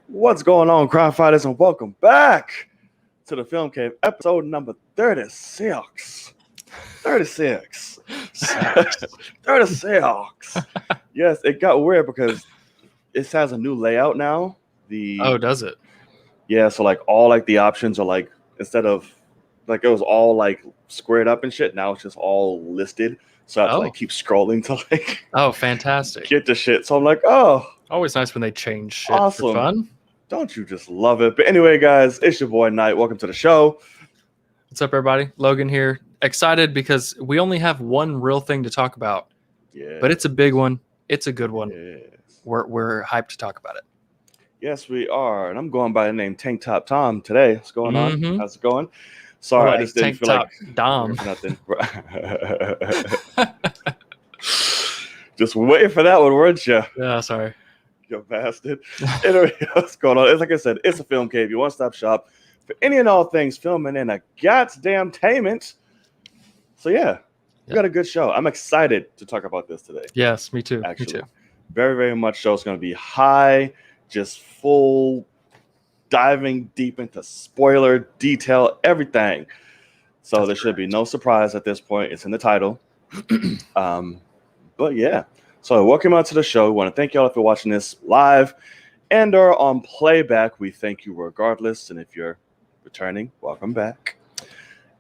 What's going on, crime fighters, and welcome back to the Film Cave, episode number 36. 36. 36. Yes, it got weird because it has a new layout now. Oh, does it? Yeah, so like all like the options are like, instead of like it was all like squared up and shit, now it's just all listed. So I have to like keep scrolling to like fantastic. Get the shit. So I'm like, oh. Always nice when they change shit Awesome. for fun. Don't you just love it? But anyway, guys, it's your boy Knight. Welcome to the show. What's up, everybody? Logan here. Excited because we only have one real thing to talk about. Yeah. But it's a big one. It's a good one. Yes. We're hyped to talk about it. Yes, we are. And I'm going by the name Tank Top Tom today. What's going on? How's it going? Sorry, I just didn't feel Tank like Dom. Nothing. Just waiting for that one, weren't you? Yeah, sorry. You bastard. Anyway, what's going on? It's like I said, it's a Film Cave, your one-stop shop for any and all things filming in a goddamn tainment. So yeah, we got a good show. I'm excited to talk about this today. Yes, me too. Actually, me too. Very, very much so. It's going to be high, just full, diving deep into spoiler, detail, everything. So there should be no surprise at this point. It's in the title. But yeah. So welcome out to the show. We want to thank y'all for watching this live and or on playback. We thank you regardless. And if you're returning, welcome back.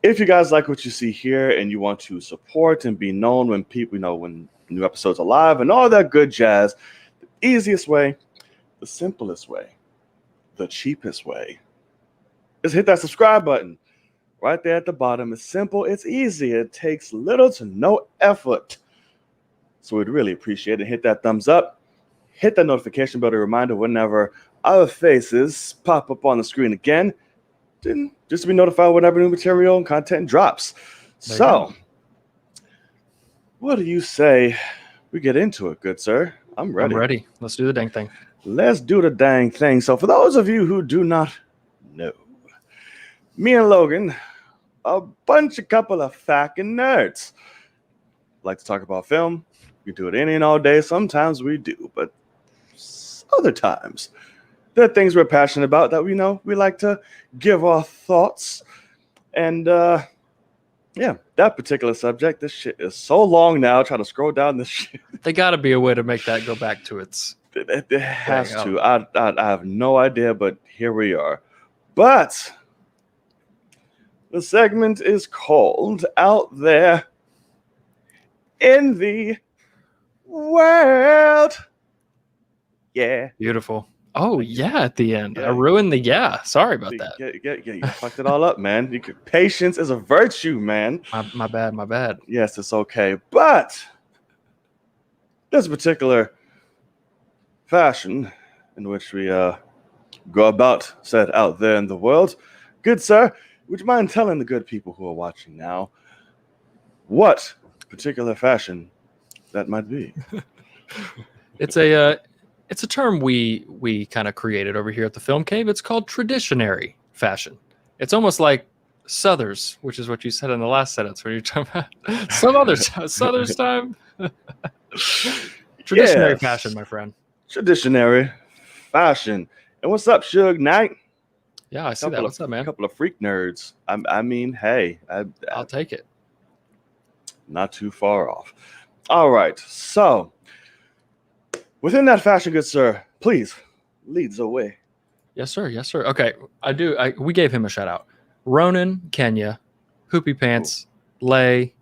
If you guys like what you see here and you want to support and be known when people, when new episodes are live and all that good jazz, the easiest way, the simplest way, the cheapest way is hit that subscribe button right there at the bottom. It's simple. It's easy. It takes little to no effort. So we'd really appreciate it. Hit that thumbs up. Hit that notification bell to reminder whenever our faces pop up on the screen again. Just to be notified whenever new material and content drops. So, what do you say we get into it, good sir? I'm ready. I'm ready. Let's do the dang thing. Let's do the dang thing. So for those of you who do not know, me and Logan, a couple of fucking nerds, like to talk about film. We do it any and all day. Sometimes we do, but other times there are things we're passionate about that we like to give our thoughts. And yeah, that particular subject, this shit is so long now. Trying to scroll down this shit. They got to be a way to make that go back to its. It has to. I have no idea, but here we are. But the segment is called Out There in the World. Yeah. Beautiful. Oh, yeah, at the end. I ruined the yeah. Sorry about that. Yeah, you fucked it all up, man. Patience is a virtue, man. My bad. Yes, it's okay. But there's a particular fashion in which we go about said out there in the world. Good sir, would you mind telling the good people who are watching now what particular fashion that might be? It's a term we kind of created over here at the Film Cave. It's called traditionary fashion. It's almost like Southers, which is what you said in the last sentence where you're talking about some other Southers time. Traditionary fashion, my friend. Traditionary fashion. And what's up, Suge Knight? Yeah, I see that. What's up, man? A couple of freak nerds. I mean, hey. I'll take it. Not too far off. All right. So, within that fashion, good sir, please lead the way. Yes, sir. Okay, we gave him a shout out. Ronan, Kenya, Hoopy Pants, Lay,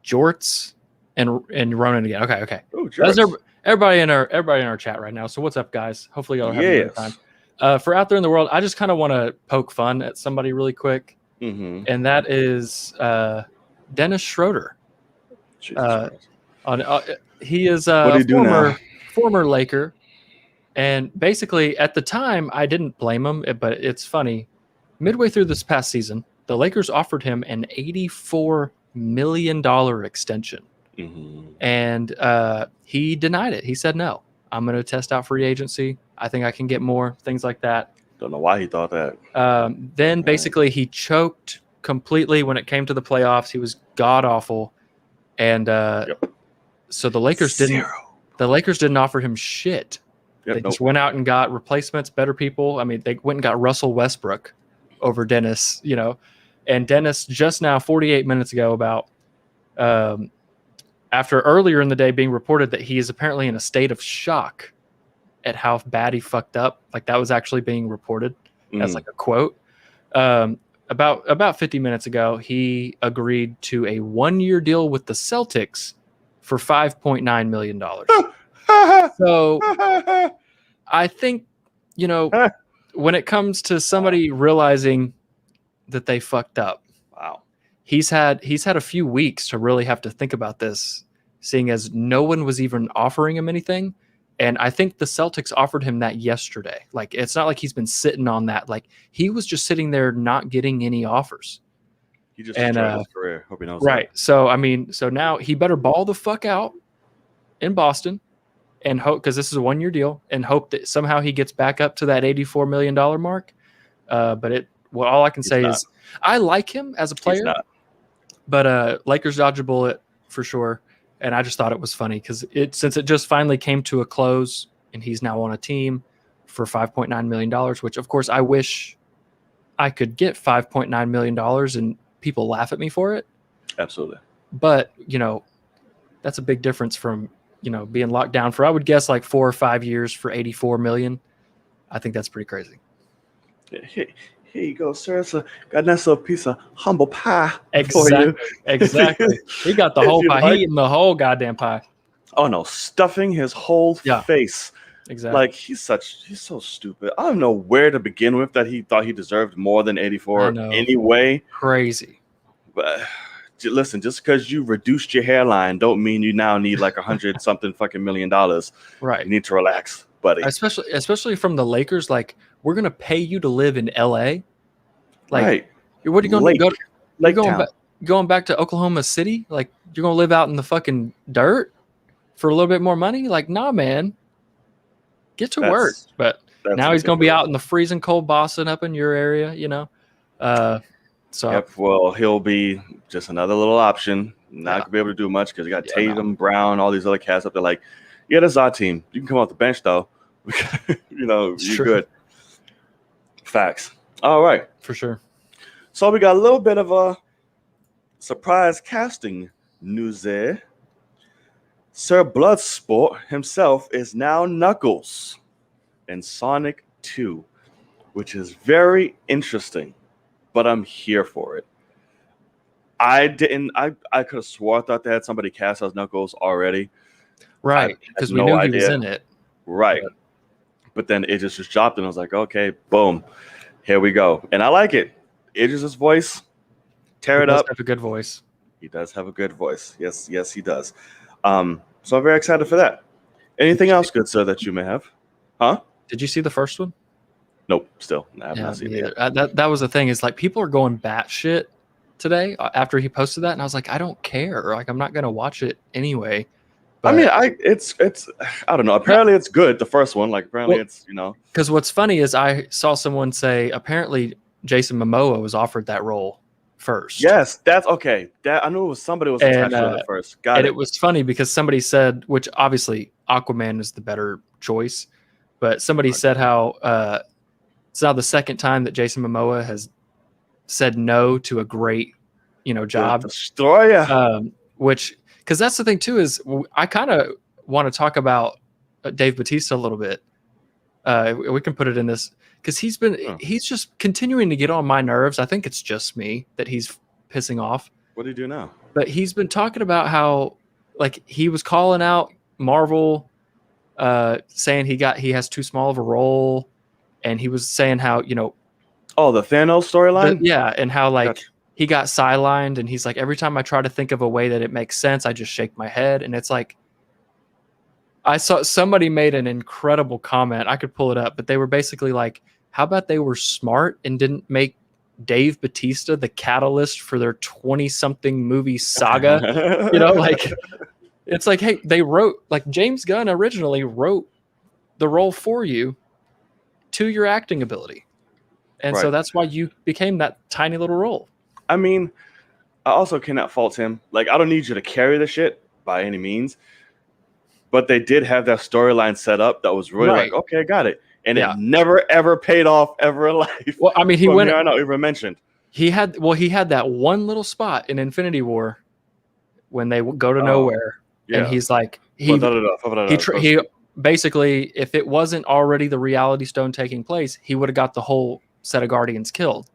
Jorts, and Ronan again. Okay. Oh, That's everybody in our chat right now. So what's up, guys? Hopefully y'all are having a good time. For out there in the world, I just kind of want to poke fun at somebody really quick, and that is Dennis Schroeder. He is a former Laker, and basically at the time I didn't blame him, but it's funny. Midway through this past season, the Lakers offered him an $84 million extension, and he denied it. He said, "No, I'm going to test out free agency. I think I can get more, things like that. Don't know why he thought that. Then basically he choked completely when it came to the playoffs. He was god awful, and so the Lakers didn't offer him shit. They just went out and got replacements, better people. I mean, they went and got Russell Westbrook over Dennis, and Dennis just now 48 minutes ago about after earlier in the day being reported that he is apparently in a state of shock at how bad he fucked up. Like that was actually being reported as like a quote. About 50 minutes ago, he agreed to a 1-year deal with the Celtics for $5.9 million. So I think, when it comes to somebody realizing that they fucked up, wow, he's had a few weeks to really have to think about this, seeing as no one was even offering him anything. And I think the Celtics offered him that yesterday. Like, it's not like he's been sitting on that. Like, he was just sitting there not getting any offers. He just enjoyed his career. Hope he knows right. That. So now he better ball the fuck out in Boston and hope, because this is a 1-year deal, and hope that somehow he gets back up to that $84 million mark. But all I can say is I like him as a player, but Lakers dodged a bullet for sure. And I just thought it was funny because since it just finally came to a close and he's now on a team for $5.9 million, which of course I wish I could get $5.9 million and people laugh at me for it. Absolutely. But, that's a big difference from, being locked down for, I would guess, like 4 or 5 years for $84 million. I think that's pretty crazy. Here you go, sir. It's a nice little piece of humble pie for you. Exactly. He got the whole pie. Like, he eating the whole goddamn pie. Oh no, stuffing his whole face. Exactly. Like he's so stupid. I don't know where to begin with that he thought he deserved more than 84 anyway. Crazy. But listen, just because you reduced your hairline don't mean you now need like $100 something fucking $1 million. Right. You need to relax, buddy. Especially from the Lakers, like, we're gonna pay you to live in LA. Like, right. What are you gonna do? Going back to Oklahoma City? Like, you're gonna live out in the fucking dirt for a little bit more money? Like, nah, man. Get to work. But now he's gonna be out in the freezing cold Boston, up in your area, Well, he'll be just another little option. Not gonna be able to do much because you got Tatum, Brown, all these other cats up there. Like, this is our team. You can come off the bench though. You're good. Facts. All right. For sure. So we got a little bit of a surprise casting news there. Sir Bloodsport himself is now Knuckles in Sonic 2, which is very interesting, but I'm here for it. I could have swore I thought they had somebody cast as Knuckles already. Right, because we knew he was in it. Right. But then Idris just dropped and I was like, okay, boom, here we go. And I like it. Idris's voice, tear it up. He does have a good voice. He does have a good voice. Yes, he does. So I'm very excited for that. Anything else, good sir, that you may have? Huh? Did you see the first one? Nope, still. I have not seen it yet. That was the thing, is like people are going batshit today after he posted that, and I was like, I don't care. Like, I'm not gonna watch it anyway. But, I mean, it's I don't know. Apparently, it's good. The first one, like it's Because what's funny is I saw someone say apparently Jason Momoa was offered that role first. Yes, that's okay. That I knew it was somebody was attached to it first. Got it. It was funny because somebody said, which obviously Aquaman is the better choice, but somebody said how it's now the second time that Jason Momoa has said no to a great job. Destroyer. Which. Because that's the thing, too, is I kind of want to talk about Dave Bautista a little bit. We can put it in this. Because he's just continuing to get on my nerves. I think it's just me that he's pissing off. What do you do now? But he's been talking about how, like, he was calling out Marvel, saying he has too small of a role. And he was saying how, Oh, the Thanos storyline? Yeah, and how, like... Gotcha. He got sidelined, and he's like, every time I try to think of a way that it makes sense, I just shake my head. And it's like, I saw somebody made an incredible comment. I could pull it up, but they were basically like, how about they were smart and didn't make Dave Bautista the catalyst for their 20-something movie saga? Like, it's like, hey, they wrote, like, James Gunn originally wrote the role for you. to your acting ability. And so that's why you became that tiny little role. I mean, I also cannot fault him. Like, I don't need you to carry the shit by any means. But they did have that storyline set up that was really like, okay, I got it. And it never, ever paid off ever in life. Well, I mean, he went. I know, even mentioned. He had that one little spot in Infinity War when they go to nowhere. And he's like, he basically, if it wasn't already the Reality Stone taking place, he would have got the whole set of Guardians killed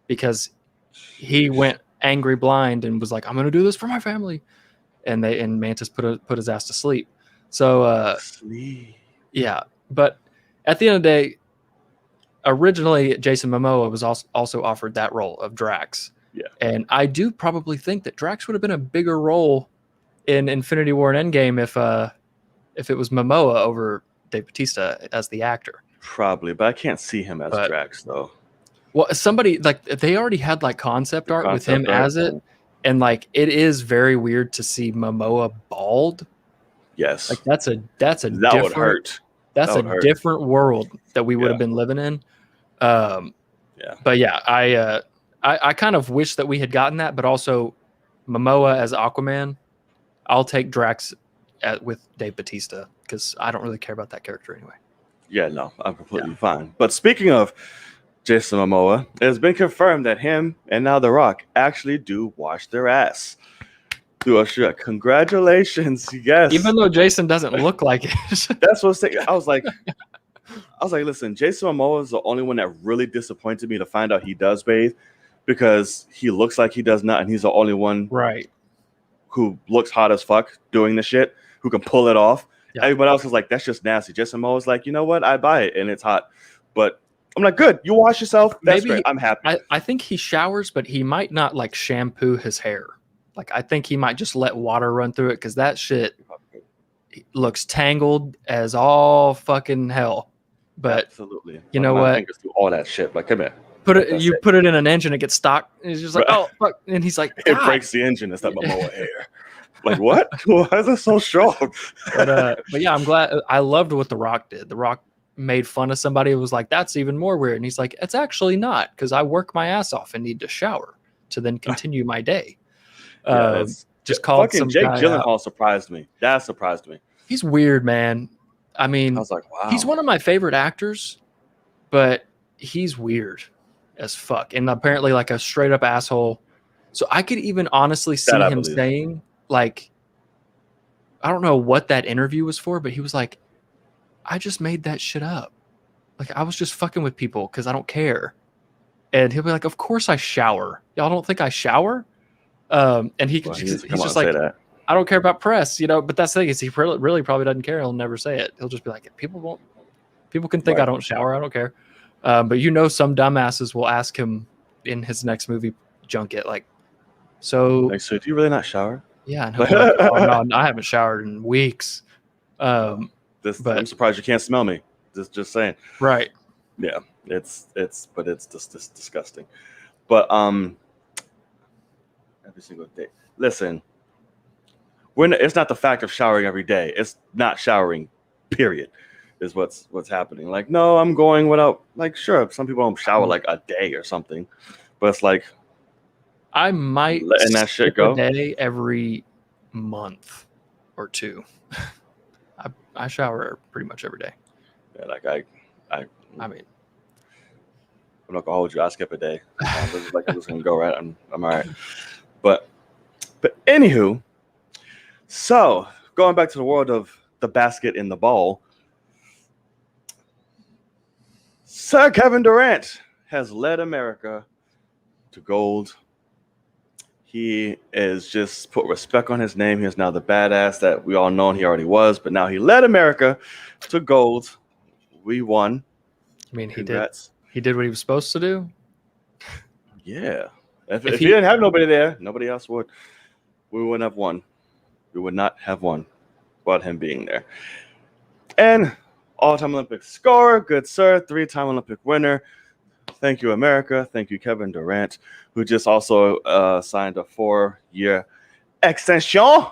because he went angry blind and was like, I'm going to do this for my family. And Mantis put his ass to sleep. So, yeah. But at the end of the day, originally Jason Momoa was also offered that role of Drax. Yeah. And I do probably think that Drax would have been a bigger role in Infinity War and Endgame if it was Momoa over Dave Bautista as the actor. Probably, but I can't see him as Drax though. Well, somebody like they already had like concept art with him as it, and like it is very weird to see Momoa bald. Yes, like that's a that would hurt. That's a different world that we would have been living in. But yeah, I kind of wish that we had gotten that, but also Momoa as Aquaman. I'll take Drax with Dave Bautista because I don't really care about that character anyway. Yeah, no, I'm completely fine. But speaking of Jason Momoa, it has been confirmed that him and now The Rock actually do wash their ass through a Shrek. Congratulations, yes. Even though Jason doesn't look like it. That's what I was thinking. I was like, listen, Jason Momoa is the only one that really disappointed me to find out he does bathe because he looks like he does not, and he's the only one who looks hot as fuck doing the shit, who can pull it off. Yeah. Everybody else is like, that's just nasty. Jason Momoa's like, you know what? I buy it, and it's hot. But I'm like, good. You wash yourself. That's great. I'm happy. I think he showers, but he might not like shampoo his hair. Like, I think he might just let water run through it because that shit looks tangled as all fucking hell. But absolutely, you know what? Fingers through all that shit. Like, come here. Put it in an engine, it gets stock. And it's just like, oh fuck, and he's like, it breaks the engine. It's like Momoa hair. Like, what? Why is it so strong? But yeah, I'm glad. I loved what The Rock did. The Rock made fun of somebody who was like, that's even more weird. And he's like, it's actually not, because I work my ass off and need to shower to then continue my day. Just called some Jake Gyllenhaal surprised me. That surprised me. He's weird, man. I mean, I was like, wow. He's one of my favorite actors, but he's weird as fuck. And apparently like a straight up asshole. So I could even honestly see him saying, like, I don't know what that interview was for, but he was like, I just made that shit up. Like, I was just fucking with people because I don't care. And he'll be like, of course I shower. Y'all don't think I shower? And he's just like, I don't care about press, but that's the thing is he really probably doesn't care. He'll never say it. He'll just be like, people can think I don't shower. I don't care. But some dumbasses will ask him in his next movie junket, like, so do you really not shower? Yeah. And he'll be like, oh, no, I haven't showered in weeks. I'm surprised you can't smell me. Just saying. Right. Yeah. It's just disgusting. But every single day. Listen, it's not the fact of showering every day. It's not showering, period, is what's happening. Like, no, I'm going without, like, sure, some people don't shower like a day or something, but it's like, I might letting that shit go a day every month or two. I shower pretty much every day. Yeah, like I mean, I'm not gonna hold you. I skip a day. Like I'm just gonna go right. I'm all right. But anywho, so going back to the world of the basket in the ball, Sir Kevin Durant has led America to gold. He is just put respect on his name. He is now the badass that we all know he already was, but now he led America to gold. We won. I mean, Congrats. He did what he was supposed to do. Yeah. If he didn't have nobody there, nobody else would. We wouldn't have won. We would not have won without him being there. And all-time Olympic scorer, good sir, 3-time Olympic winner. Thank you, America. Thank you, Kevin Durant, who just also signed a 4-year extension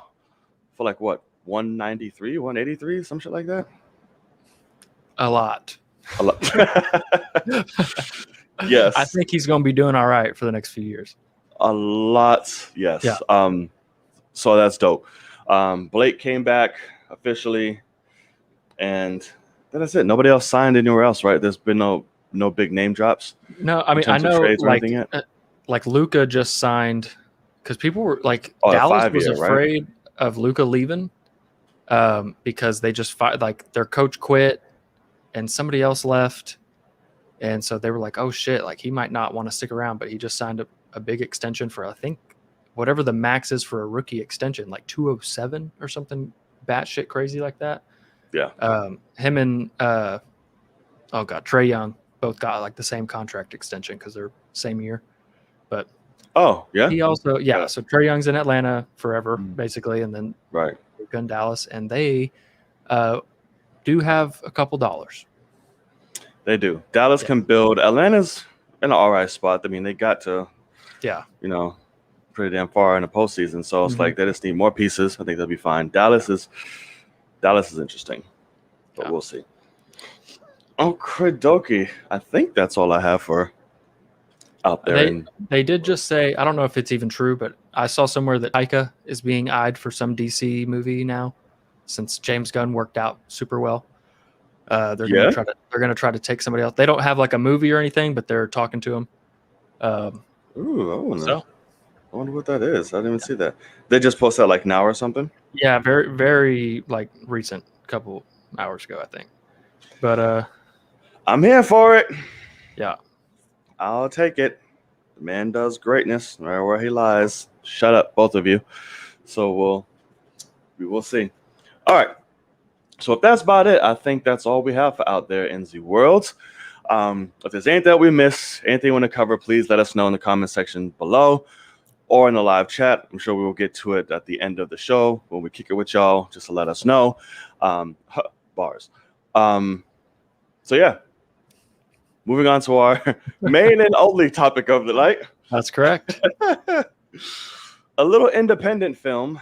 for like what, 193, 183, some shit like that. A lot. A lot. Yes. I think he's going to be doing all right for the next few years. A lot. Yes. Yeah. So that's dope. Blake came back officially, and that's it. Nobody else signed anywhere else, right? There's been no big name drops. No, I mean, I know like Luka just signed because people were like, Dallas was afraid of Luka leaving because they just like their coach quit and somebody else left. And so they were like, oh shit, like he might not want to stick around, but he just signed a big extension for, I think, whatever the max is for a rookie extension, like 207 or something batshit crazy like that. Yeah. Him and Trae Young both got like the same contract extension because they're same year. But he also so Trae Young's in Atlanta forever basically, and then Luka in Dallas, and they do have a couple dollars. They do. Dallas can build. Atlanta's in an all right spot. I mean, they got to pretty damn far in the postseason, so it's like they just need more pieces. I think they'll be fine. Dallas is interesting, but we'll see. Oh, Kredoki. I think that's all I have for out there. They did just say, I don't know if it's even true, but I saw somewhere that Taika is being eyed for some DC movie now, since James Gunn worked out super well. They're gonna try to take somebody else. They don't have like a movie or anything, but they're talking to him. I wonder what that is. I didn't even see that. They just posted that like now or something. Yeah, very very like recent, couple hours ago, I think. But I'm here for it. Yeah, I'll take it. The man does greatness right where he lies. Shut up, both of you. So we will see. All right. So if that's about it, I think that's all we have for out there in the world. If there's anything that we miss, anything you want to cover, please let us know in the comment section below or in the live chat. I'm sure we will get to it at the end of the show when we kick it with y'all, just to let us know. Bars. So yeah, moving on to our main and only topic of the night. That's correct. A little independent film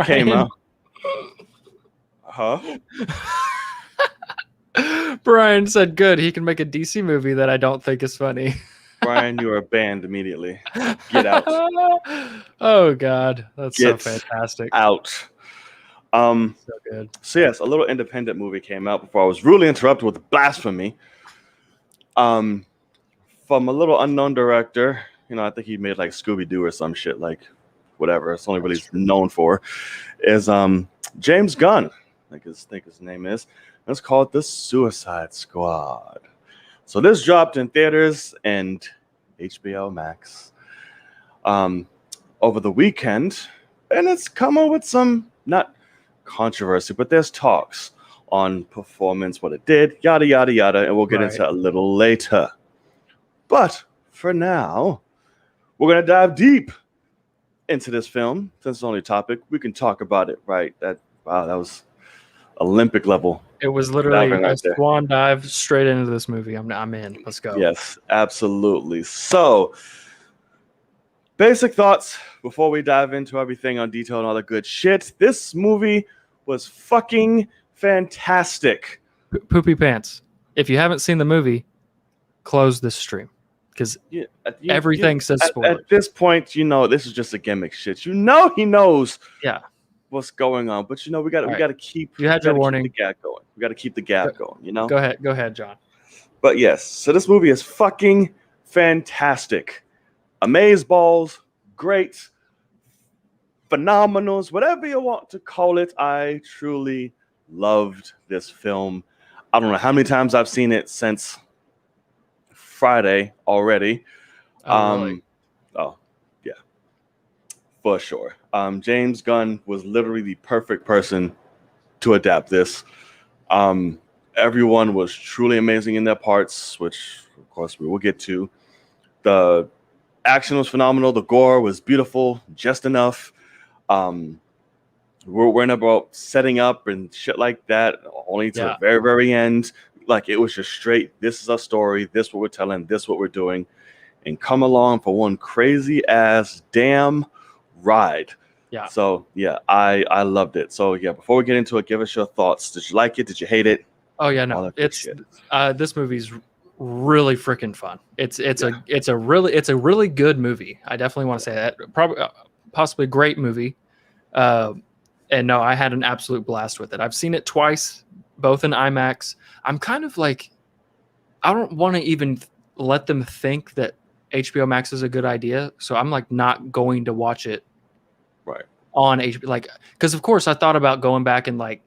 came out. Brian said, good, he can make a DC movie that I don't think is funny. Brian, you are banned immediately. Get out. Oh God, that's so fantastic. Out. So good. So yes, a little independent movie came out before I was rudely interrupted with blasphemy. From a little unknown director. I think he made like Scooby-Doo or some shit, like whatever. It's only really known for is James Gunn. I think his name is. It's called The Suicide Squad. So this dropped in theaters and HBO Max over the weekend, and it's come up with some, not controversy, but there's talks on performance, what it did, yada, yada, yada, and we'll get into it a little later. But for now, we're going to dive deep into this film. Since it's the only topic, we can talk about it, right? That was Olympic level. It was literally a swan dive straight into this movie. I'm in. Let's go. Yes, absolutely. So, basic thoughts before we dive into everything on detail and all the good shit. This movie was fucking fantastic. Poopy pants. If you haven't seen the movie, close this stream because everything says spoilers. At this point, this is just a gimmick shit. He knows. Yeah. What's going on, but we got to keep. You had your warning. Keep the gap going. We got to keep the gap going. Go ahead, John. But yes, so this movie is fucking fantastic. Amazeballs, great, phenomenals, whatever you want to call it. I truly loved this film. I don't know how many times I've seen it since Friday already. Really? Oh, yeah, for sure. James Gunn was literally the perfect person to adapt this. Everyone was truly amazing in their parts, which of course we will get to. The action was phenomenal. The gore was beautiful, just enough. We're in about setting up and shit like that, only to the very, very end. Like it was just straight. This is our story. This is what we're telling. This is what we're doing. And come along for one crazy ass damn ride. Yeah. So yeah, I loved it. So yeah, before we get into it, give us your thoughts. Did you like it? Did you hate it? Oh yeah, all no, that good it's shit. this movie's really freaking fun. It's a really good movie. I definitely want to say that. Probably possibly a great movie. And no, I had an absolute blast with it. I've seen it twice, both in IMAX. I'm kind of like, I don't want to even let them think that HBO Max is a good idea. So I'm like not going to watch it Right. on HBO. Like, because of course I thought about going back and like,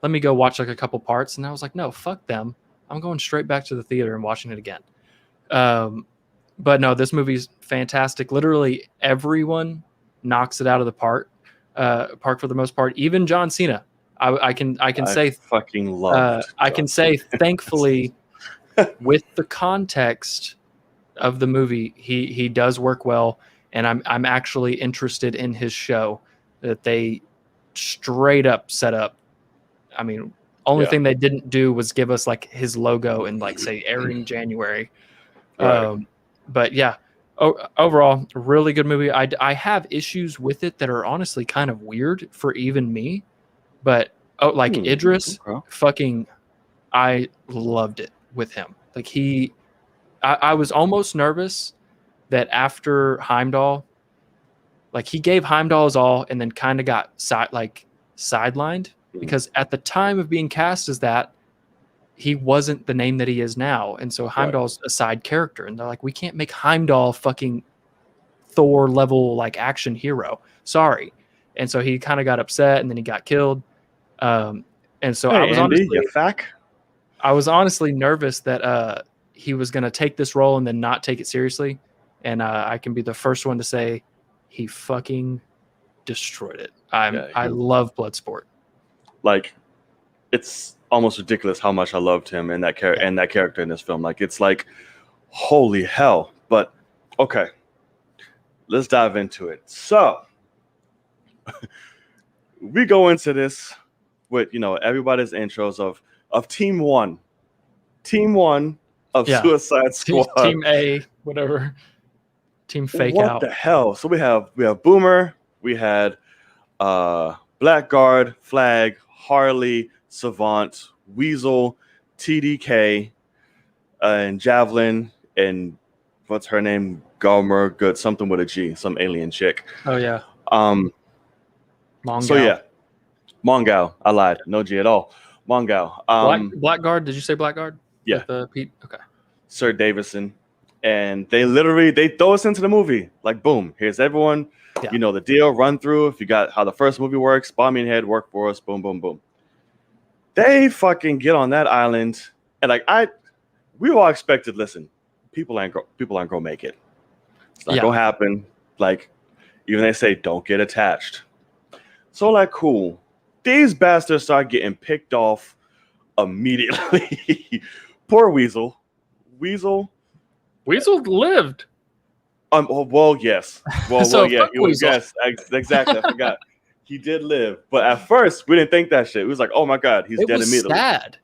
let me go watch like a couple parts. And I was like, no, fuck them. I'm going straight back to the theater and watching it again. But no, this movie's fantastic. Literally everyone knocks it out of the park for the most part. Even John Cena. I can say fucking loved. I can say thankfully with the context of the movie, he does work well, and I'm actually interested in his show that they straight up set up. I mean, only thing they didn't do was give us like his logo and like say airing January. Right. But yeah, overall, really good movie. I have issues with it that are honestly kind of weird for even me, but like Idris, fucking, I loved it with him. Like I was almost nervous that after Heimdall, like he gave Heimdall his all and then kind of got sidelined because at the time of being cast as that, he wasn't the name that he is now. And so Heimdall's a side character. And they're like, we can't make Heimdall fucking Thor level like action hero. Sorry. And so he kind of got upset and then he got killed. And so I was honestly nervous that he was going to take this role and then not take it seriously. And I can be the first one to say he fucking destroyed it. I love Bloodsport. Like, it's almost ridiculous how much I loved him and that character in this film. Like, it's like, holy hell. But okay, let's dive into it. So we go into this with everybody's intros of Team One of Suicide Squad, Team A, whatever, Team Fake what Out. What the hell? So we have Boomer, we had Blackguard, Flag, Harley, Savant, Weasel, TDK, and Javelin, and what's her name? Gomer, good something with a G, some alien chick. Oh yeah. Mongal. So yeah, Mongal. I lied. No G at all. Mongal. Blackguard. Did you say Blackguard? Yeah. Pete. Okay. Sir Davison, and they throw us into the movie. Like, boom, here's everyone. Yeah. You know the deal. Run through. If you got how the first movie works, bombing head, work for us. Boom, boom, boom. They fucking get on that island, and like we all expected. Listen, people aren't gonna make it. It's not gonna happen. Like, even they say don't get attached. So like, cool. These bastards start getting picked off immediately. Poor Weasel. Weasel lived. Well, yes. So yeah. He was, yes, exactly. I forgot. He did live, but at first we didn't think that shit. It was like, oh my god, he's dead immediately. Sad.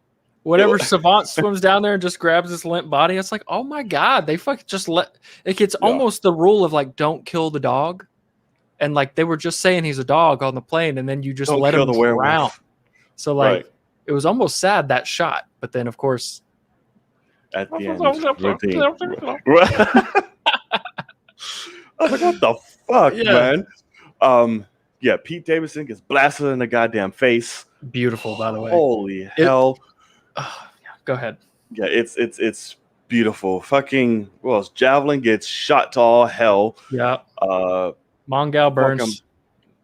Whenever Savant swims down there and just grabs his limp body, it's like, oh my god, they fucking just let. Like, it's almost the rule of like, don't kill the dog, and like they were just saying he's a dog on the plane, and then you just let him drown. So like, it was almost sad that shot, but then of course, at the end, I was like, what the fuck, man? Yeah, Pete Davidson gets blasted in the goddamn face. Beautiful, by the way. Holy hell. Go ahead. Yeah, it's beautiful. Fucking, Javelin gets shot to all hell. Yeah. Mongal burns.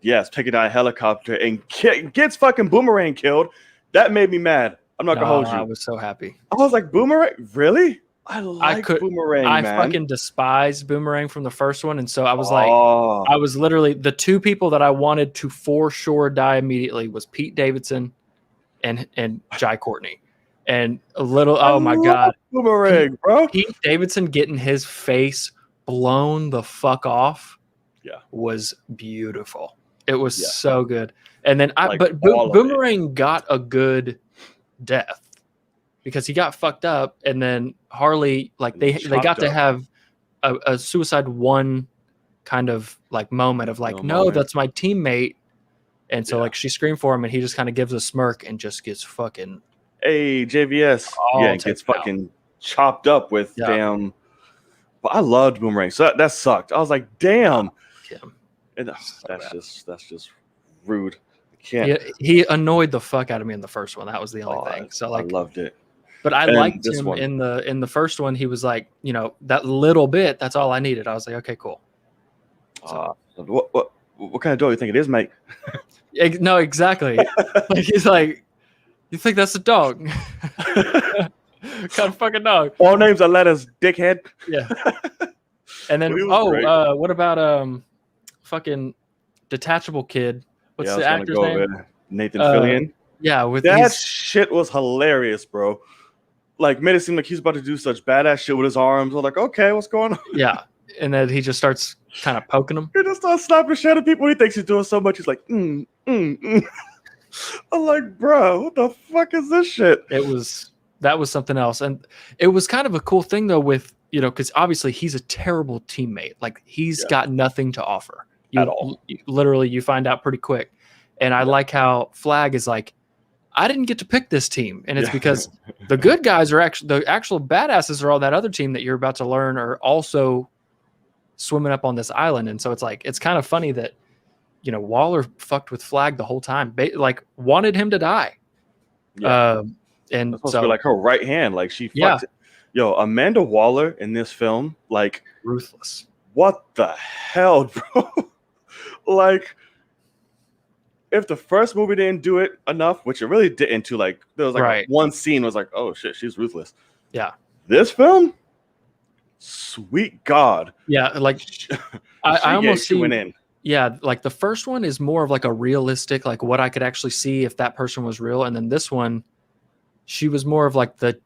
Yes, taking down a helicopter and gets fucking Boomerang killed. That made me mad. I'm not gonna hold you. I was so happy. I was like, Boomerang? Really? I like Boomerang, man. I fucking despised Boomerang from the first one, and so I was like, I was literally the two people that I wanted to for sure die immediately was Pete Davidson and Jai Courtney. And oh my god, Boomerang, bro. Pete Davidson getting his face blown the fuck off, was beautiful. It was so good. And then Boomerang got a good death because he got fucked up, and then Harley, like they got to have a Suicide One kind of like moment of like, no, that's my teammate. And so like she screamed for him, and he just kind of gives a smirk and just gets fucking Hey, JVS. I'll And take gets it out. fucking chopped up with damn. But I loved Boomerang. So that sucked. I was like, damn. Him. And, So that's just rude. I can't. Yeah, he annoyed the fuck out of me in the first one. That was the only thing. So like, I loved it. But I And liked this him one. in the first one. He was like, that little bit. That's all I needed. I was like, okay, cool. So, what kind of dog you think it is, mate? No, exactly. Like, he's like, you think that's a dog? Kind of fucking dog. All names are letters, dickhead. Yeah. And then what about fucking detachable kid? What's the actor's name? Nathan Fillion. Yeah, with that shit was hilarious, bro. Like, made it seem like he's about to do such badass shit with his arms. I was like, okay, what's going on? Yeah. And then he just starts kind of poking him. He just starts slapping shit at people. He thinks he's doing so much. He's like, I'm like, bro, what the fuck is this shit? That was something else. And it was kind of a cool thing though with, because obviously he's a terrible teammate. Like, he's got nothing to offer. At all. Literally, you find out pretty quick. And I like how Flag is like, I didn't get to pick this team. And it's because the good guys are the actual badasses are on that other team that you're about to learn are also swimming up on this island. And so it's like, it's kind of funny that, Waller fucked with Flag the whole time, like wanted him to die. Yeah. And so like her right hand, like she fucked it. Yo, Amanda Waller in this film, like ruthless. What the hell, bro? Like, if the first movie didn't do it enough, which it really didn't, to like there was like one scene was like, oh shit, she's ruthless. Yeah. This film, sweet God. Yeah, like I almost see. Went in. Yeah, like the first one is more of like a realistic, like what I could actually see if that person was real, and then this one, she was more of like the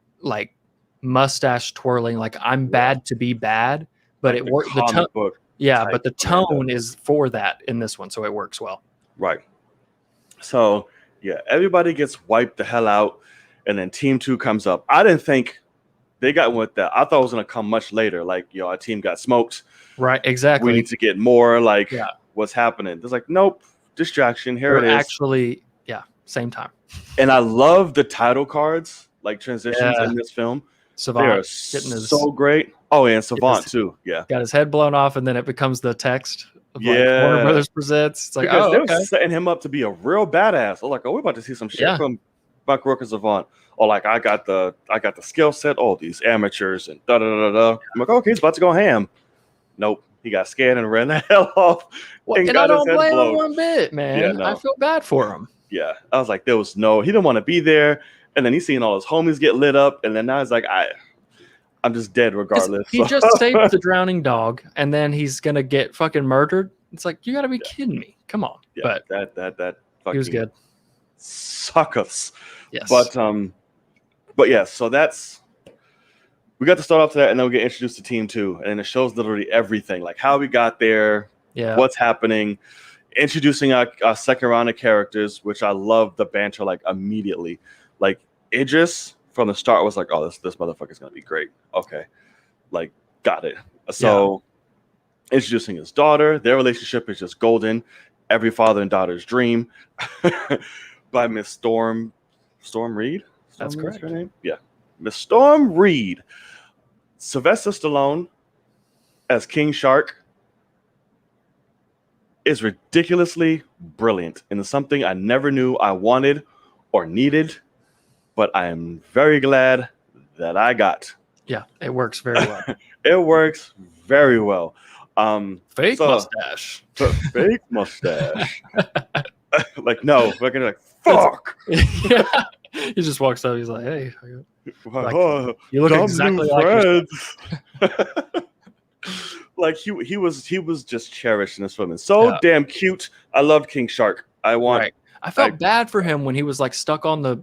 mustache twirling, like I'm bad to be bad, but like it worked. The tone, but the tone is for that in this one, so it works well. Right. So yeah, everybody gets wiped the hell out, and then Team 2 comes up. I didn't think they got with that. I thought it was gonna come much later. Like, our team got smoked. Right. Exactly. We need to get more. Like, what's happening? There's like, nope, distraction. Here it is. Actually, same time. And I love the title cards, like transitions in this film. Savant they are so great. Oh, and Savant too. Yeah. Got his head blown off, and then it becomes the text. Like Warner Brothers presents. It's like, because they're setting him up to be a real badass. They're like, we're about to see some shit from Buck Rooker Savant. Or like, I got the skill set. Oh, these amateurs and da da da da. I'm like, okay, he's about to go ham. Nope, he got scared and ran the hell off. And I don't blame him one bit, man. I feel bad for him. Yeah, I was like, he didn't want to be there, and then he's seeing all his homies get lit up, and then now he's like, I'm just dead regardless. He just saved the drowning dog, and then he's gonna get fucking murdered. It's like, you gotta be kidding me. Come on. Yeah, but that he was good. Suckers. Yes. But yeah, so we got to start off to that, and then we get introduced to Team 2, and it shows literally everything, like how we got there, what's happening, introducing our second round of characters, which I love the banter like immediately. Like Idris from the start was like, oh, this motherfucker's gonna be great. Okay, like got it. So introducing his daughter, their relationship is just golden. Every father and daughter's dream. By Miss Storm Reed. That's correct. Her name? Yeah, Miss Storm Reed. Sylvester Stallone as King Shark is ridiculously brilliant and it's something I never knew I wanted or needed, but I am very glad that I got. Yeah, it works very well. It works very well. Fake mustache. Fake mustache. Like, no, we're gonna like, fuck. Yeah. He just walks up. He's like, hey, like, you look exactly like like he was just cherished in this film. And so damn cute. I loved King Shark. I felt bad for him when he was like stuck on the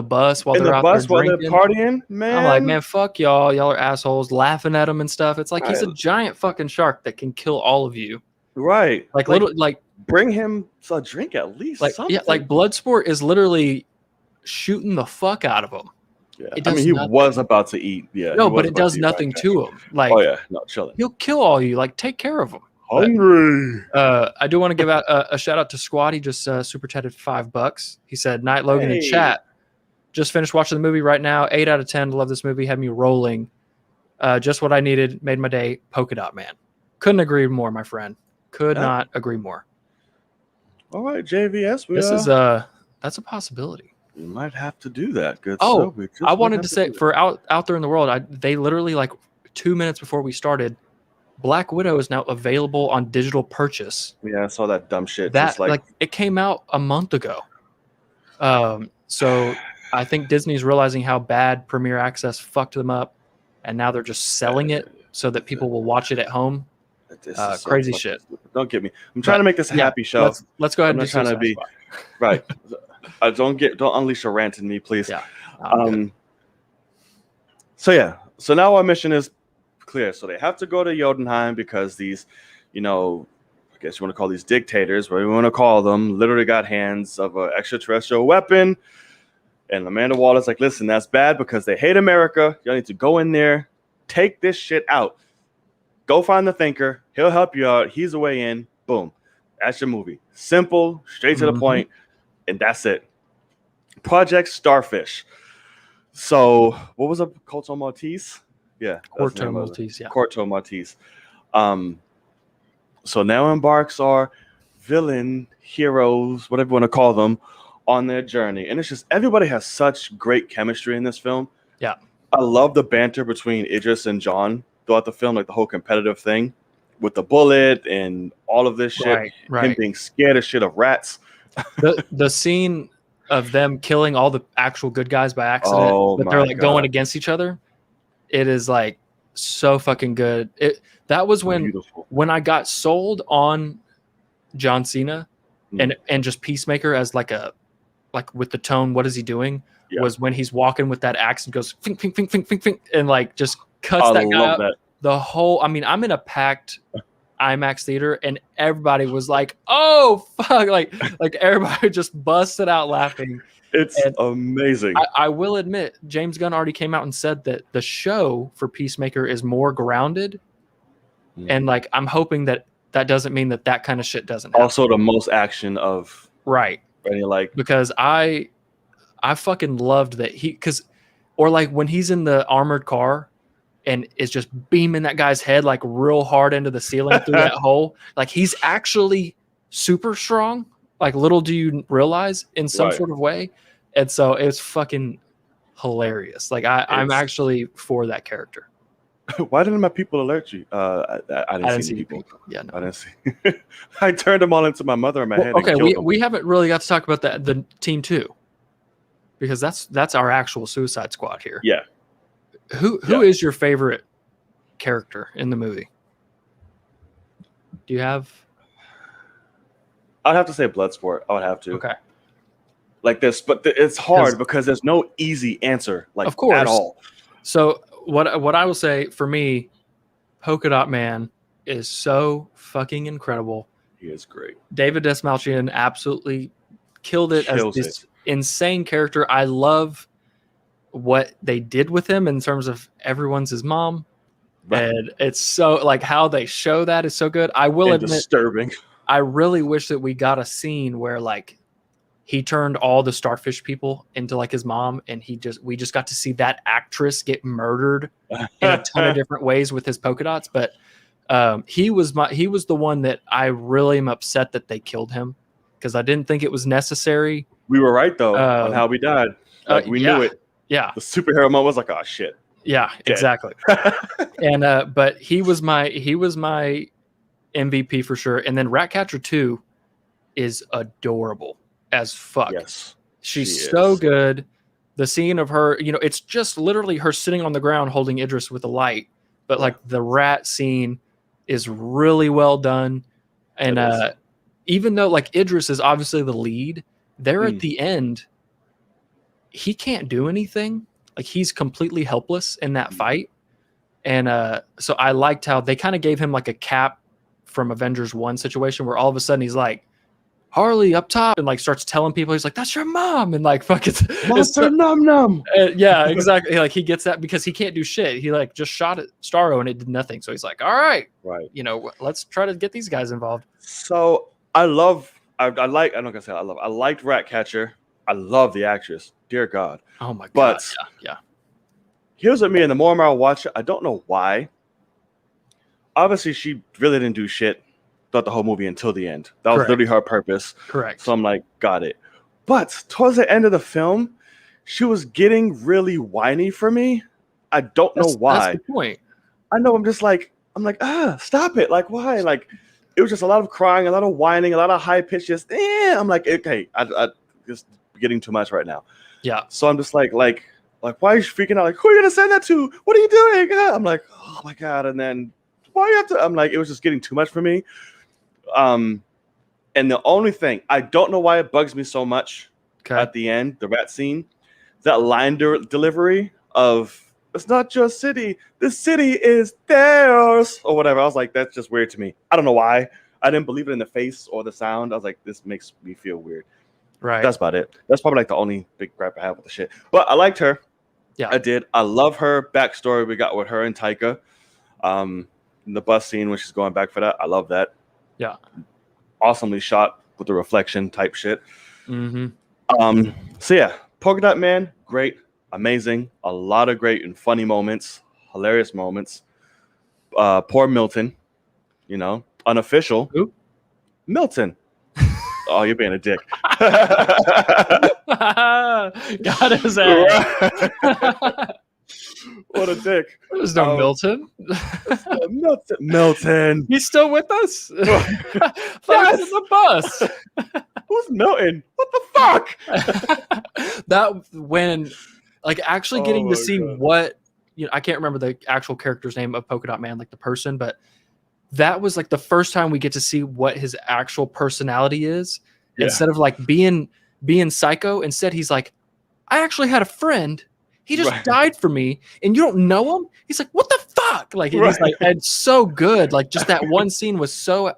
bus while they're out there drinking. While they're partying, man. I'm like, man, fuck y'all. Y'all are assholes, laughing at him and stuff. It's like he's a giant fucking shark that can kill all of you. Right. Like little like bring him a drink at least. Like something. Yeah, like Bloodsport is literally shooting the fuck out of him. Yeah, I mean, he was about to eat. Yeah, no, but it does nothing to him. Like, oh yeah, no, chilling. He'll kill all you. Like, take care of him. Hungry. But, I do want to give out a shout out to Squad. He just super chatted $5. He said, "Night Logan in chat. Just finished watching the movie right now. 8 out of 10. Love this movie. Had me rolling. Just what I needed. Made my day. Polka Dot Man. Couldn't agree more, my friend. Could not agree more. All right, JVS. This is that's a possibility. We might have to do that. Good. Oh, I wanted to say for out there in the world, they literally like 2 minutes before we started, Black Widow is now available on digital purchase. Yeah, I saw that dumb shit. That just like it came out a month ago. So I think Disney's realizing how bad Premier Access fucked them up, and now they're just selling it so that people will watch it at home. Crazy shit. Don't get me. I'm trying to make this a happy show. Let's go ahead I'm and not trying to be right. Don't unleash a rant in me, please. Yeah. So now our mission is clear. So they have to go to Jotunheim because these, I guess you want to call these dictators, whatever you want to call them, literally got hands of an extraterrestrial weapon. And Amanda Waller's like, listen, that's bad because they hate America. Y'all need to go in there, take this shit out. Go find the thinker. He'll help you out. He's the way in. Boom. That's your movie. Simple, straight to the point, and that's it. Project Starfish. So, what was it? Corto Maltese? Yeah. Corto Maltese, yeah. Corto Maltese. So now embarks our villain, heroes, whatever you want to call them, on their journey. And it's just, everybody has such great chemistry in this film. Yeah. I love the banter between Idris and John throughout the film, like the whole competitive thing with the bullet and all of this shit. Right. Him being scared as shit of rats. The scene of them killing all the actual good guys by accident, but they're like going against each other. It is like so fucking good. That was when I got sold on John Cena and just Peacemaker as like with the tone, what is he doing? Yeah. Was when he's walking with that axe and goes fink, fink, fink, fink, fink, fink, and like just cuts that guy up. The whole, I'm in a packed IMAX theater and everybody was like, oh fuck, like everybody just busted out laughing. It's amazing. I will admit, James Gunn already came out and said that the show for Peacemaker is more grounded, and like I'm hoping that doesn't mean that kind of shit doesn't happen. Also the most action of because I fucking loved that or like when he's in the armored car and is just beaming that guy's head like real hard into the ceiling through that hole. Like he's actually super strong. Like little do you realize in some sort of way. And so it's fucking hilarious. Like I'm actually for that character. Why didn't my people alert you? I didn't see people. Yeah, no. I didn't see. I turned them all into my mother in my head. Okay, we haven't really got to talk about the Team 2 because that's our actual Suicide Squad here. Yeah. Who is your favorite character in the movie? Do you have? I'd have to say Bloodsport. I would have to. Okay. Like this, but it's hard because there's no easy answer. Like of course. At all. So what I will say for me, Polka Dot Man is so fucking incredible. He is great. David Dastmalchian absolutely killed it as this insane character. I love what they did with him in terms of everyone's his mom. Right. And it's so like how they show that is so good. I will admit, disturbing. I really wish that we got a scene where like he turned all the Starfish people into like his mom, and we just got to see that actress get murdered in a ton of different ways with his polka dots. But he was the one that I really am upset that they killed him because I didn't think it was necessary. We were right though on how we died. Like we knew it. Yeah. The superhero moment was like, oh shit. Yeah, dead. Exactly. And but he was my MVP for sure. And then Ratcatcher 2 is adorable as fuck. Yes. She's so good. The scene of her, it's just literally her sitting on the ground holding Idris with a light. But like the rat scene is really well done. And even though like Idris is obviously the lead, there at the end, he can't do anything. Like he's completely helpless in that fight. And so I liked how they kind of gave him like a Cap from Avengers 1 situation where all of a sudden he's like, Harley up top, and like starts telling people, he's like, that's your mom, and like fucking Monster Num Num. Yeah, exactly. Like he gets that because he can't do shit. He like just shot at Starro and it did nothing. So he's like, all right, let's try to get these guys involved. So I liked Ratcatcher. I love the actress. Dear God. Oh my God. But yeah. Here's what me, and the more and more I watch it, I don't know why. Obviously, she really didn't do shit throughout the whole movie until the end. That was literally her purpose. Correct. So I'm like, got it. But towards the end of the film, she was getting really whiny for me. I don't know why. That's the point. I know. I'm like, stop it. Like, why? Like, it was just a lot of crying, a lot of whining, a lot of high pitch. Just, I'm like, okay, I just getting too much right now. Yeah. So I'm just like, why are you freaking out? Like, who are you gonna send that to? What are you doing? I'm like, oh my God. And then why you have to? I'm like, it was just getting too much for me. And the only thing, I don't know why it bugs me so much at the end, the rat scene, that line delivery of, it's not your city, the city is theirs, or whatever. I was like, that's just weird to me. I don't know why. I didn't believe it in the face or the sound. I was like, this makes me feel weird. Right. That's about it. That's probably like the only big gripe I have with the shit. But I liked her. Yeah. I did. I love her backstory we got with her and Taika. The bus scene when she's going back for that. I love that. Yeah. Awesomely shot with the reflection type shit. Mm-hmm. So yeah, Polka Dot Man, great, amazing, a lot of great and funny moments, hilarious moments. Poor Milton, unofficial. Who? Milton. Oh, you're being a dick. Got his ass. What a dick. There's no Milton. Milton. He's still with us? Yes. In the bus. Who's Milton? What the fuck? That when actually getting to see God. what I can't remember the actual character's name of Polka Dot Man, like the person, but that was like the first time we get to see what his actual personality is. Yeah. Instead of being psycho, instead he's like, I actually had a friend. He just died for me, and you don't know him. He's like, what the fuck? He's like, it's so good. Just that one scene was so.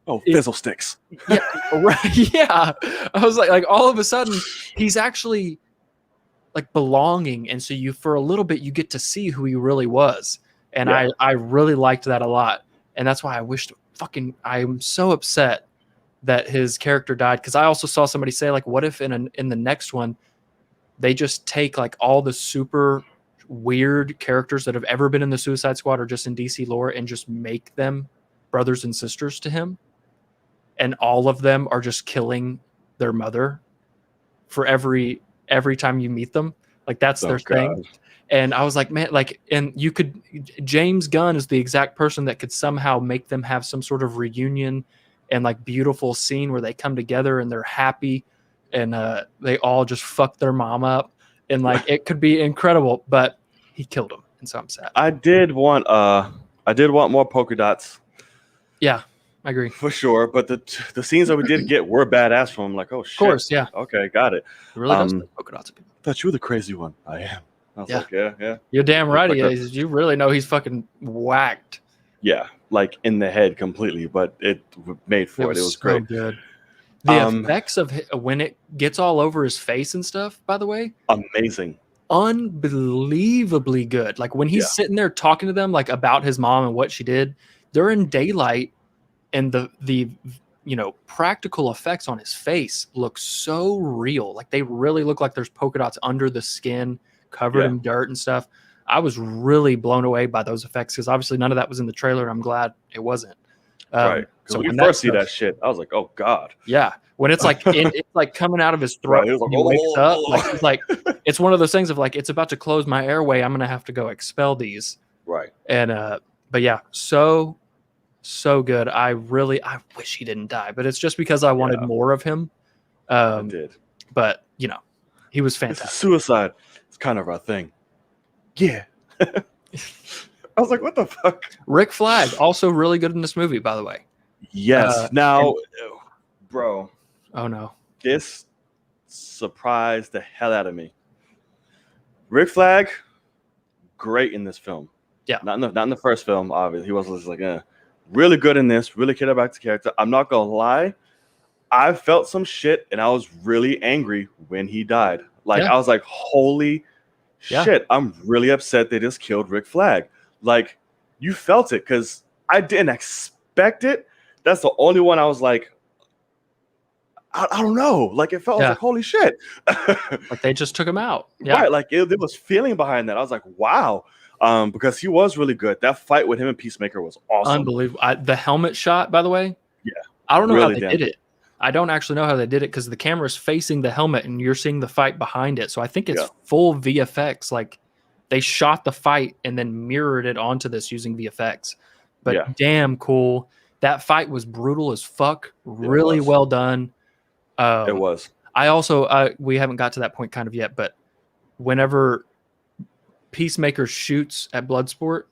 Oh, fizzle sticks. Yeah, right. Yeah, I was like all of a sudden he's actually belonging, and so for a little bit you get to see who he really was, and I really liked that a lot, and that's why I'm so upset that his character died, because I also saw somebody say what if in the next one they just take all the super weird characters that have ever been in the Suicide Squad or just in DC lore and just make them brothers and sisters to him. And all of them are just killing their mother for every time you meet them. That's their thing. And I was like, man, and you could, James Gunn is the exact person that could somehow make them have some sort of reunion and beautiful scene where they come together and they're happy. And they all just fucked their mom up, and it could be incredible, but he killed him, and so I'm sad. I did want more polka dots. Yeah, I agree for sure. But the scenes that we did get were badass from him. Like, oh shit, of course, yeah. Okay, got it. It really does polka dots. I thought you were the crazy one. I am. I was like, yeah. You're damn right. He is. You really know he's fucking whacked. Yeah, in the head completely, but it made for it. It was so great. Good. The effects of when it gets all over his face and stuff, by the way, amazing, unbelievably good. When he's sitting there talking to them about his mom and what she did, they're in daylight, and the practical effects on his face look so real. They really look like there's polka dots under the skin, covered in dirt and stuff. I was really blown away by those effects, because obviously none of that was in the trailer, and I'm glad it wasn't. Right. So when we first see that shit, I was like, "Oh God!" Yeah, when it's it's coming out of his throat, he wakes up. It's one of those things of it's about to close my airway. I'm gonna have to go expel these. Right. And but yeah, so good. I wish he didn't die, but it's just because I wanted more of him. I did. But he was fantastic. Suicide. It's kind of our thing. Yeah. I was like, what the fuck? Rick Flag, also really good in this movie, by the way. Yes. Bro. Oh, no. This surprised the hell out of me. Rick Flag, great in this film. Yeah. Not in the first film, obviously. He was just really good in this, really cared about the character. I'm not going to lie. I felt some shit, and I was really angry when he died. I was like, holy shit, I'm really upset they just killed Rick Flag. You felt it, because I didn't expect it. That's the only one I was like, I don't know. Like it felt I was like, holy shit. Like they just took him out. Yeah. Right. Like there was feeling behind that. I was like, wow. Because he was really good. That fight with him and Peacemaker was awesome. Unbelievable. The helmet shot, by the way. Yeah. I don't know really how they did it. I don't actually know how they did it because the camera's facing the helmet and you're seeing the fight behind it. So I think it's full VFX. Like they shot the fight and then mirrored it onto this using VFX. But damn cool. That fight was brutal as fuck. Really well done. It was. I also we haven't got to that point kind of yet, but whenever Peacemaker shoots at Bloodsport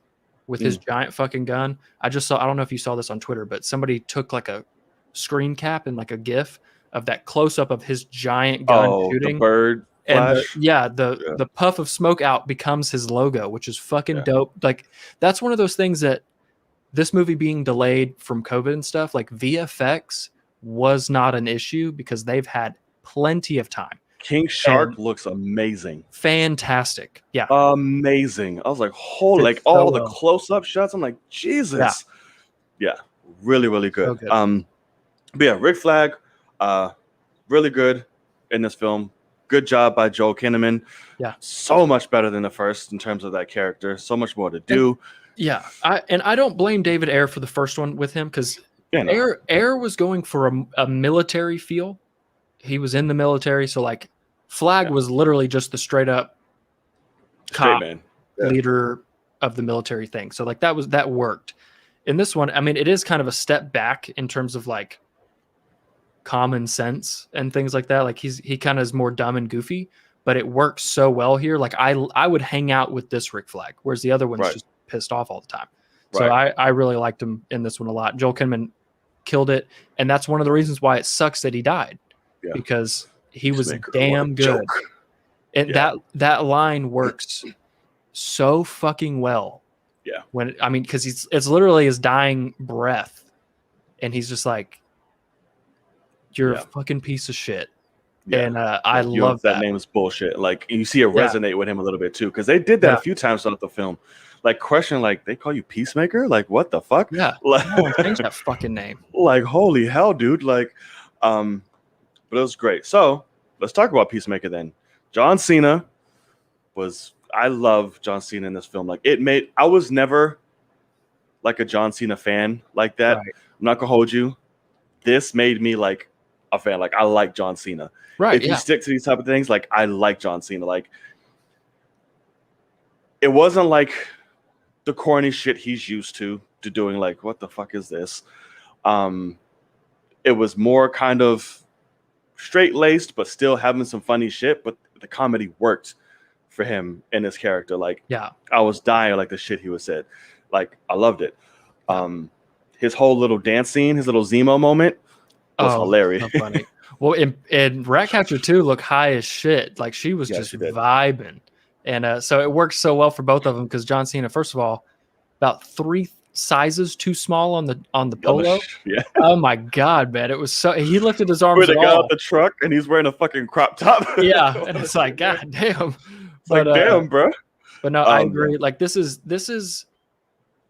with his giant fucking gun, I don't know if you saw this on Twitter, but somebody took like a screen cap and like a GIF of that close up of his giant gun shooting. The bird flash. And the puff of smoke out becomes his logo, which is fucking dope. Like that's one of those things that this movie being delayed from COVID and stuff, like VFX was not an issue because they've had plenty of time. King Shark looks amazing. Fantastic. Yeah. Amazing. I was like, holy, like all the close-up shots. I'm like, Jesus. Yeah. Really, really good. So good. But yeah, Rick Flag, really good in this film. Good job by Joel Kinnaman. Yeah. So much better than the first in terms of that character. So much more to do. I don't blame David Ayer for the first one with him because Ayer was going for a military feel. He was in the military, so like Flag was literally just the straight up cop leader of the military thing. So like that worked. In this one, I mean, it is kind of a step back in terms of like common sense and things like that. Like he kind of is more dumb and goofy, but it works so well here. Like I would hang out with this Rick Flag, whereas the other one's just pissed off all the time. So I really liked him in this one a lot. Joel Kinnaman killed it, and that's one of the reasons why it sucks that he died. Because he was damn good. And that line works so fucking well. Yeah. Because it's literally his dying breath. And he's just like, you're a fucking piece of shit. Yeah. And I love that. That name is bullshit. Like you see it resonate with him a little bit too. Because they did that a few times throughout the film. Like question, like they call you Peacemaker? Like what the fuck? Yeah. Like, no one changed that fucking name. Like holy hell, dude. Like but it was great. So let's talk about Peacemaker then. John Cena I love John Cena in this film. Like I was never like a John Cena fan like that. Right. I'm not gonna hold you. This made me like a fan. Like I like John Cena. Right. If you stick to these type of things, like I like John Cena. Like it wasn't like the corny shit he's used to doing. Like what the fuck is this? It was more kind of straight-laced, but still having some funny shit. But the comedy worked for him and his character. Like, I was dying like the shit he was said. Like, I loved it. His whole little dance scene, his little Zemo moment was hilarious. So funny. Well, and Ratcatcher 2 looked high as shit. Like, she was just vibing. And so it works so well for both of them because John Cena, first of all, about 3 sizes too small on the polo. Yeah. Oh my god, man! It was so he lifted his arms. Where they got out the truck and he's wearing a fucking crop top. Yeah, and it's like, god damn. But, like damn, bro. But no, I agree. Like this is.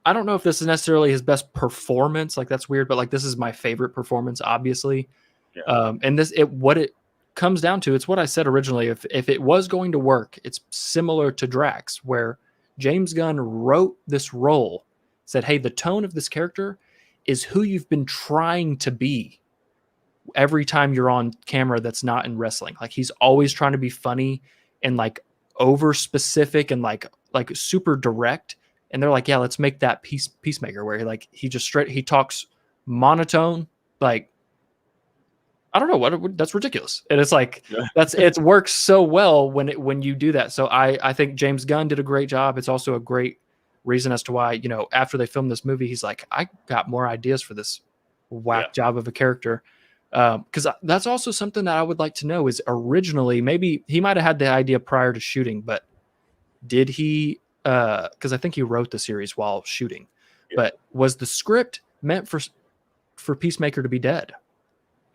I don't know if this is necessarily his best performance. Like that's weird, but like this is my favorite performance, obviously. Yeah. And what it comes down to, it's what I said originally. If it was going to work, it's similar to Drax, where James Gunn wrote this role. Said, hey, the tone of this character is who you've been trying to be every time you're on camera that's not in wrestling. Like he's always trying to be funny and like over specific and like super direct. And they're like, yeah, let's make that Peacemaker where he talks monotone. Like, I don't know that's ridiculous. And it's like, it works so well when you do that. So I think James Gunn did a great job. It's also a great reason as to why, after they filmed this movie, he's like, I got more ideas for this whack job of a character. Because that's also something that I would like to know is originally, maybe he might have had the idea prior to shooting, but did he, because I think he wrote the series while shooting, but was the script meant for Peacemaker to be dead?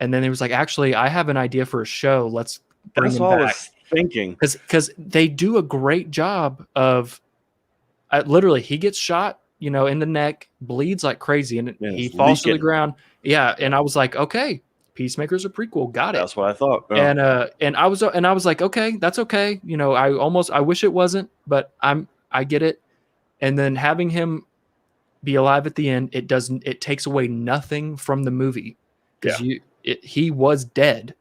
And then he was like, actually, I have an idea for a show. Let's bring him back. I was thinking. Because they do a great job of, literally, he gets shot, in the neck, bleeds like crazy, and he falls to the ground. Yeah, and I was like, okay, Peacemaker's a prequel. Got it. That's what I thought. Yeah. And I was like, okay, that's okay. You know, I wish it wasn't, but I get it. And then having him be alive at the end, it takes away nothing from the movie, because he was dead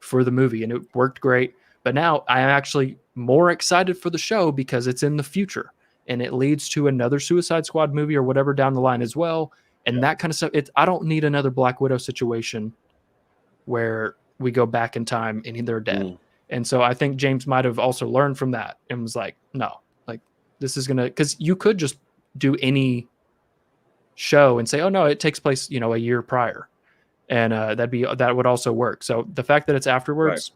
for the movie and it worked great. But now I am actually more excited for the show because it's in the future and it leads to another Suicide Squad movie or whatever down the line as well. And that kind of stuff. I don't need another Black Widow situation where we go back in time and they're dead. And so I think James might have also learned from that and was like, no, like this is because you could just do any show and say, oh no, it takes place, a year prior. And that would also work. So the fact that it's afterwards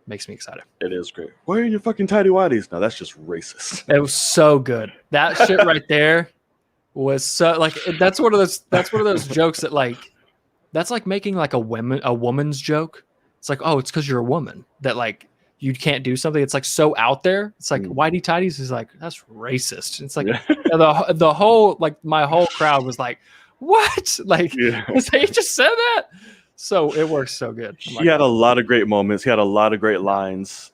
makes me excited. It is great. Why are you fucking tidy whities? No, that's just racist. It was so good. That shit right there was so like that's one of those jokes that like that's like making like a woman's joke. It's like, oh, it's because you're a woman that like you can't do something. It's like so out there. It's like whitey tidies is like that's racist. It's like the whole like my whole crowd was like, what? Like he just said that. So it works so good. He had a lot of great moments. He had a lot of great lines.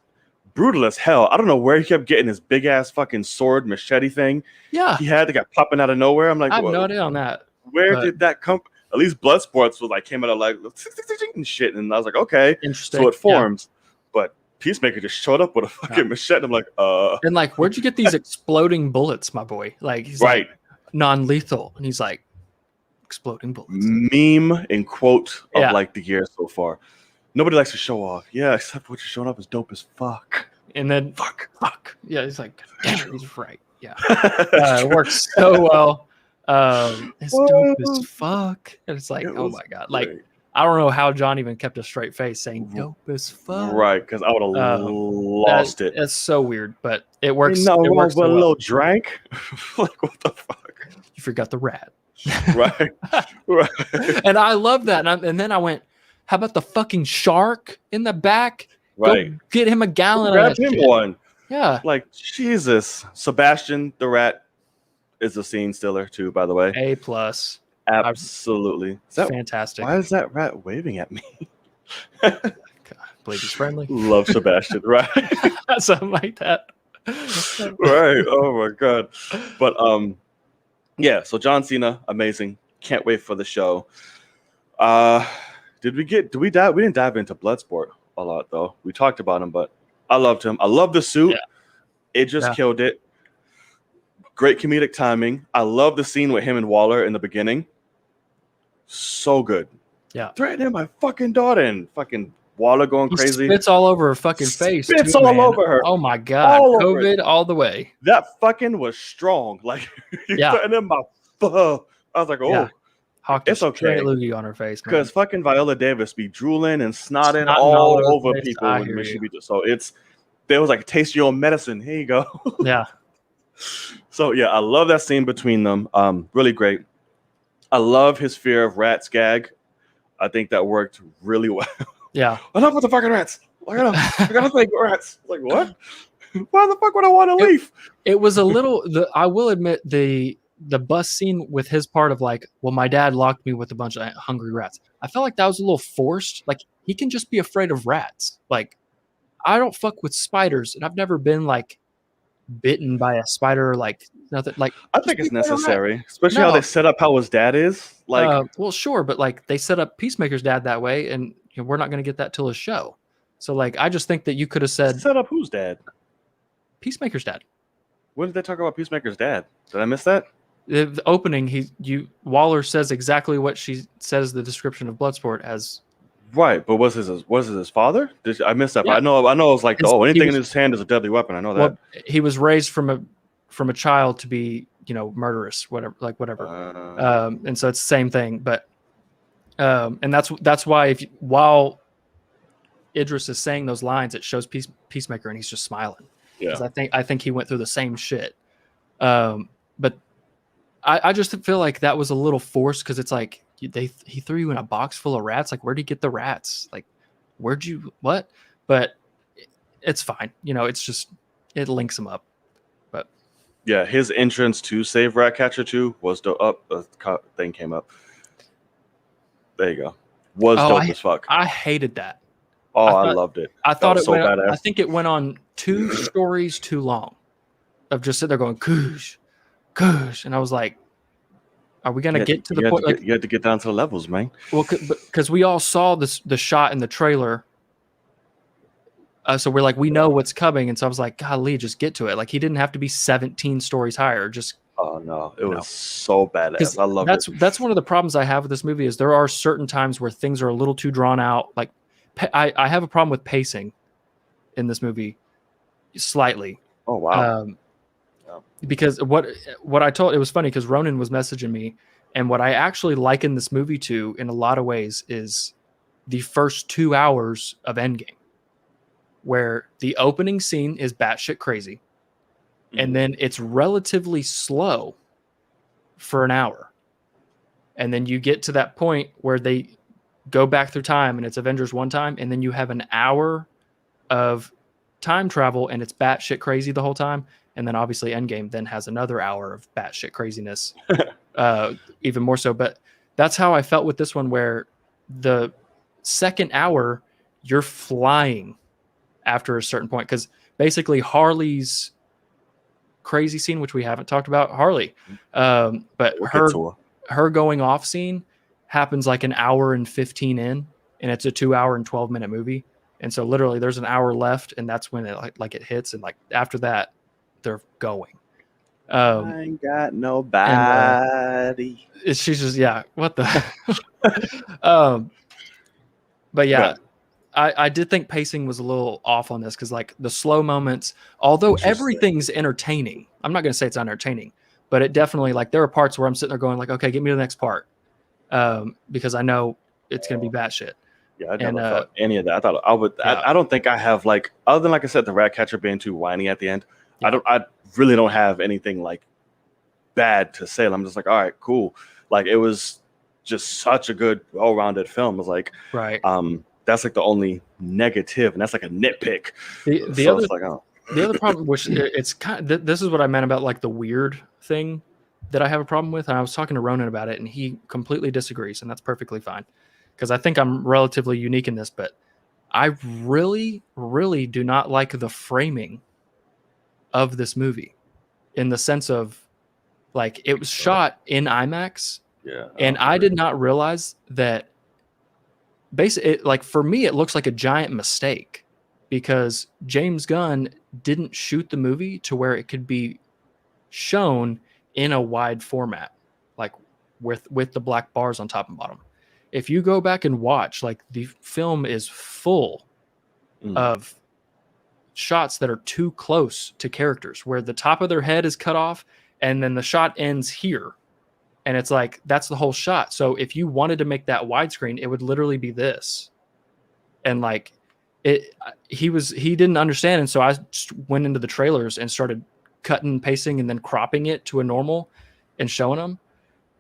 Brutal as hell. I don't know where he kept getting his big ass fucking sword machete thing. Yeah, he had to get popping out of nowhere. I'm like, I have no idea on that. Where did that come? At least Bloodsports was like came out of like and shit, and I was like, okay, interesting. So it forms. But Peacemaker just showed up with a fucking machete. I'm like, And like, where'd you get these exploding bullets, my boy? Like, he's like non-lethal, and he's like exploding bullets. Meme and quote of like the year so far. Nobody likes to show off. Yeah, except what you're showing up is dope as fuck. And then fuck. Yeah, he's like, damn, he's right. Yeah, it works so well. It's dope as fuck. And it's like, oh my god, like I don't know how John even kept a straight face saying dope as fuck. Right, because I would have lost it. It's so weird, but it works. No, it works so a little drank. Like what the fuck? You forgot the rat. Right. And I love that. And then I went, how about the fucking shark in the back? Right. Go get him a gallon. Grab him one. Yeah. Like Jesus. Sebastian the rat is a scene stiller too, by the way. A+. Absolutely. Is that fantastic? Why is that rat waving at me? God, I believe he's friendly. Love Sebastian, right? Something like that. Right. Oh my god. But yeah, so John Cena, amazing. Can't wait for the show. Did we dive? We didn't dive into Bloodsport a lot though. We talked about him, but I loved him. I love the suit. Yeah. It just killed it. Great comedic timing. I love the scene with him and Waller in the beginning. So good. Yeah. Threatening my fucking daughter and fucking Waller going crazy. Spits all over her fucking face. Spits all over her. Oh my god. COVID all the way. That fucking was strong. Like threatening my I was like, oh. Yeah. It's okay. Loogie on her face, because fucking Viola Davis be drooling and snotting all over people when she be so there was like taste your own medicine. Here you go. Yeah. So yeah, I love that scene between them. Really great. I love his fear of rats gag. I think that worked really well. Yeah. Enough with the fucking rats. I gotta think rats. Like what? Why the fuck would I want to leave? It was a little. I will admit the bus scene with his part of like, well, my dad locked me with a bunch of hungry rats. I felt like that was a little forced. Like he can just be afraid of rats. Like I don't fuck with spiders, and I've never been like bitten by a spider. Like nothing. Like I think it's necessary, especially how they set up how his dad is. Like, well, sure, but like they set up Peacemaker's dad that way, and we're not going to get that till his show. So like, I just think that you could have said set up whose dad? Peacemaker's dad. When did they talk about Peacemaker's dad? Did I miss that? The opening, Waller says exactly what she says the description of Bloodsport as. Right, but was his father? I missed that. Yeah. I know. It was like anything in his hand is a deadly weapon. I know that. Well, he was raised from a child to be murderous, whatever. And so it's the same thing, but and that's why while Idris is saying those lines, it shows Peacemaker and he's just smiling. Yeah, I think he went through the same shit. But I just feel like that was a little forced because it's like he threw you in a box full of rats. Like, where'd he get the rats? Like, where'd you what? But it's fine. It's just it links him up. But yeah, his entrance to save Ratcatcher 2 was thing came up. There you go. was dope as fuck. I hated that. Oh, I loved it. I thought it was so badass. I think it went on 2 stories too long of just sitting there going, "Koosh, koosh," and I was like, "Are we gonna get to the point?" You had to get down to the levels, man. Well, because we all saw the shot in the trailer, so we're like, we know what's coming, and so I was like, "Golly, just get to it!" Like he didn't have to be 17 stories higher. Just oh no, it was so badass. I love it. That's one of the problems I have with this movie is there are certain times where things are a little too drawn out. Like I have a problem with pacing in this movie slightly. Oh wow. Because what I told, it was funny because Ronan was messaging me, and what I actually liken this movie to in a lot of ways is the first 2 hours of Endgame, where the opening scene is batshit crazy, and then it's relatively slow for an hour, and then you get to that point where they go back through time and it's Avengers one time, and then you have an hour of time travel and it's batshit crazy the whole time. And then obviously Endgame then has another hour of batshit craziness, even more so. But that's how I felt with this one, where the second hour, you're flying after a certain point. Because basically Harley's crazy scene, which we haven't talked about, Harley, but her going off scene happens like an hour and 15 in, and it's a 2 hour and 12-minute movie. And so literally there's an hour left, and that's when it like it hits. And like after that, they're going. I ain't got nobody. She's just, yeah, what the but yeah, I did think pacing was a little off on this, because like the slow moments, although everything's entertaining, I'm not going to say it's entertaining, but it definitely, like, there are parts where I'm sitting there going like, okay, get me to the next part, because I know it's going to be batshit. Yeah, I never thought any of that. I thought I would. Yeah. I don't think I have, like, other than, like I said, the Ratcatcher being too whiny at the end. Yeah. I really don't have anything like bad to say. I'm just like, all right, cool. Like, it was just such a good all-rounded film. It was like, right. That's like the only negative, and that's like a nitpick. The other problem, which it's kind of, this is what I meant about like the weird thing that I have a problem with. And I was talking to Ronan about it, and he completely disagrees, and that's perfectly fine, because I think I'm relatively unique in this. But I really, really do not like the framing of this movie, in the sense of, like, it was shot in IMAX. Yeah. And I did not realize that basically, like, for me, it looks like a giant mistake, because James Gunn didn't shoot the movie to where it could be shown in a wide format, like with the black bars on top and bottom. If you go back and watch, like, the film is full of shots that are too close to characters, where the top of their head is cut off and then the shot ends here. And it's like, that's the whole shot. So if you wanted to make that widescreen, it would literally be this. And like he didn't understand. And so I just went into the trailers and started cutting and pasting and then cropping it to a normal and showing them.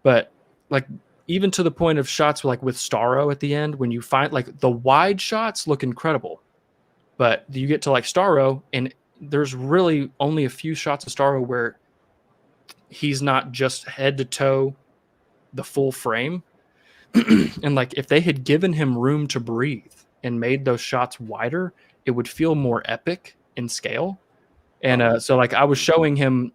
But like, even to the point of shots like with Starro at the end, when you find, like, the wide shots look incredible, but you get to like Starro and there's really only a few shots of Starro where he's not just head to toe the full frame. And like, if they had given him room to breathe and made those shots wider, it would feel more epic in scale. And so like, I was showing him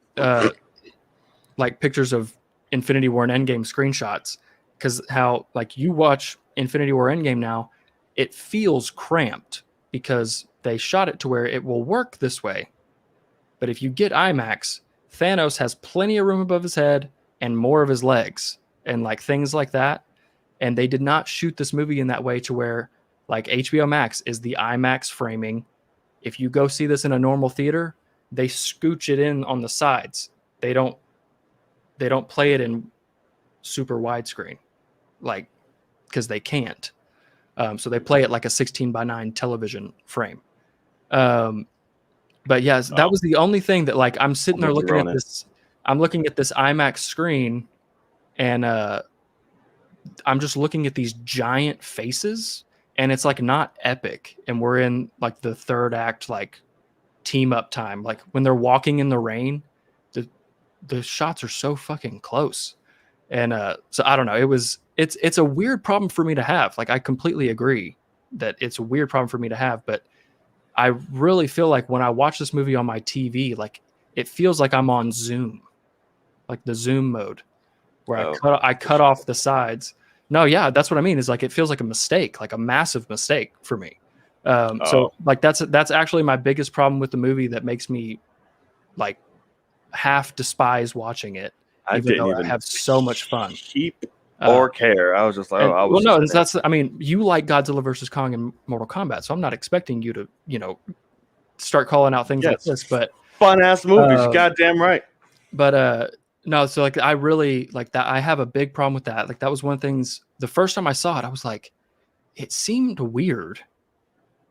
like pictures of Infinity War and Endgame screenshots, because how, like, you watch Infinity War Endgame now, it feels cramped because they shot it to where it will work this way. But if you get IMAX, Thanos has plenty of room above his head and more of his legs and like things like that. And they did not shoot this movie in that way, to where like HBO Max is the IMAX framing. If you go see this in a normal theater, they scooch it in on the sides. They don't play it in super widescreen, like, because they can't. So they play it like a 16:9 television frame. But yes, that was the only thing that, like, I'm sitting there looking at this. I'm looking at this IMAX screen, and I'm just looking at these giant faces, and it's like not epic. And we're in like the third act, like team up time. Like when they're walking in the rain, the shots are so fucking close. And so I don't know. It it's a weird problem for me to have. Like I completely agree that it's a weird problem for me to have, but I really feel like when I watch this movie on my TV, like it feels like I'm on Zoom, like the Zoom mode, where I cut off the sides. No, yeah, that's what I mean. Is like it feels like a mistake, like a massive mistake for me. So like that's actually my biggest problem with the movie that makes me like half despise watching it, even though I have so much fun. Or care. I was just like, I mean, you like Godzilla versus Kong and Mortal Kombat, so I'm not expecting you to, start calling out things like this. But fun ass movies, goddamn right. But no, so like I really like that. I have a big problem with that. Like that was one of the things. The first time I saw it, I was like, it seemed weird,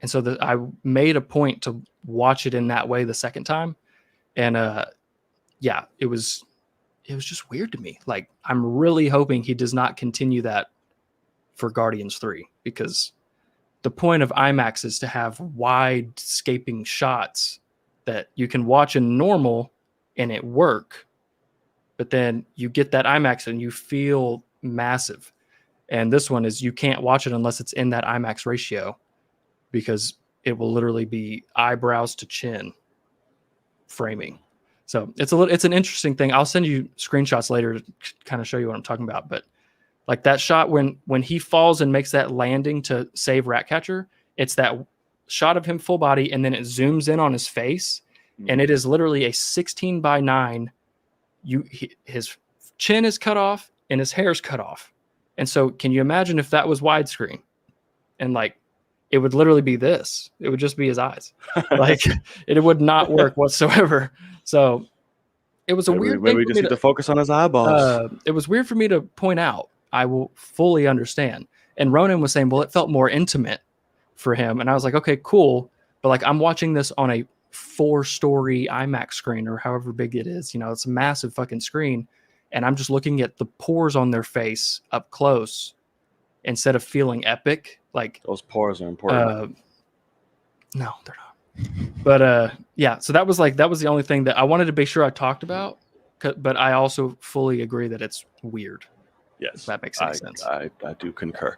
and so I made a point to watch it in that way the second time, and yeah, it was just weird to me. Like, I'm really hoping he does not continue that for Guardians 3, because the point of IMAX is to have wide-scaping shots that you can watch in normal and it work, but then you get that IMAX and you feel massive. And this one is you can't watch it unless it's in that IMAX ratio, because it will literally be eyebrows to chin framing. So it's an interesting thing. I'll send you screenshots later to kind of show you what I'm talking about. But like that shot when he falls and makes that landing to save Ratcatcher, it's that shot of him full body, and then it zooms in on his face, and it is literally a 16:9. His chin is cut off and his hair's cut off. And so can you imagine if that was widescreen? And like it would literally be this. It would just be his eyes. Like it would not work whatsoever. So it was a weird thing. Maybe we just need to focus on his eyeballs. It was weird for me to point out. I will fully understand. And Ronan was saying, well, it felt more intimate for him. And I was like, okay, cool. But like I'm watching this on a 4-story IMAX screen or however big it is. It's a massive fucking screen. And I'm just looking at the pores on their face up close instead of feeling epic. Like those pores are important. No, they're not. But yeah, so that was the only thing that I wanted to be sure I talked about. But I also fully agree that it's weird. Yes, if that makes any sense. I do concur.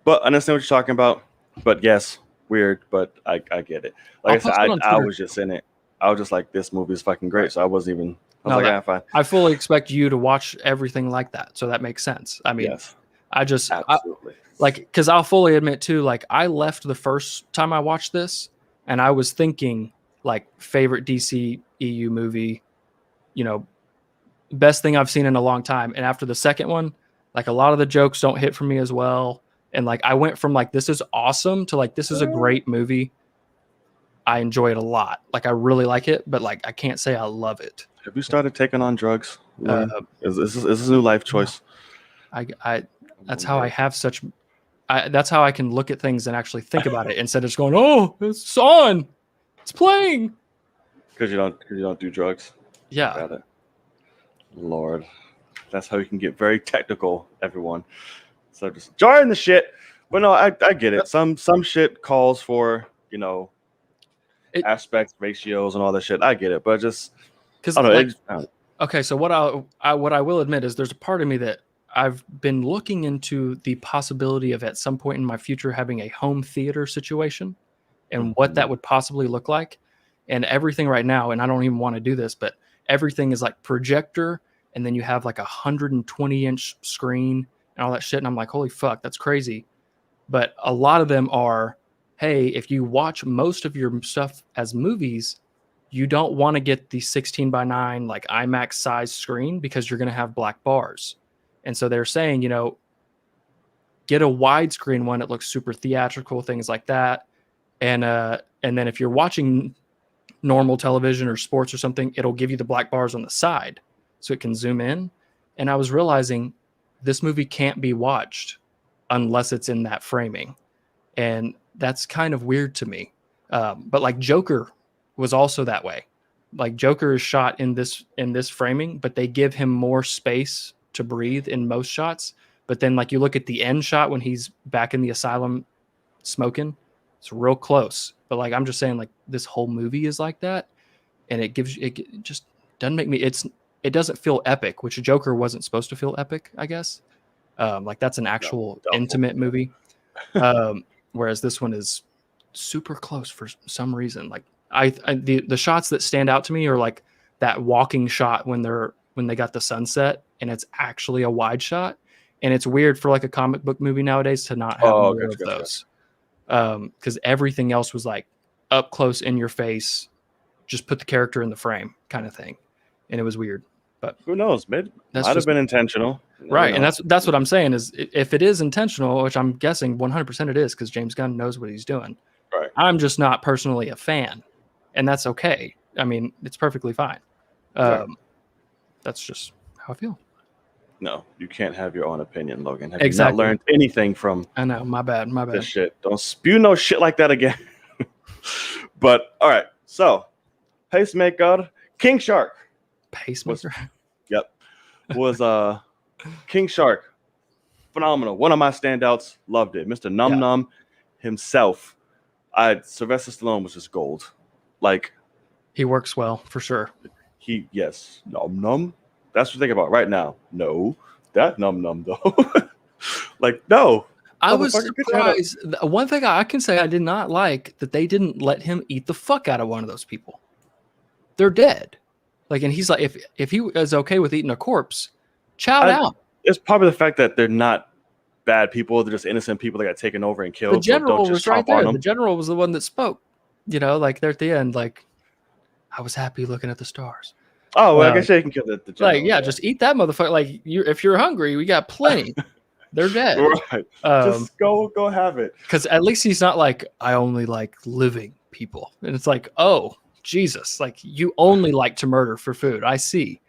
But I understand what you're talking about. But yes, weird. But I get it. Like I said, I was just in it. I was just like, this movie is fucking great. So I wasn't even. Fine. I fully expect you to watch everything like that. So that makes sense. I mean, yes. Absolutely. Because I'll fully admit too, like I left the first time I watched this and I was thinking like favorite DC EU movie, best thing I've seen in a long time. And after the second one, like a lot of the jokes don't hit for me as well. And like I went from like, this is awesome to like, this is a great movie. I enjoy it a lot. Like I really like it, but like I can't say I love it. Have you started taking on drugs? Is this a new life choice? That's how I have such. That's how I can look at things and actually think about it instead of just going, "Oh, it's on, it's playing." Because you don't do drugs. Yeah. Got it. Lord, that's how you can get very technical, everyone. So just jarring the shit. But no, I get it. Some shit calls for aspects, ratios, and all that shit. I get it, but just. Because okay, so what I will admit is there's a part of me that I've been looking into the possibility of at some point in my future having a home theater situation and what that would possibly look like. And everything right now, and I don't even want to do this, but everything is like projector, and then you have like 120-inch screen and all that shit. And I'm like, holy fuck, that's crazy. But a lot of them are, hey, if you watch most of your stuff as movies, you don't want to get the 16:9 like IMAX size screen because you're going to have black bars. And so they're saying, get a widescreen one that looks super theatrical, things like that. And then if you're watching normal television or sports or something, it'll give you the black bars on the side so it can zoom in. And I was realizing this movie can't be watched unless it's in that framing. And that's kind of weird to me. But like Joker was also that way. Like Joker is shot in this framing, but they give him more space to breathe in most shots. But then like you look at the end shot when he's back in the asylum smoking, it's real close. But like I'm just saying, like this whole movie is like that, and it just doesn't make me. It doesn't feel epic, which Joker wasn't supposed to feel epic, I guess. Like that's an actual doubtful. intimate movie. Whereas this one is super close for some reason. Like the shots that stand out to me are like that walking shot when they got the sunset and it's actually a wide shot. And it's weird for like a comic book movie nowadays to not have more of those. Because everything else was like up close in your face, just put the character in the frame kind of thing. And it was weird. But who knows? Might have been intentional. Right. And that's what I'm saying is if it is intentional, which I'm guessing 100% it is because James Gunn knows what he's doing. Right. I'm just not personally a fan. And that's okay. I mean, it's perfectly fine. That's just how I feel. No, you can't have your own opinion, Logan. Have Exactly. you not learned anything from I know, my bad. this shit? Don't spew no shit like that again. But all right, so Pacemaker, King Shark. Pacemaker? Was King Shark. Phenomenal. One of my standouts. Loved it. Mr. Num Num himself. Sylvester Stallone was just gold. Like he works well for sure. Yes. Num Num. That's what I'm thinking about right now. No, that Num Num though. Like no. I was surprised. One thing I can say I did not like that they didn't let him eat the fuck out of one of those people. They're dead. Like, and he's like, if he is okay with eating a corpse, chow down. It's probably the fact that they're not bad people; they're just innocent people that got taken over and killed. The general was right there. The general was the one that spoke. You know, like they're at the end, like I was happy looking at the stars. Oh, well, I guess you can kill the general. Like, yeah, just eat that motherfucker. Like, if you're hungry, we got plenty. They're dead. Right. Just go have it. Because at least he's not like I only like living people, and it's like, oh. Jesus, like you only like to murder for food. I see.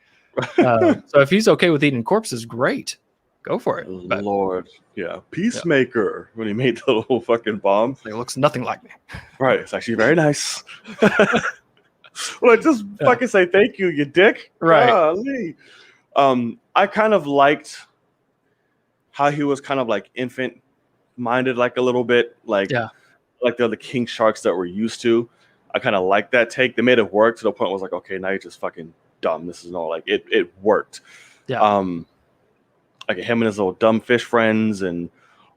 So if he's okay with eating corpses, great. Go for it. But, Lord. Yeah. Peacemaker when he made the little fucking bomb. It looks nothing like me. Right. It's actually very nice. Well, just fucking say thank you, you dick. Right. Golly. I kind of liked how he was kind of like infant minded, like a little bit, like the other King Sharks that we're used to. I kind of like that take. They made it work to the point where I was like, okay, now you're just fucking dumb. This is not like it worked. Yeah. Like him and his little dumb fish friends and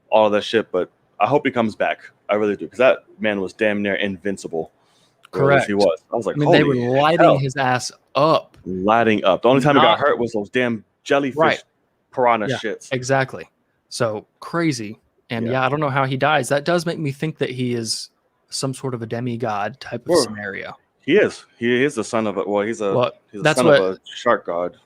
all of that shit. But I hope he comes back. I really do. Because that man was damn near invincible. Correct. He was. I was like, they were lighting his ass up. Lighting up. The only time he got hurt was those damn jellyfish piranha shits. Exactly. So crazy. And I don't know how he dies. That does make me think that he is some sort of a demigod type of scenario. He is. He is the son of a. Well, he's the son of a shark god.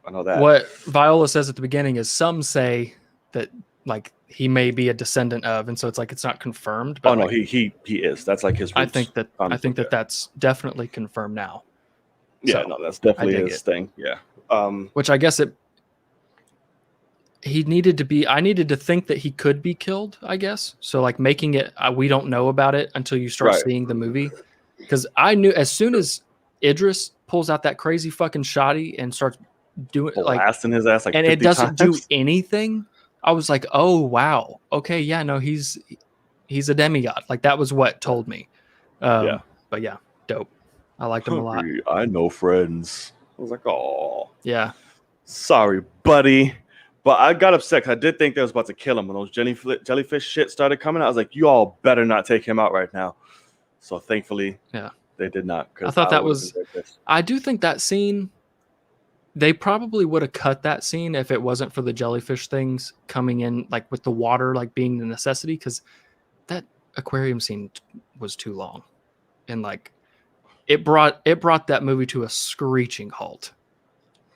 I know that. What Viola says at the beginning is some say that like he may be a descendant of, and so it's like it's not confirmed. But no, he is. That's like his roots. I think that's definitely confirmed now. Yeah, so, no, that's definitely his thing. Yeah. Which I guess he needed to be. I needed to think that he could be killed. I guess so. Like making it, we don't know about it until you start seeing the movie. Because I knew as soon as Idris pulls out that crazy fucking shotty and starts doing blasting his ass, like, and it doesn't do anything. I was like, oh wow, okay, yeah, no, he's a demigod. Like that was what told me. But yeah, dope. I liked him a lot. I know friends. I was like, oh yeah, sorry, buddy. But I got upset because I did think they was about to kill him when those jellyfish shit started coming out. I was like, you all better not take him out right now. So thankfully, they did not. I thought that was. I do think that scene. They probably would have cut that scene if it wasn't for the jellyfish things coming in, like with the water, like being the necessity. Because that aquarium scene was too long, and like it brought that movie to a screeching halt.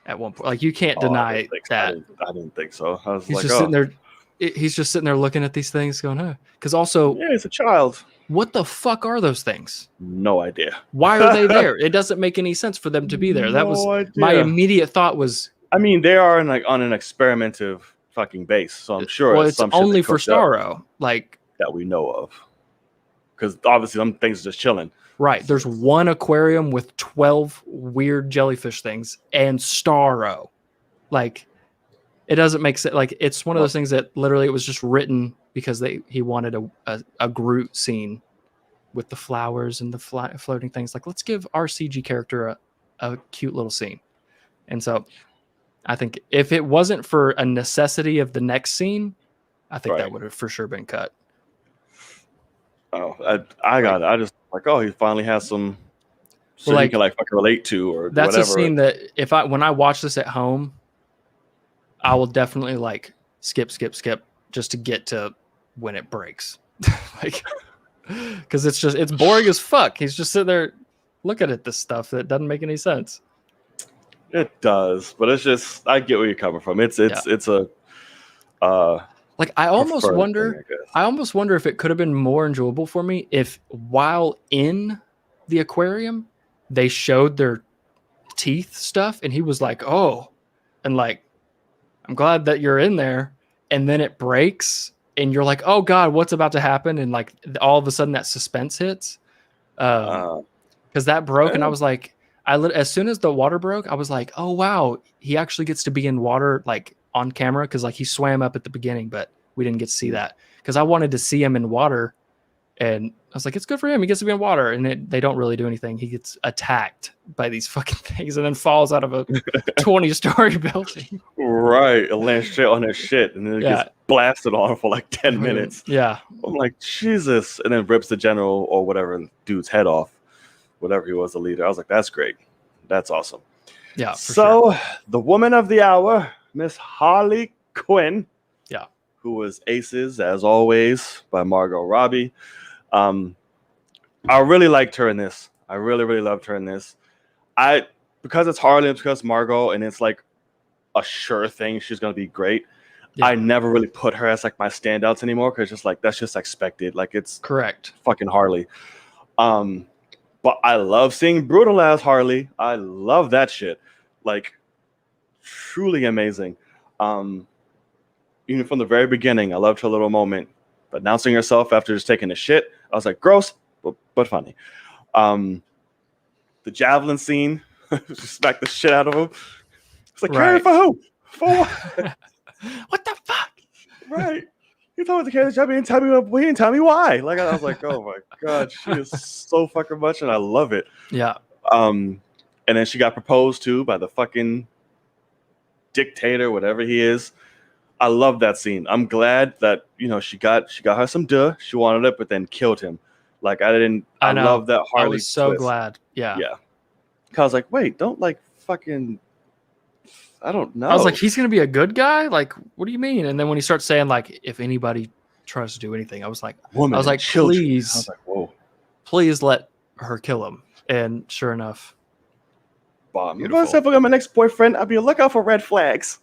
At one point, like you can't deny that. I didn't think so. I was he's just sitting there. He's just sitting there looking at these things, going, "Huh?" Because also, it's a child. What the fuck are those things? No idea. Why are they there? It doesn't make any sense for them to be there. That was my immediate thought. Was I mean, they are on an experimental fucking base, so I'm sure. Well, it's only for Starro, like that we know of, because obviously some things are just chilling. Right. There's one aquarium with 12 weird jellyfish things and Starro. Like, it doesn't make sense. Like, it's one of those things that literally it was just written because he wanted a Groot scene with the flowers and the floating things. Like, let's give our CG character a cute little scene. And so I think if it wasn't for a necessity of the next scene, I think that would have for sure been cut. Oh, I got it. I just like, oh, he finally has some so he can like fucking relate to or that's whatever. A scene that when I watch this at home, I will definitely like skip just to get to when it breaks. Like, because it's boring as fuck. He's just sitting there looking at this stuff that doesn't make any sense. It does, but it's just I get where you're coming from. It's a like I almost wonder if it could have been more enjoyable for me if while in the aquarium they showed their teeth stuff and he was like, oh, and like, I'm glad that you're in there, and then it breaks and you're like, oh god, what's about to happen, and like all of a sudden that suspense hits, because that broke, and I was like, as soon as the water broke, I was like, oh wow, he actually gets to be in water like on camera, because like he swam up at the beginning, but we didn't get to see that because I wanted to see him in water, and I was like, it's good for him, he gets to be in water, and they don't really do anything. He gets attacked by these fucking things and then falls out of a 20-story building. Right, it lands straight on his shit, and then it gets blasted on for like 10 minutes. Yeah, I'm like, Jesus, and then rips the general or whatever dude's head off, whatever he was, the leader. I was like, that's great, that's awesome. Yeah. So the woman of the hour, Miss Harley Quinn, who was Aces as always by Margot Robbie. I really liked her in this. I really loved her in this. Because it's Harley, because Margot, and it's like a sure thing she's gonna be great. Yeah. I never really put her as like my standouts anymore, because just like that's just expected. Like it's correct. Fucking Harley. But I love seeing Brutal as Harley. I love that shit. Like truly amazing. Even from the very beginning, I loved her little moment announcing herself after just taking a shit. I was like, gross, but funny. The javelin scene, just smacked the shit out of him. It's like, carry for who? For what? What the fuck? Right. You told me to carry the javelin, he didn't tell me why. Like I was like, oh my god, she is so fucking much, and I love it. Yeah. And then she got proposed to by the fucking dictator, whatever he is. I love that scene. I'm glad that she got her some she wanted it, but then killed him. Like I love that Harley. I was so twist. glad. Yeah. Cause I was like, wait, don't like fucking. I don't know. I was like, he's gonna be a good guy. Like, what do you mean? And then when he starts saying like, if anybody tries to do anything, I was like, children. Please, I was like, whoa, please let her kill him. And sure enough, bomb. If I got my next boyfriend, I'd be a lookout for red flags.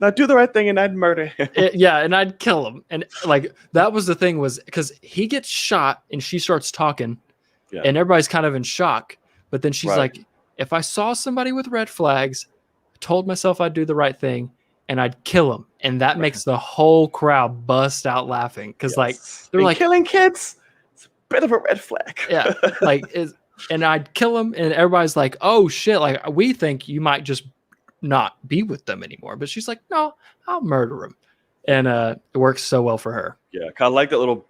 Now do the right thing and I'd murder him. And I'd kill him. And like that was the thing, was because he gets shot and she starts talking, and everybody's kind of in shock. But then she's like, if I saw somebody with red flags, I told myself I'd do the right thing and I'd kill him. And that makes the whole crowd bust out laughing, because like they're like, killing kids, it's a bit of a red flag. Yeah, like and I'd kill him, and everybody's like, oh shit, like we think you might just not be with them anymore. But she's like, no, I'll murder him. And it works so well for her. Yeah, kind of like that little,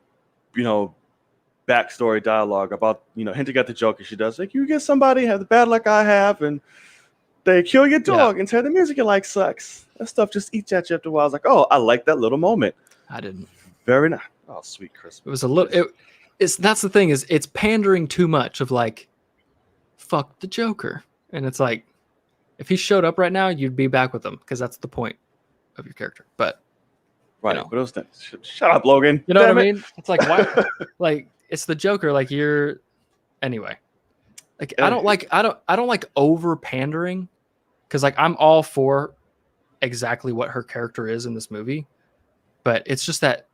backstory dialogue about, Hinter got the joke, and she does like, you get somebody have the bad luck I have, and they kill your dog and tear the music you like sucks. That stuff just eats at you after a while. I was like, oh, I like that little moment. I didn't. Very nice. Oh, sweet Christmas. It was a little. That's the thing, is it's pandering too much of like, fuck the Joker, and it's like, if he showed up right now, you'd be back with him, because that's the point of your character. But but it was shut up, Logan. You know what I mean? It's like, why? Like, it's the Joker. Like, you're anyway. Like, I don't like over pandering, because like I'm all for exactly what her character is in this movie, but it's just that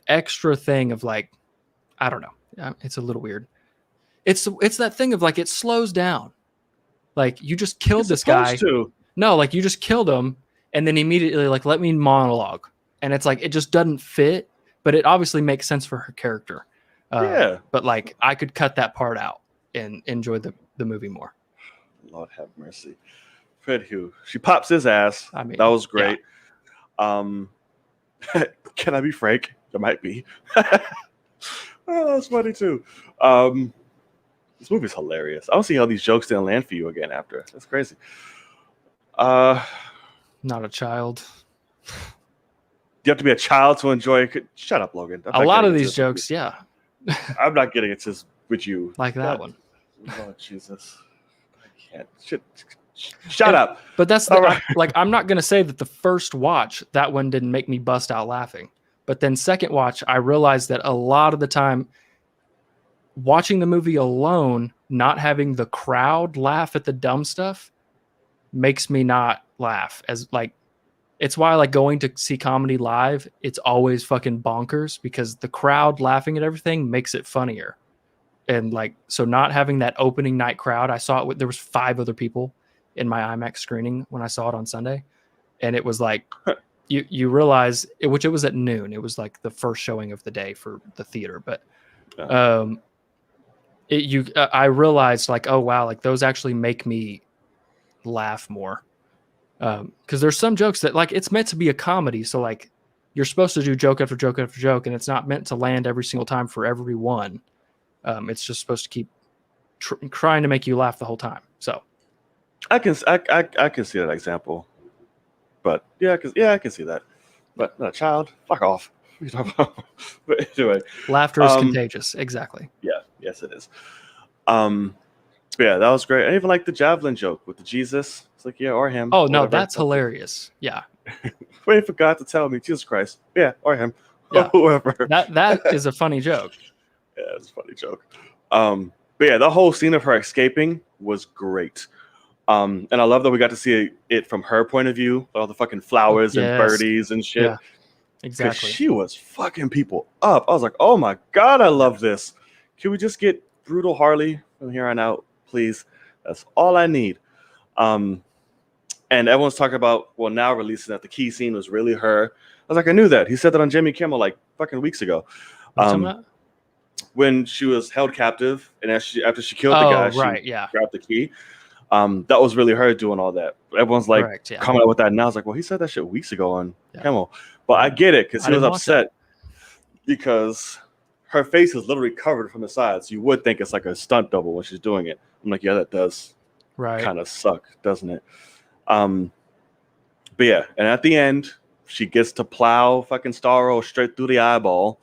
extra thing of like, I don't know. It's a little weird. It's that thing of like, it slows down. Like, you just killed this guy. No, like you just killed him, and then immediately like, let me monologue. And it's like, it just doesn't fit, but it obviously makes sense for her character. But like, I could cut that part out and enjoy the movie more. Lord have mercy. Fred Hugh. She pops his ass. I mean, that was great. Yeah. Can I be frank? There might be. Oh, that's funny too. This movie's hilarious. I don't see how these jokes didn't land for you again after. That's crazy. not a child. You have to be a child to enjoy it. Shut up, Logan. A lot of these jokes, yeah. I'm not getting it with you. Like that one. Oh, Jesus. I can't. Shut up. But that's like, I'm not going to say that the first watch, that one didn't make me bust out laughing. But then second watch, I realized that a lot of the time watching the movie alone, not having the crowd laugh at the dumb stuff makes me not laugh as like, it's why I like going to see comedy live. It's always fucking bonkers because the crowd laughing at everything makes it funnier. And like, so not having that opening night crowd, I saw it. There was 5 other people in my IMAX screening when I saw it on Sunday. And it was like, you realize which it was at noon. It was like the first showing of the day for the theater. But, I realized like, oh wow, like those actually make me laugh more. Because there's some jokes that like it's meant to be a comedy, so like you're supposed to do joke after joke after joke, and it's not meant to land every single time for everyone. It's just supposed to keep trying to make you laugh the whole time. So I can see that example, but I can see that. But not a child, fuck off. What are you talking about? But anyway, laughter is contagious. Exactly. Yeah. Yes, it is. Yeah, that was great. I even like the javelin joke with the Jesus. It's like, yeah, or him. Oh, no, that's hilarious. Yeah. Wait, you forgot to tell me, Jesus Christ. Yeah, or him. Yeah. Whoever. That is a funny joke. Yeah, it's a funny joke. But yeah, the whole scene of her escaping was great. And I love that we got to see it from her point of view, all the fucking flowers and birdies and shit. Yeah, exactly. She was fucking people up. I was like, oh my God, I love this. Can we just get brutal Harley from here on out, please? That's all I need. And everyone's talking about, well, now releasing that the key scene was really her. I was like, I knew that. He said that on Jimmy Kimmel like fucking weeks ago. When she was held captive and after she killed the guy, she grabbed the key. That was really her doing all that. Everyone's like coming up with that now. I was like, well, he said that shit weeks ago on Kimmel. But I get it because he was upset because her face is literally covered from the sides. You would think it's like a stunt double when she's doing it. I'm like, yeah, that does kind of suck, doesn't it? But yeah, and at the end, she gets to plow fucking Starro straight through the eyeball,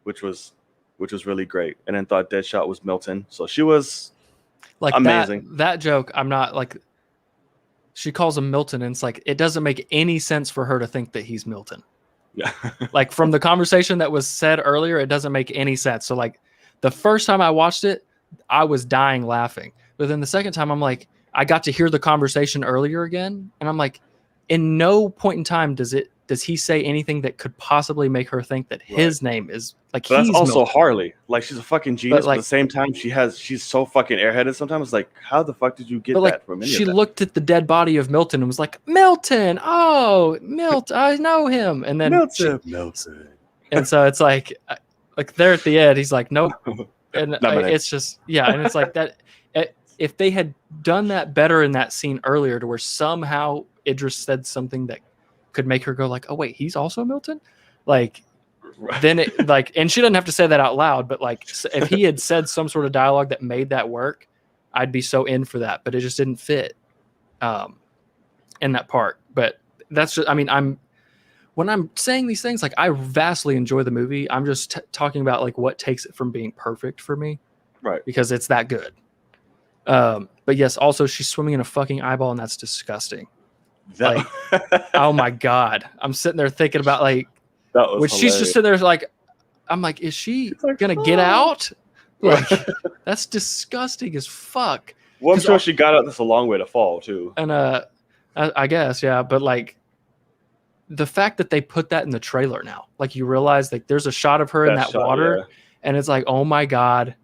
which was really great. And then thought Deadshot was Milton. So she was like amazing. That joke, I'm not like, she calls him Milton, and it's like, it doesn't make any sense for her to think that he's Milton. Yeah. Like from the conversation that was said earlier, it doesn't make any sense. So like the first time I watched it, I was dying laughing. But then the second time I'm like, I got to hear the conversation earlier again. And I'm like, in no point in time does he say anything that could possibly make her think that his name is like, but he's that's also Milton. Harley. Like she's a fucking genius, but like, at the same time she's so fucking airheaded sometimes. Like, how the fuck did you get that from any of that? She looked at the dead body of Milton and was like, Milton, I know him. And then Milton. And so it's like there at the end, he's like, nope. And it's just, and it's like that. If they had done that better in that scene earlier, to where somehow Idris said something that could make her go like, oh wait, he's also Milton, like then it like, and she doesn't have to say that out loud, but like if he had said some sort of dialogue that made that work, I'd be so in for that. But it just didn't fit in that part. But that's just, I mean, when I'm saying these things, like I vastly enjoy the movie. I'm just talking about like what takes it from being perfect for me, right? Because it's that good. But yes, also she's swimming in a fucking eyeball, and that's disgusting. Like, oh my God, I'm sitting there thinking about like when she's just sitting there like, I'm like, is she gonna get out? Like that's disgusting as fuck. Well, I'm sure she got out. That's a long way to fall too. And I guess but like the fact that they put that in the trailer now, like you realize like there's a shot of her in that water, and it's like, oh my God.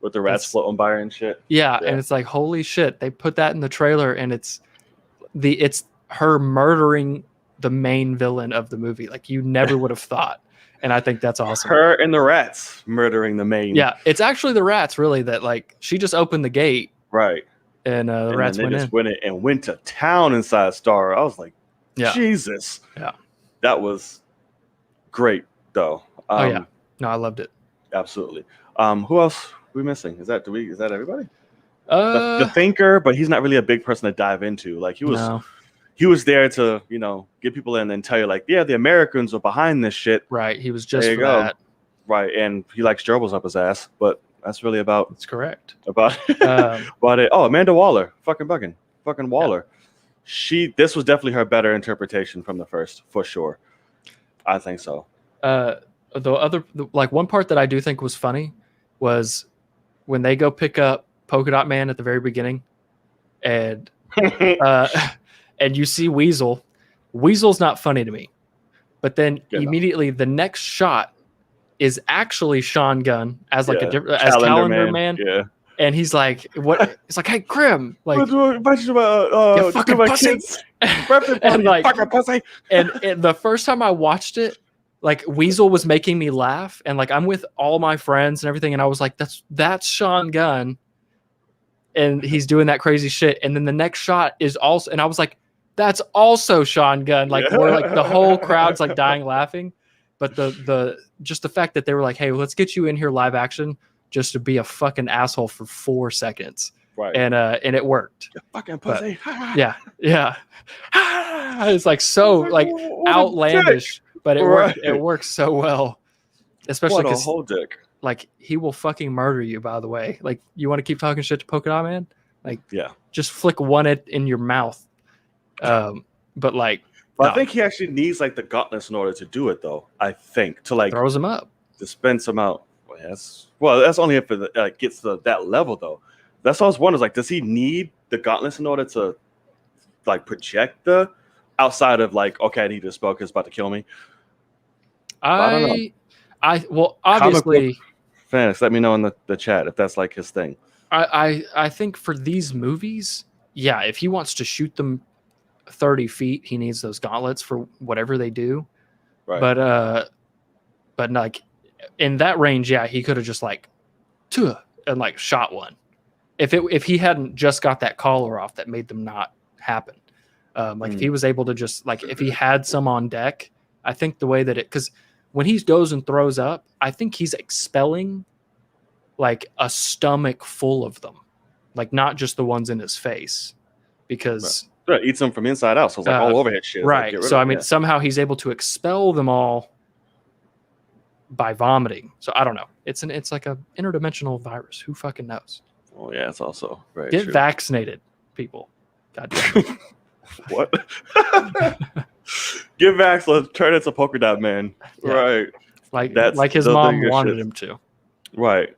With the rats floating by her and shit. Yeah, and it's like, holy shit, they put that in the trailer, and it's her murdering the main villain of the movie. Like you never would have thought. And I think that's awesome. Her and the rats murdering the main. Yeah, it's actually the rats really that like she just opened the gate. Right. And the rats went to town inside Star. I was like, Jesus. Yeah. That was great though. No, I loved it. Absolutely. Who else? We missing? Is that everybody? The thinker, but he's not really a big person to dive into. Like he he was there to, get people in and tell you like, yeah, the Americans are behind this shit. Right. He was just for that. Right. And he likes gerbils up his ass, but that's really about. That's correct. About it. Oh, Amanda Waller, fucking Waller. Yeah. This was definitely her better interpretation from the first, for sure. I think so. One part that I do think was funny was when they go pick up Polka Dot Man at the very beginning, and and you see Weasel. Weasel's not funny to me, but then immediately the next shot is actually Sean Gunn as like as Calendar Man. Yeah. And he's like, "What?" It's like, "Hey, Krim, like, you fucking pussy." And like, fucking pussy. And the first time I watched it, like Weasel was making me laugh, and like I'm with all my friends and everything, and I was like, "That's Sean Gunn," and he's doing that crazy shit. And then the next shot is also, and I was like, "That's also Sean Gunn." Like we're like the whole crowd's like dying laughing, but the just the fact that they were like, "Hey, let's get you in here live action." Just to be a fucking asshole for 4 seconds, right? And it worked. You fucking pussy. Yeah. It's like so like outlandish, but it worked. It works so well, especially because whole dick. Like he will fucking murder you. By the way, like you want to keep talking shit to Polka Dot Man, like just flick one in your mouth. But like, I think he actually needs like the gauntlets in order to do it, though. I think to like throws him up, dispense him out. That's only if it gets to that level, though. That's what I was wondering. Like, does he need the gauntlets in order to like project the outside of like, okay, I need to spell because it's about to kill me? I don't know. Well, obviously, fans, let me know in the chat if that's like his thing. I think for these movies, yeah, if he wants to shoot them 30 feet, he needs those gauntlets for whatever they do. Right. But like. In that range, yeah, he could have just like, and like shot one. If he hadn't just got that collar off that made them not happen, if he was able to just like if he had some on deck, I think the way that because when he goes and throws up, I think he's expelling like a stomach full of them, like not just the ones in his face, because eats them from inside out, so it's like all over his shit. Right. Like, so I mean, somehow he's able to expel them all by vomiting. So I don't know. It's like a interdimensional virus. Who fucking knows? Oh yeah, it's also very Get true. Vaccinated, people. God damn. What? Get vax. Let's turn into Polka Dot Man. Yeah. Right. Like his mom wanted him to. Right.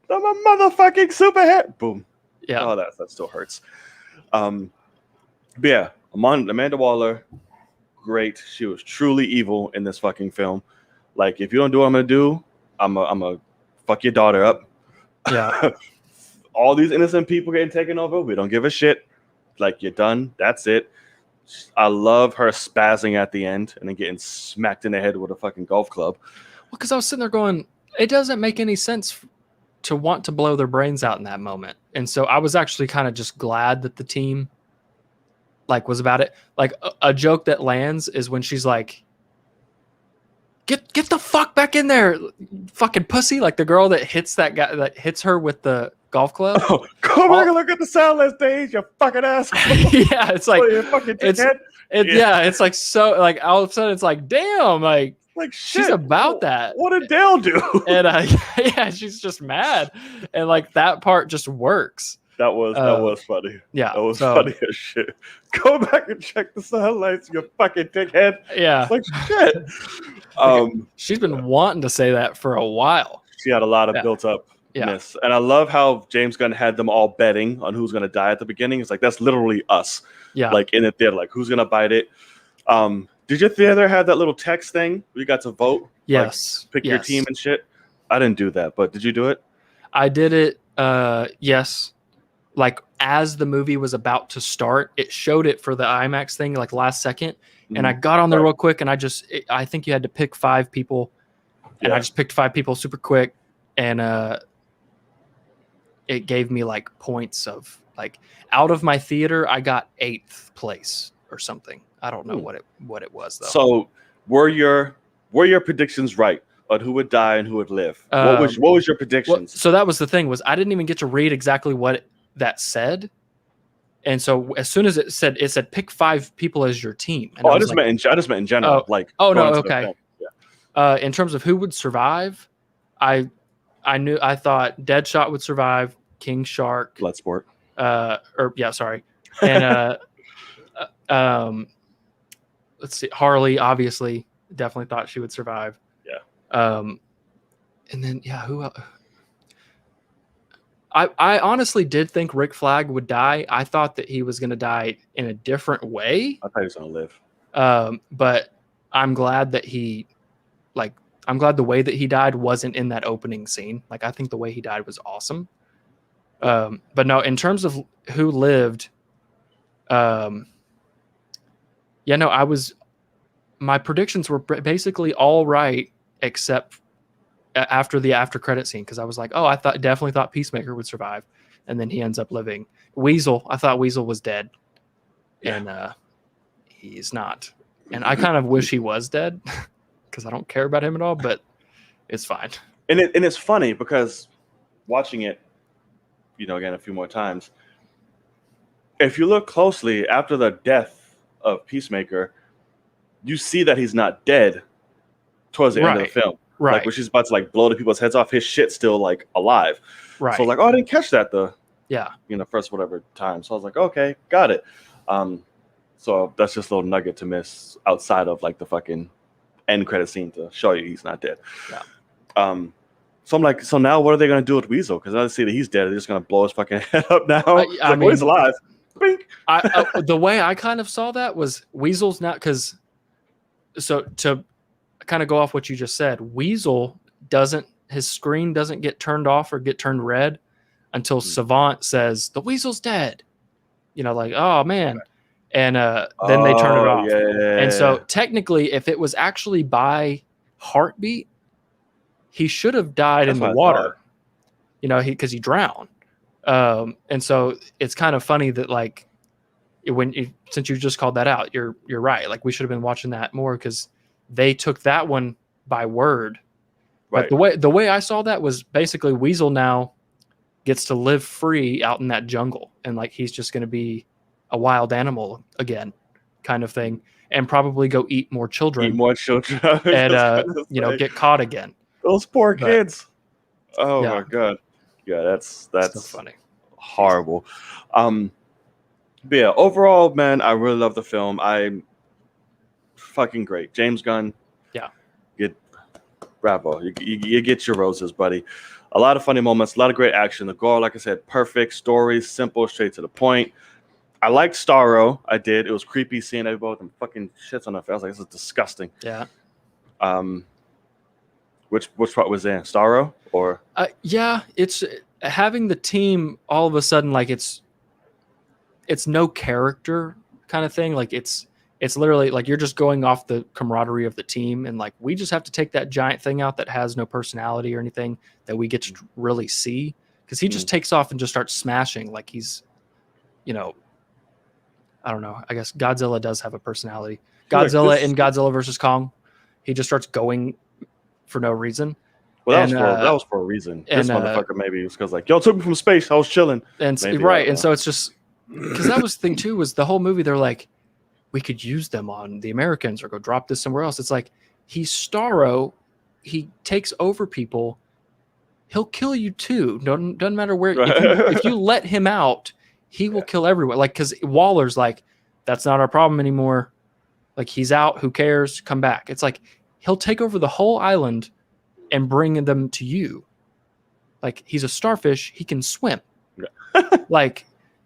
I'm a motherfucking superhero. Boom. Yeah. Oh, that still hurts. But yeah, Amanda Waller, great. She was truly evil in this fucking film. Like, if you don't do what I'm gonna do, I'm gonna fuck your daughter up. Yeah. All these innocent people getting taken over, we don't give a shit. Like, you're done. That's it. I love her spazzing at the end and then getting smacked in the head with a fucking golf club. Well, because I was sitting there going, it doesn't make any sense to want to blow their brains out in that moment. And so I was actually kind of just glad that the team like was about it. Like a joke that lands is when she's like, Get the fuck back in there, fucking pussy! Like the girl that hits that guy that hits her with the golf club. Oh, go back and look at the sound list stage, you fucking ass. Yeah, it's like it's like so like all of a sudden it's like damn, like shit, she's about that. What did Dale do? And yeah, she's just mad, and like that part just works. That was funny. Yeah, that was funny as shit. Go back and check the highlights, you fucking dickhead. Yeah, it's like shit. She's been wanting to say that for a while. She had a lot of built up miss, and I love how James Gunn had them all betting on who's gonna die at the beginning. It's like that's literally us. Yeah, like in the theater, like who's gonna bite it. Did your theater have that little text thing where you got to vote? Yes, like, pick your team and shit. I didn't do that, but did you do it? I did it. Yes. Like as the movie was about to start, it showed it for the IMAX thing like last second. And I got on there real quick and I think you had to pick 5 people and I just picked 5 people super quick. And it gave me like points of like out of my theater, I got 8th place or something. I don't know what it was though. So were your predictions right on who would die and who would live? What was your predictions? So that was the thing was I didn't even get to read exactly what that said. And so as soon as it said pick 5 people as your team. And I just meant in general. No, okay. In terms of who would survive, I thought Deadshot would survive, King Shark, Bloodsport. And let's see, Harley obviously definitely thought she would survive. Yeah. And then who else? I honestly did think Rick Flag would die. I thought that he was going to die in a different way. I thought he was going to live. But I'm glad that I'm glad the way that he died wasn't in that opening scene. Like, I think the way he died was awesome. But no, in terms of who lived, my predictions were basically all right, except after the after credit scene, because I was like, I definitely thought Peacemaker would survive, and then he ends up living. Weasel, I thought Weasel was dead, and he's not. And I kind of wish he was dead because I don't care about him at all, but it's fine. And it's funny because watching it, again a few more times, if you look closely after the death of Peacemaker, you see that he's not dead towards the end of the film. Right. Like when she's about to blow the people's heads off, his shit's still alive. Right. So I was like, I didn't catch that first whatever time. So I was like, okay, got it. So that's just a little nugget to miss outside of the fucking end credit scene to show you he's not dead. Yeah. So I'm like, so now what are they gonna do with Weasel? Because now they see that he's dead, they're just gonna blow his fucking head up now. I mean, he's alive. Bink. The way I kind of saw that was Weasel's not, because to kind of go off what you just said, Weasel his screen doesn't get turned off or get turned red until Savant says the Weasel's dead. Oh man. And then they turn it off. Yeah. And so technically, if it was actually by heartbeat, he should have died in the water. Because he drowned. And so it's kind of funny that since you just called that out, you're right. We should have been watching that more, because they took that one by word. Right. But the way I saw that was basically Weasel now gets to live free out in that jungle, and he's just going to be a wild animal again, kind of thing, and probably go eat more children. And get caught again. Those poor kids. My god. Yeah, that's so funny. Horrible. But yeah, overall, man, I really love the film. I'm fucking great. James Gunn. Yeah. Bravo. You get your roses, buddy. A lot of funny moments, a lot of great action. The gore, like I said, perfect. Story, simple, straight to the point. I liked Starro. I did. It was creepy seeing everybody with them fucking shits on their face. I was like, this is disgusting. Yeah. Which part was there? Starro or? It's having the team all of a sudden it's no character kind of thing. It's literally you're just going off the camaraderie of the team, and we just have to take that giant thing out that has no personality or anything that we get to really see, because he just takes off and just starts smashing he's, I don't know. I guess Godzilla does have a personality. Godzilla in Godzilla versus Kong, he just starts going for no reason. Well, that was for a reason. This motherfucker maybe was because yo, took me from space. I was chilling. And and so it's just because that was the thing too, was the whole movie. They're like, we could use them on the Americans or go drop this somewhere else. It's he's Starro. He takes over people. He'll kill you too. Doesn't matter where. If you let him out, he will kill everyone. Because Waller's that's not our problem anymore. He's out. Who cares? Come back. It's he'll take over the whole island and bring them to you. He's a starfish. He can swim.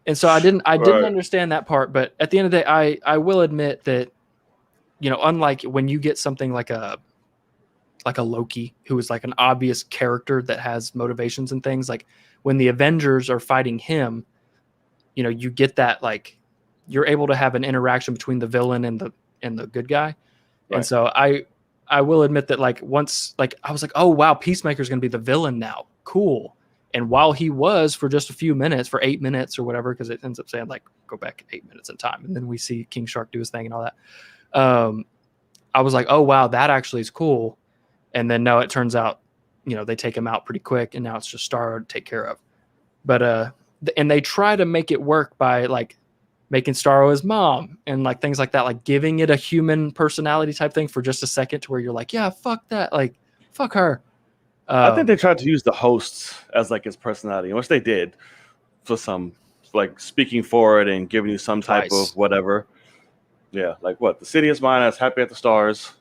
And so I didn't understand that part. But at the end of the day, I will admit that, unlike when you get something like a Loki, who is an obvious character that has motivations and things, when the Avengers are fighting him, you get that, you're able to have an interaction between the villain and the good guy. Right. And so I will admit that once I was oh wow, Peacemaker's going to be the villain now. Cool. And while he was for just a few minutes, for 8 minutes or whatever, because it ends up saying go back 8 minutes in time, and then we see King Shark do his thing and all that. I was oh wow, that actually is cool. And then no, it turns out, they take him out pretty quick, and now it's just Starro to take care of. But and they try to make it work by making Starro his mom and like things like that, like giving it a human personality type thing for just a second to where you're like, yeah, fuck that, like fuck her. I think they tried to use the hosts as like his personality, which they did for some, like speaking for it and giving you some type of whatever. Yeah, like what? The city is mine. I was happy at the stars.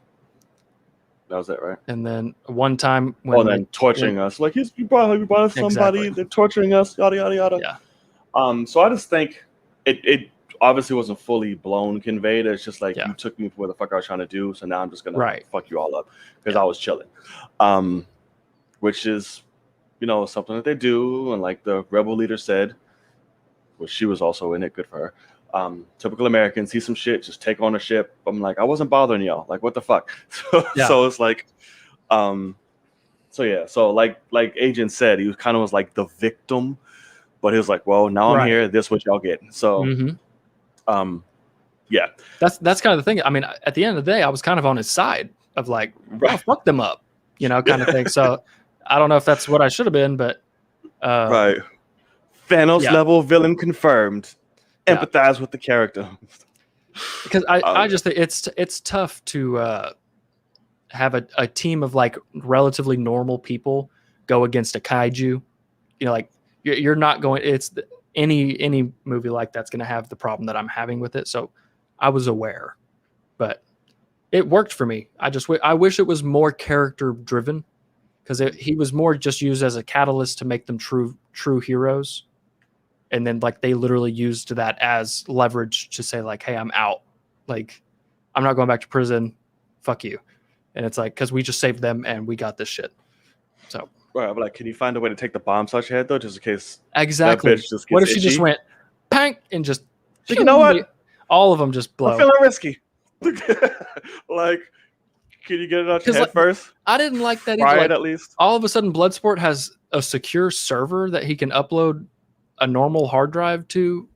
That was it, right? And then one time when then torturing us, like you brought us somebody, exactly. They're torturing us, yada yada yada. Yeah. So I just think it obviously wasn't fully blown conveyed. It's just like you took me for what the fuck I was trying to do, so now I'm just gonna fuck you all up because I was chilling. Which is, something that they do, and like the rebel leader said, which she was also in it, good for her. Typical American, see some shit, just take ownership. I'm like, I wasn't bothering y'all. Like, what the fuck? So it's like, so like Agent said, he kind of was like the victim, but he was like, well, now I'm here. This what y'all get. So, yeah, that's kind of the thing. I mean, at the end of the day, I was kind of on his side of like, well, fuck them up, kind of thing. So I don't know if that's what I should have been, but right. Thanos level villain confirmed. Empathize with the character. Because I just think it's tough to have a team of like relatively normal people go against a kaiju. Like you're not going. It's any movie like that's going to have the problem that I'm having with it. So I was aware, but it worked for me. I wish it was more character driven, because he was more just used as a catalyst to make them true heroes. And then like they literally used that as leverage to say like, hey, I'm out. Like, I'm not going back to prison. Fuck you. And it's like, because we just saved them and we got this shit. So. Right. I'm like, can you find a way to take the bombs out your head though, just in case? Exactly. What if she just went pank and just, you know what? All of them just blow. I'm feeling risky. Like, can you get it out your head first? I didn't like that either. Like, at least. All of a sudden, Bloodsport has a secure server that he can upload a normal hard drive to.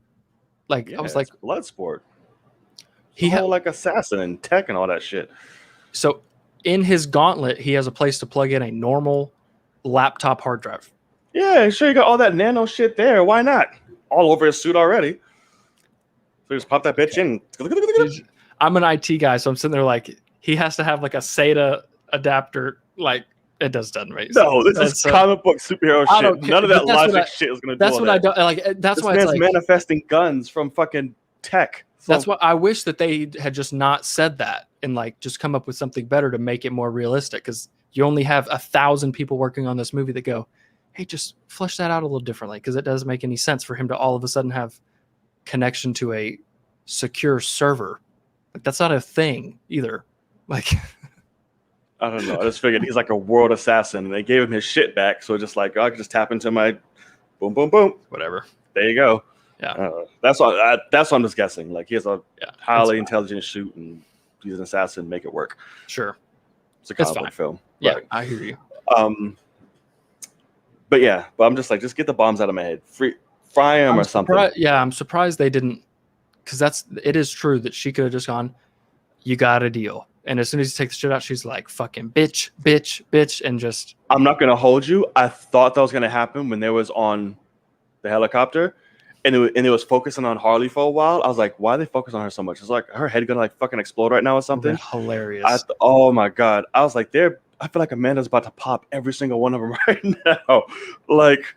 Like, I was like, Bloodsport. He had like assassin and tech and all that shit. So in his gauntlet, he has a place to plug in a normal laptop hard drive. Yeah, sure, you got all that nano shit there. Why not? All over his suit already. So just pop that bitch in. I'm an IT guy, so I'm sitting there like, he has to have like a SATA adapter. Like, it doesn't make sense. No, this is comic book superhero shit. None of that logic shit is going to do That's what I don't like. That's why it's like manifesting guns from fucking tech. So, that's what I wish that they had just not said that and like just come up with something better to make it more realistic. Because you only have 1,000 people working on this movie that go, hey, just flesh that out a little differently. Because it doesn't make any sense for him to all of a sudden have connection to a secure server. Like, that's not a thing either. Like, I don't know. I just figured he's like a world assassin, and they gave him his shit back. So just like, I could just tap into my boom, boom, boom, whatever. There you go. Yeah, that's what I'm just guessing. Like, he has a highly intelligent shoot, and he's an assassin. Make it work. Sure, it's a comic book film. Yeah, right. I hear you. But I'm just like, just get the bombs out of my head. Fry him or something. Yeah, I'm surprised they didn't, because it is true that she could have just gone, you got a deal. And as soon as he takes the shit out, she's like, fucking bitch, bitch, bitch, and just. I'm not going to hold you. I thought that was going to happen when they was on the helicopter, and it was focusing on Harley for a while. I was like, why are they focusing on her so much? It's like, her head going to like fucking explode right now or something. Hilarious. Oh my God. I was like, I feel like Amanda's about to pop every single one of them right now. Like,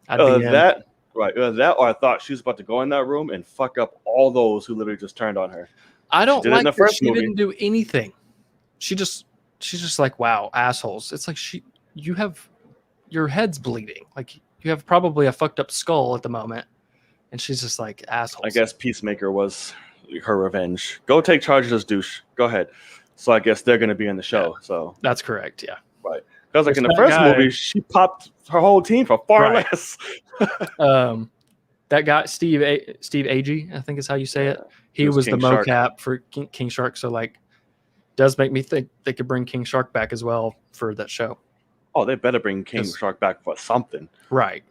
that, or I thought she was about to go in that room and fuck up all those who literally just turned on her. I don't like that she didn't do anything. She's just like, wow, assholes. It's like your head's bleeding. Like, you have probably a fucked up skull at the moment. And she's just like, assholes. I guess Peacemaker was her revenge. Go take charge of this douche. Go ahead. So I guess they're going to be in the show. Yeah, so that's correct. Yeah. Right. Because like in the first movie, she popped her whole team for far less. That guy, Steve Agee, I think is how you say it. He was the mocap for King Shark. So like, does make me think they could bring King Shark back as well for that show. Oh, they better bring King Shark back for something. Right.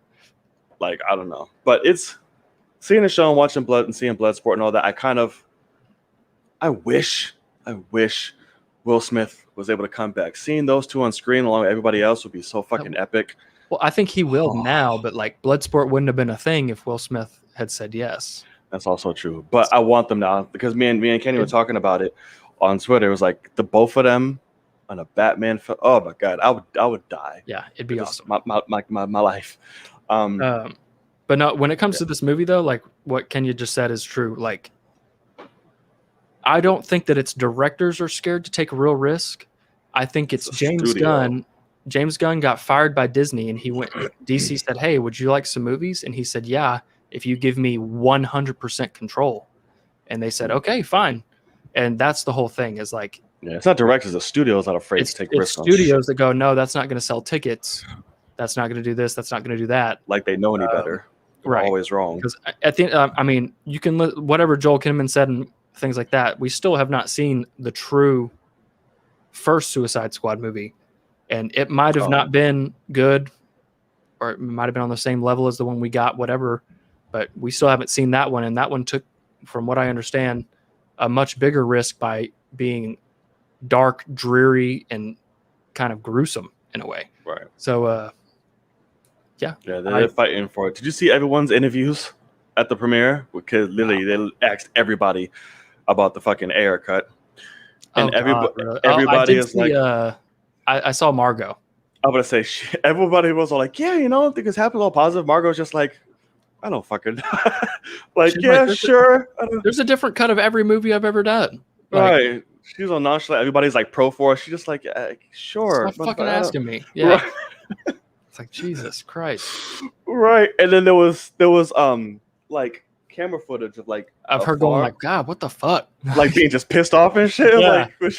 Like, I don't know. But it's seeing the show and watching Blood and seeing Bloodsport and all that. I wish Will Smith was able to come back. Seeing those two on screen along with everybody else would be so fucking epic. Well, I think he will now, but like Bloodsport wouldn't have been a thing if Will Smith had said yes. That's also true. But I want them now because me and Kenny were talking about it on Twitter. It was like the both of them on a Batman film. Oh my god, I would die. Yeah, it'd be awesome. My life. But no, when it comes to this movie though, like what Kenya just said is true. Like, I don't think that its directors are scared to take a real risk. I think it's James Gunn. James Gunn got fired by Disney, and he went. DC said, "Hey, would you like some movies?" And he said, "Yeah, if you give me 100% control." And they said, "Okay, fine." And that's the whole thing. Is like, yeah, it's not directors. The studio's not afraid to take risks. It's studios that go, "No, that's not going to sell tickets. That's not going to do this. That's not going to do that." Like they know any better. Right. Always wrong. Because at the end, I mean, you can whatever Joel Kinnaman said and things like that. We still have not seen the true first Suicide Squad movie, and it might have not been good, or it might have been on the same level as the one we got, whatever. But we still haven't seen that one, and that one took, from what I understand, a much bigger risk by being dark, dreary, and kind of gruesome in a way. Right. So, yeah, they're fighting for it. Did you see everyone's interviews at the premiere? Because literally, they asked everybody about the fucking Ayer cut, and everybody is like, I saw Margot. I'm gonna say everybody was all like, yeah, you know, because it happened all positive. Margot's just like, I don't fucking like, she's yeah, like, sure. There's a different cut of every movie I've ever done. Right. Like, she's on nonchalant. Everybody's like pro for it. She's just like, sure. Stop fucking asking me. Yeah. Right. It's like, Jesus Christ. Right. And then there was like camera footage of like of her going like, God, what the fuck? Like being just pissed off and shit. Yeah. Like,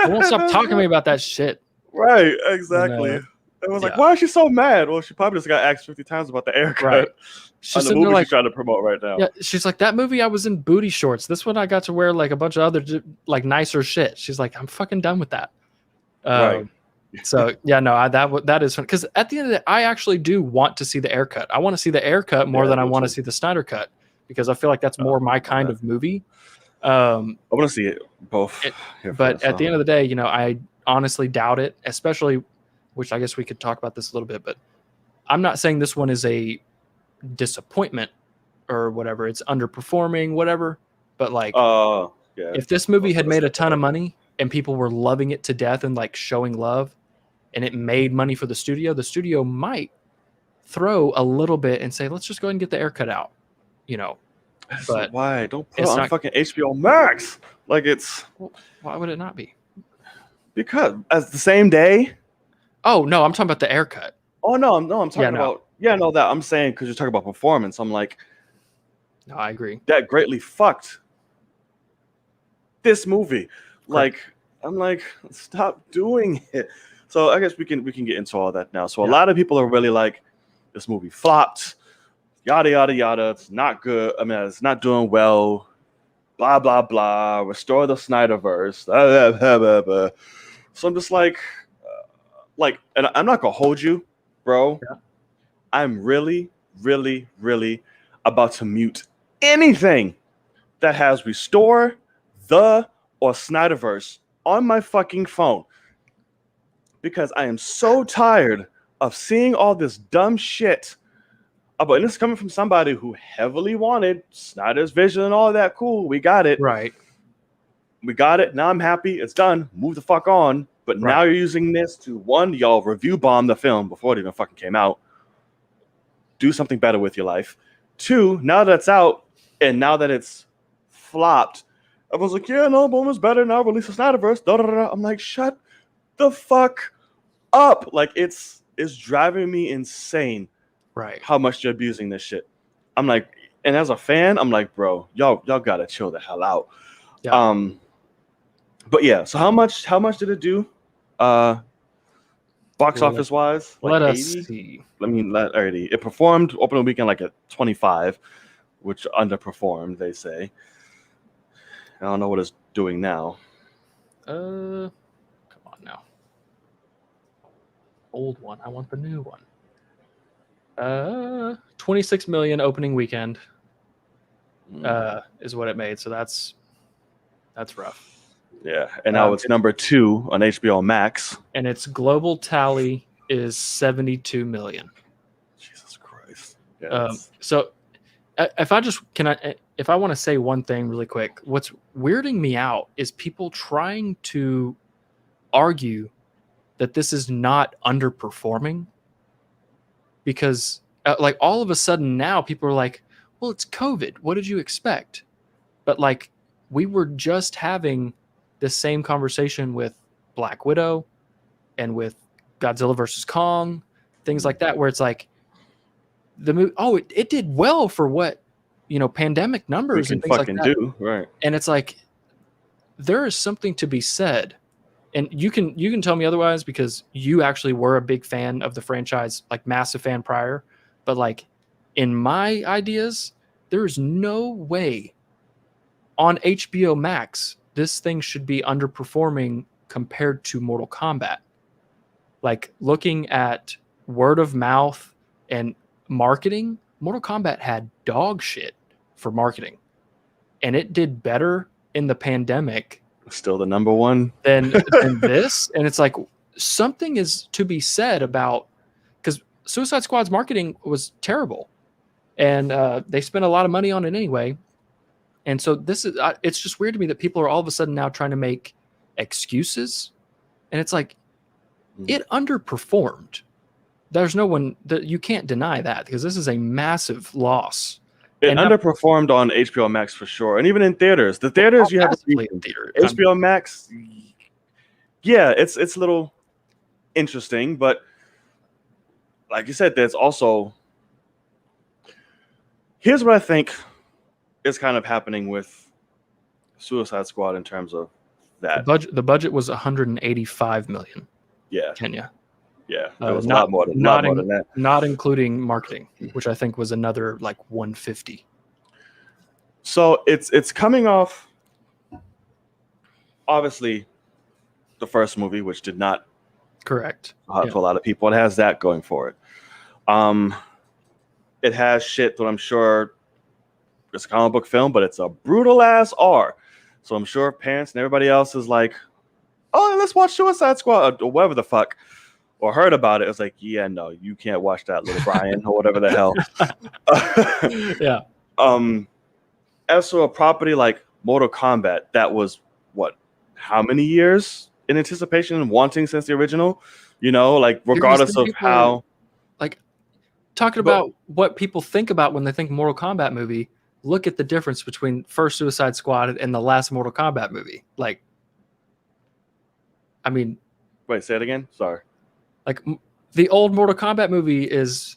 won't stop talking to me about that shit. Right. Exactly. And, it was like, why is she so mad? Well, she probably just got asked 50 times about the haircut. Right. She's on the movie she's trying to promote right now. Yeah, she's like, that movie I was in booty shorts. This one I got to wear like a bunch of other like nicer shit. She's like, I'm fucking done with that. Right. So yeah, no, that is fun because at the end of the day, I actually do want to see the Ayer cut. I want to see the Ayer cut more than I want to see the Snyder cut because I feel like that's more my kind of movie. I want to see it both. But at the end of the day, you know, I honestly doubt it, especially, which I guess we could talk about this a little bit, but I'm not saying this one is a disappointment or whatever. It's underperforming, whatever. But like, if this movie had made a ton of money and people were loving it to death and like showing love and it made money for the studio might throw a little bit and say, let's just go ahead and get the Ayer cut out, you know. But why? Don't put it on fucking HBO Max. Like it's... Well, why would it not be? Because as the same day... Oh, no, I'm talking about the Ayer cut. Oh, no, I'm talking about... Yeah, no, that I'm saying because you're talking about performance. I'm like... No, I agree. That greatly fucked this movie. Like, I'm like, stop doing it. So I guess we can get into all that now. So a lot of people are really like, this movie flopped, yada yada yada. It's not good. I mean, it's not doing well. Blah blah blah. Restore the Snyderverse. Blah, blah, blah, blah. So I'm just like, and I'm not gonna hold you, bro. Yeah. I'm really, really, really about to mute anything that has restore the or Snyderverse on my fucking phone because I am so tired of seeing all this dumb shit about, and this is coming from somebody who heavily wanted Snyder's vision and all that. Cool, we got it. Right. We got it. Now I'm happy. It's done. Move the fuck on. But now you're using this to, one, y'all review bomb the film before it even fucking came out. Do something better with your life. Two, now that it's out and now that it's flopped, everyone's like, yeah, no, boom is better now. Release the Snyderverse. Da, da, da, da. I'm like, shut the fuck up. Like, it's driving me insane. Right. How much you're abusing this shit. I'm like, and as a fan, I'm like, bro, y'all gotta chill the hell out. Yeah. But yeah, so how much did it do? Box office wise? Like let us see. I mean, already it performed opening weekend like at 25, which underperformed, they say. I don't know what it's doing now. Come on now. Old one. I want the new one. 26 million opening weekend is what it made. So that's rough. Yeah, and now it's number 2 on HBO Max. And its global tally is 72 million. Jesus Christ. Yeah, so if I just if I want to say one thing really quick, what's weirding me out is people trying to argue that this is not underperforming, because like all of a sudden now people are like, well, it's COVID. What did you expect? But like we were just having this same conversation with Black Widow and with Godzilla versus Kong, things like that, where it's like the movie, it did well for what, pandemic numbers and things like that. Right. And it's like there is something to be said, and you can tell me otherwise because you actually were a big fan of the franchise, like massive fan prior. But like in my ideas, there is no way on HBO Max this thing should be underperforming compared to Mortal Kombat. Like looking at word of mouth and marketing, Mortal Kombat had dog shit for marketing, and it did better in the pandemic. Still the number one than this. And it's like something is to be said about, because Suicide Squad's marketing was terrible, and they spent a lot of money on it anyway. And so this is it's just weird to me that people are all of a sudden now trying to make excuses, and it's like it underperformed. There's no one that you can't deny that, because this is a massive loss. It underperformed on HBO Max for sure, and even in theaters. The theaters you have in theater. HBO Max, yeah, it's a little interesting, but like you said, there's also, here's what I think is kind of happening with Suicide Squad in terms of that. The budget was 185 million. Yeah, Kenya. Yeah, it was a lot more than that. Not including marketing, which I think was another like 150. So it's coming off, obviously, the first movie, which did not correct for a lot of people. It has that going for it. It has shit that I'm sure it's a comic book film, but it's a brutal ass R. So I'm sure parents and everybody else is like, oh, let's watch Suicide Squad or whatever the fuck. Or heard about it, it's like, yeah, no, you can't watch that, little Brian, or whatever the hell. Yeah. As for a property like Mortal Kombat, that was what, how many years in anticipation and wanting since the original? Like regardless of how. Like talking about what people think about when they think Mortal Kombat movie, look at the difference between first Suicide Squad and the last Mortal Kombat movie. Like, I mean, wait, say it again. Sorry. Like the old Mortal Kombat movie is,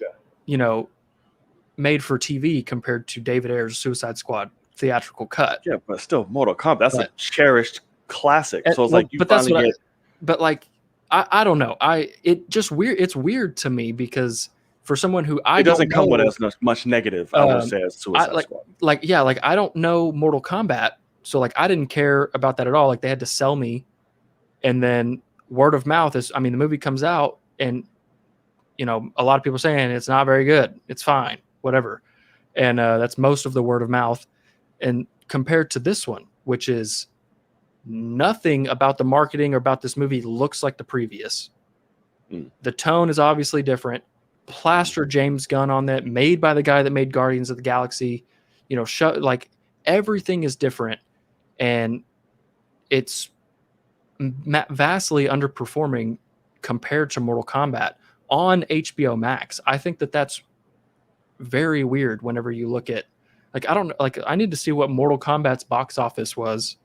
made for TV compared to David Ayer's Suicide Squad theatrical cut. Yeah, but still, Mortal Kombat, that's a cherished classic. So it's like you finally get. But like, I don't know. It's weird to me because for someone who it doesn't come with as much negative, I would say, as Suicide Squad. Like I don't know Mortal Kombat, so like I didn't care about that at all. Like they had to sell me, and then word of mouth is, the movie comes out and, a lot of people saying it's not very good. It's fine, whatever. And that's most of the word of mouth. And compared to this one, which is nothing about the marketing or about this movie looks like the previous. The tone is obviously different. Plaster James Gunn on that, made by the guy that made Guardians of the Galaxy. Like everything is different. And it's vastly underperforming compared to Mortal Kombat on HBO Max. I think that's very weird whenever you look at, like, I don't know, like I need to see what Mortal Kombat's box office was,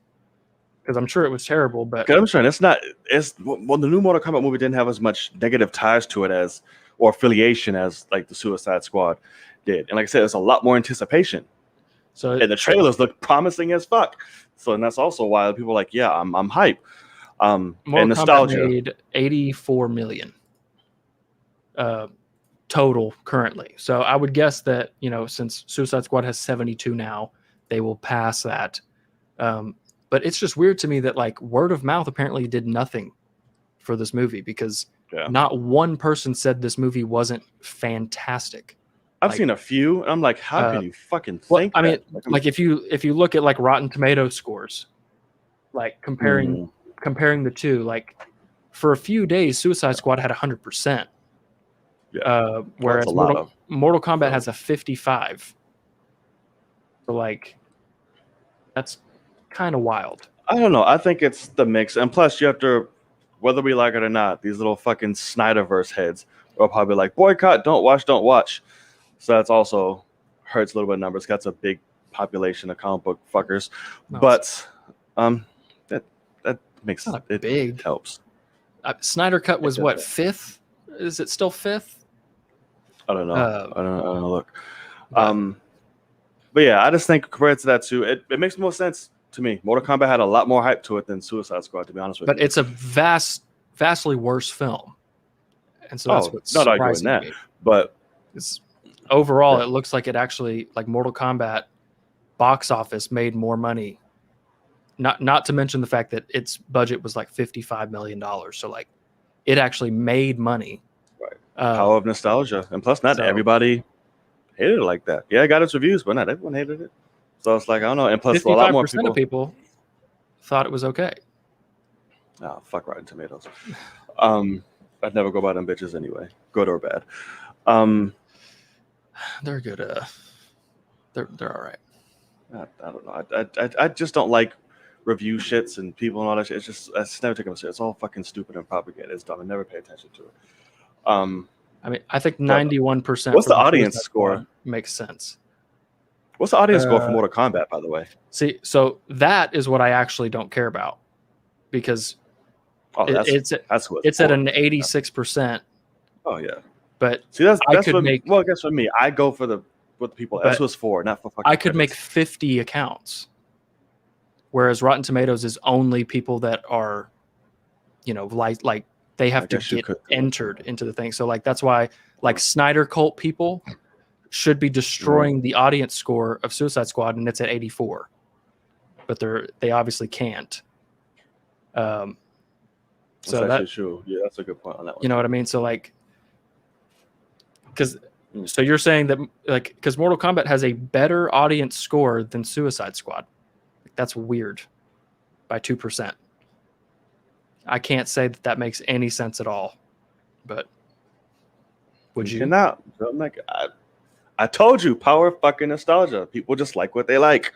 because I'm sure it was terrible. But I'm sure the new Mortal Kombat movie didn't have as much negative ties to it or affiliation as like the Suicide Squad did. And like I said, there's a lot more anticipation. And the trailers look promising as fuck. So, and that's also why people are like, yeah, I'm hype. Mortal and nostalgia. Kombat made 84 million total currently. So I would guess that, since Suicide Squad has 72 now, they will pass that. But it's just weird to me that like word of mouth apparently did nothing for this movie, because not one person said this movie wasn't fantastic. I've seen a few, and I'm like, how can you fucking think that? Like if you look at like Rotten Tomato scores, like comparing the two, like for a few days, Suicide Squad had 100%. Whereas Mortal Kombat has a 55. So like That's kind of wild. I don't know. I think it's the mix, and plus you have to, whether we like it or not, these little fucking Snyderverse heads are probably like boycott, don't watch, don't watch. So that's also hurts a little bit of numbers. That's a big population of comic book fuckers, No, but that makes it big. helps. Snyder Cut was what, 5th? Is it still 5th? I don't know. I don't know. Look, but yeah, I just think compared to that too, it makes more sense to me. Mortal Kombat had a lot more hype to it than Suicide Squad, to be honest with you. But it's a vastly worse film, and so that's what's not arguing that. Me. But overall, it looks like it actually, like Mortal Kombat box office made more money. Not to mention the fact that its budget was like $55 million. So like, it actually made money. Right. Power of nostalgia, and plus, not everybody hated it like that. Yeah, it got its reviews, but not everyone hated it. So it's like, I don't know. And plus, 55% a lot more people thought it was okay. Oh, fuck Rotten Tomatoes. I'd never go by them bitches anyway, good or bad. They're good. They're all right. I don't know. I just don't like review shits and people and all that shit. It's just, I just never take them seriously. It's all fucking stupid and propaganda. It's dumb. I never pay attention to it. I mean, I think 91%. What's the audience score? Makes sense. What's the audience score for Mortal Kombat, by the way? See, so that is what I actually don't care about, because it's at an 86%. Oh yeah. But see, that's what I guess for me, I go for what the people. That's what's for, not for fucking. I could make 50 accounts, whereas Rotten Tomatoes is only people that are, like they have to get entered into the thing. So like that's why like Snyder Cult people should be destroying the audience score of Suicide Squad, and it's at 84, but they obviously can't. So that's true. Yeah, that's a good point on that one. You know what I mean? So like, so you're saying that like, because Mortal Kombat has a better audience score than Suicide Squad. That's weird by 2%. I can't say that makes any sense at all, but would you? Cannot. I'm like, I told you, power of fucking nostalgia. People just like what they like.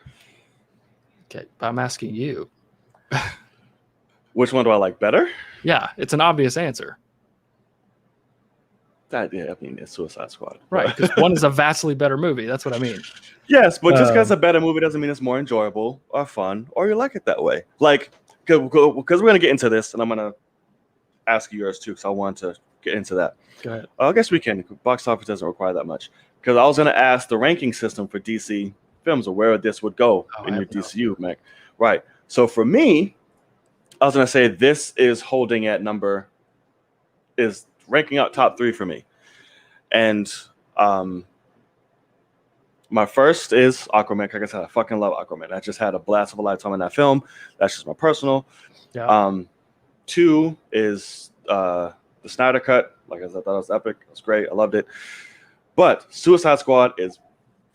Okay, but I'm asking you. Which one do I like better? Yeah, it's an obvious answer. Yeah, I mean, it's Suicide Squad. Right, because one is a vastly better movie. That's what I mean. Yes, but just because it's a better movie doesn't mean it's more enjoyable or fun or you like it that way. Like, because we're going to get into this, and I'm going to ask you yours too, because I want to get into that. Go ahead. I guess we can. Box office doesn't require that much. Because I was going to ask the ranking system for DC films, or where this would go in your DCU, Mac. Right. So for me, I was going to say this is holding at is ranking out top 3 for me. And my first is Aquaman. Like I said, I fucking love Aquaman. I just had a blast of a lifetime in that film. That's just my personal. Yeah. 2 is the Snyder Cut. Like I said, I thought it was epic. It was great. I loved it. But Suicide Squad is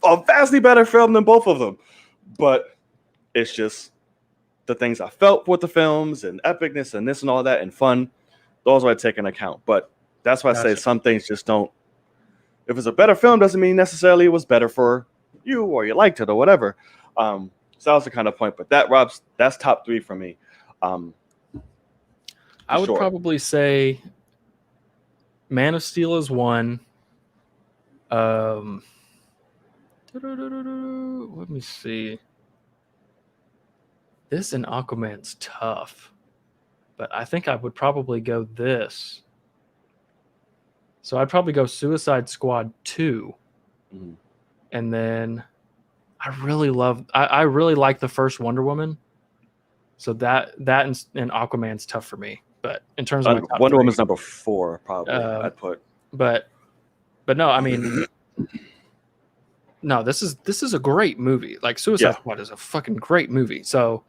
a vastly better film than both of them. But it's just the things I felt with the films and epicness and this and all that and fun. Those I take into account. But that's why I say some things just don't. If it's a better film, doesn't mean necessarily it was better for you or you liked it or whatever. So that was the kind of point. But that's top 3 for me. I would probably say Man of Steel is 1. Let me see. This and Aquaman's tough, but I think I would probably go this. So I'd probably go Suicide Squad 2. Mm-hmm. And then I really like the first Wonder Woman. So that and Aquaman's tough for me. But in terms of Wonder Woman's number 4, probably I'd put. But no, I mean, no, this is a great movie. Like Suicide Squad is a fucking great movie. So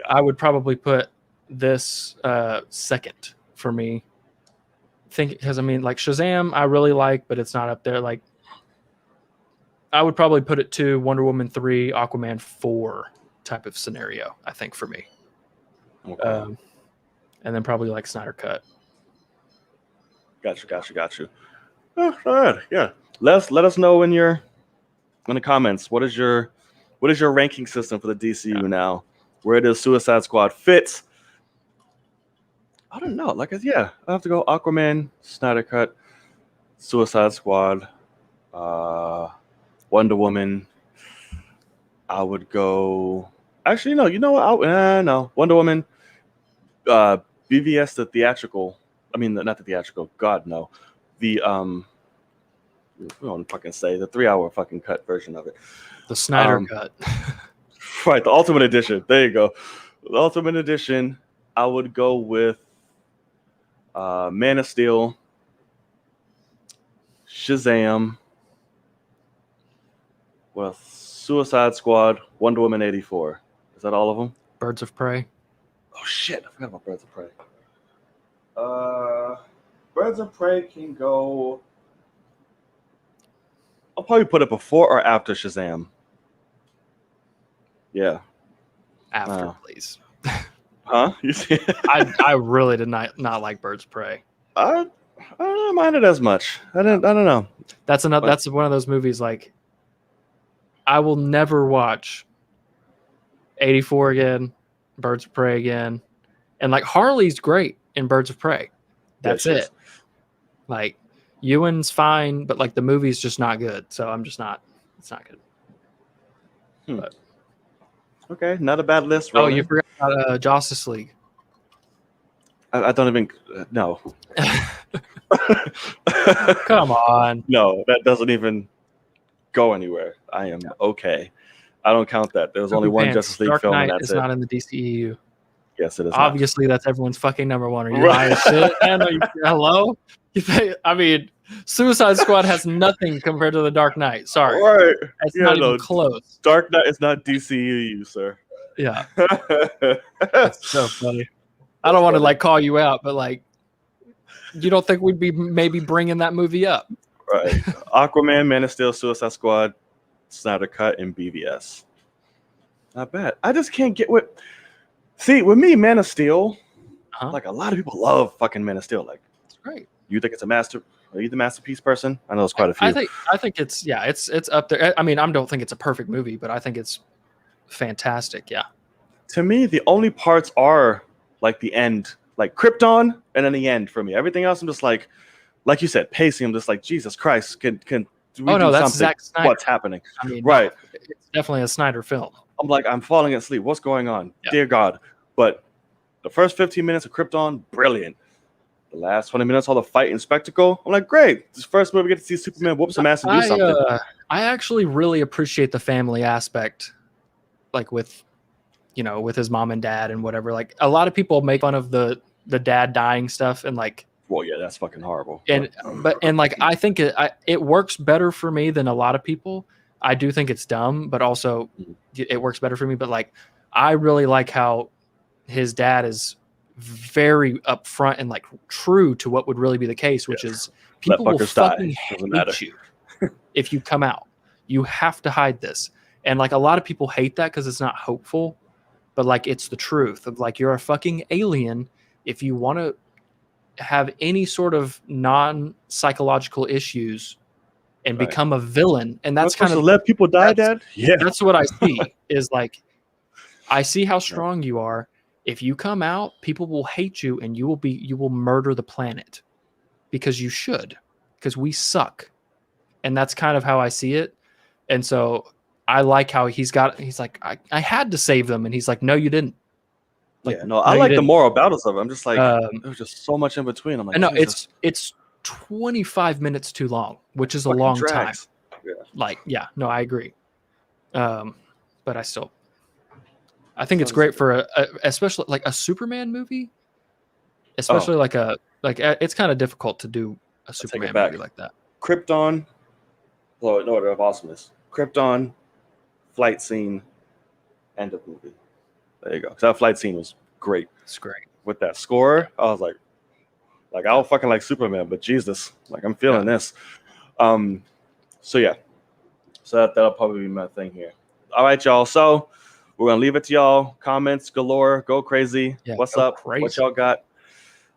I would probably put this second for me. Because I mean, like Shazam, I really like, but it's not up there. Like, I would probably put it 2, Wonder Woman 3, Aquaman 4 type of scenario. I think for me, and then probably like Snyder Cut. Got you. Oh, all right, yeah. Let us know in the comments. What is your What is your ranking system for the DCU now? Where does Suicide Squad fit? I don't know. Like, I have to go Aquaman, Snyder Cut, Suicide Squad, Wonder Woman. I would go. Actually, no. You know what? No. Wonder Woman, BVS, the theatrical. I mean, not the theatrical. God, no. The we don't fucking say the 3-hour fucking cut version of it. The Snyder cut. Right, the Ultimate Edition. There you go. The Ultimate Edition. I would go with Man of Steel, Shazam, with Suicide Squad, Wonder Woman 84. Is that all of them? Birds of Prey. Oh shit! I forgot about Birds of Prey. Birds of Prey can go. I'll probably put it before or after Shazam. Yeah. After, please. Huh? You see? I really did not like Birds of Prey. I don't mind it as much. I don't know. That's one of those movies like I will never watch 84 again, Birds of Prey again. And like Harley's great in Birds of Prey. That's it. Like Ewan's fine, but like the movie's just not good. So it's not good. But, okay, not a bad list. Ronan. Oh, you forgot about Justice League. I don't even no. Come on. No, that doesn't even go anywhere. I am okay. I don't count that. There was only one Justice League film, and that's it. It's not in the DCEU. Yes, it is. Obviously, that's everyone's fucking number one. Are you lying shit? Hello? I mean, Suicide Squad has nothing compared to The Dark Knight. Sorry. Right. It's not even close. Dark Knight is not DCEU, sir. Yeah. That's so funny. I don't want to like call you out, but like, you don't think we'd be maybe bringing that movie up? Right. Aquaman, Man of Steel, Suicide Squad, Snyder Cut, and BVS. Not bad. I just can't get what. See, with me, Man of Steel, like a lot of people love fucking Man of Steel. Like, it's great. You think it's a master? Are you the masterpiece person? I know there's quite a few. I think it's up there. I mean, I don't think it's a perfect movie, but I think it's fantastic. Yeah. To me, the only parts are like the end, like Krypton, and then the end for me. Everything else, I'm just like you said, pacing. I'm just like, Jesus Christ, can we do that's something? Zack Snyder. What's happening? I mean, right. It's definitely a Snyder film. I'm like, I'm falling asleep. What's going on? Yeah. Dear God. But the first 15 minutes of Krypton, brilliant. The last 20 minutes, all the fight and spectacle. I'm like, great. This first movie we get to see Superman whoop some ass and do something. I actually really appreciate the family aspect, like with his mom and dad and whatever. Like a lot of people make fun of the dad dying stuff and like. Well, yeah, that's fucking horrible. And like I think it works better for me than a lot of people. I do think it's dumb, but also it works better for me. But like, I really like how his dad is very upfront and like true to what would really be the case, which is people will fucking hate you if you come out. You have to hide this. And like a lot of people hate that because it's not hopeful, but like it's the truth of like you're a fucking alien. If you want to have any sort of non-psychological issues and become a villain, and that's kind of let people die, Dad. Yeah, that's what I see. Is like I see how strong you are. If you come out, people will hate you, and you will murder the planet because you should, because we suck, and that's kind of how I see it. And so I like how he's like I had to save them, and he's like, no, you didn't. Like, no, I like the moral battles of it. I'm just like, there's just so much in between. I'm like, no, it's 25 minutes too long, which is a long time. Yeah. Like, yeah, no, I agree. But I think it's great for especially like a Superman movie, especially like it's kind of difficult to do a Superman movie like that. Krypton, well, in order of awesomeness, Krypton, flight scene, end of movie. There you go. That flight scene was great. It's great. With that score, I was like I don't fucking like Superman, but Jesus, like I'm feeling this. So yeah. So that'll probably be my thing here. All right, y'all. So we're gonna leave it to y'all. Comments galore. Go crazy. Yeah, what's up? Crazy. What y'all got?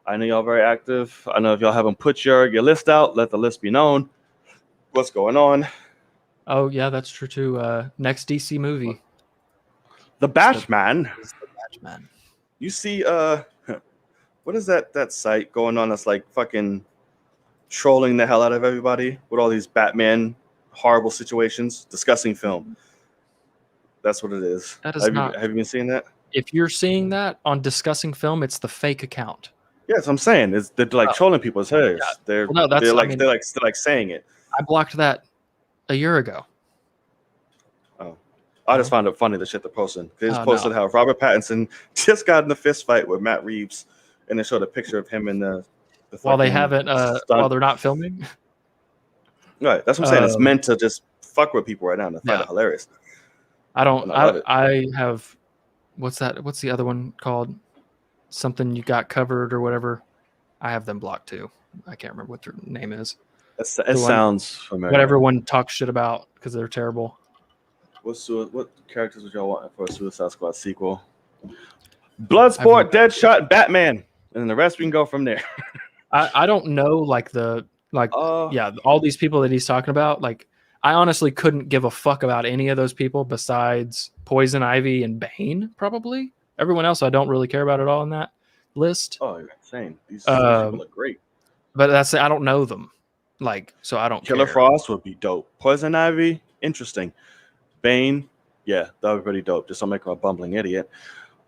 I know y'all very active. I know if y'all haven't put your list out, let the list be known. What's going on? Oh yeah, that's true too. Next DC movie, The Batman. is the Batman. You see, what is that site going on that's like fucking trolling the hell out of everybody with all these Batman horrible situations? Discussing film. That's what it is. That is not. Have you been seeing that? If you're seeing that on Discussing Film, it's the fake account. Yes, I'm saying they're like Oh, trolling people. It's hilarious. yeah. They're Well, no, they're I like mean, they're like saying it. I blocked that a year ago. Oh, I just found it funny the shit they're posting. They just Oh, posted no. how Robert Pattinson just got in a fist fight with Matt Reeves, and they showed a picture of him in the While they fucking haven't, stunt. while they're not filming. Right, that's what I'm saying. It's meant to just fuck with people right now and find Yeah. it hilarious. I don't. And I love it. I have. What's that? What's the other one called? Something you got covered or whatever. I have them blocked too. I can't remember what their name is. It The one- sounds familiar. What everyone talks shit about because they're terrible. What characters would y'all want for a Suicide Squad sequel? Bloodsport, Deadshot, Batman, and the rest we can go from there. I don't know yeah, all these people that he's talking about. Like, I honestly couldn't give a fuck about any of those people besides Poison Ivy and Bane. Probably everyone else I don't really care about at all in that list. Oh, you're insane. These people look great. But I don't know them. Like, so I don't. Killer care. Frost would be dope. Poison Ivy, interesting. Bane, yeah, that would be pretty dope. Just don't make him a bumbling idiot.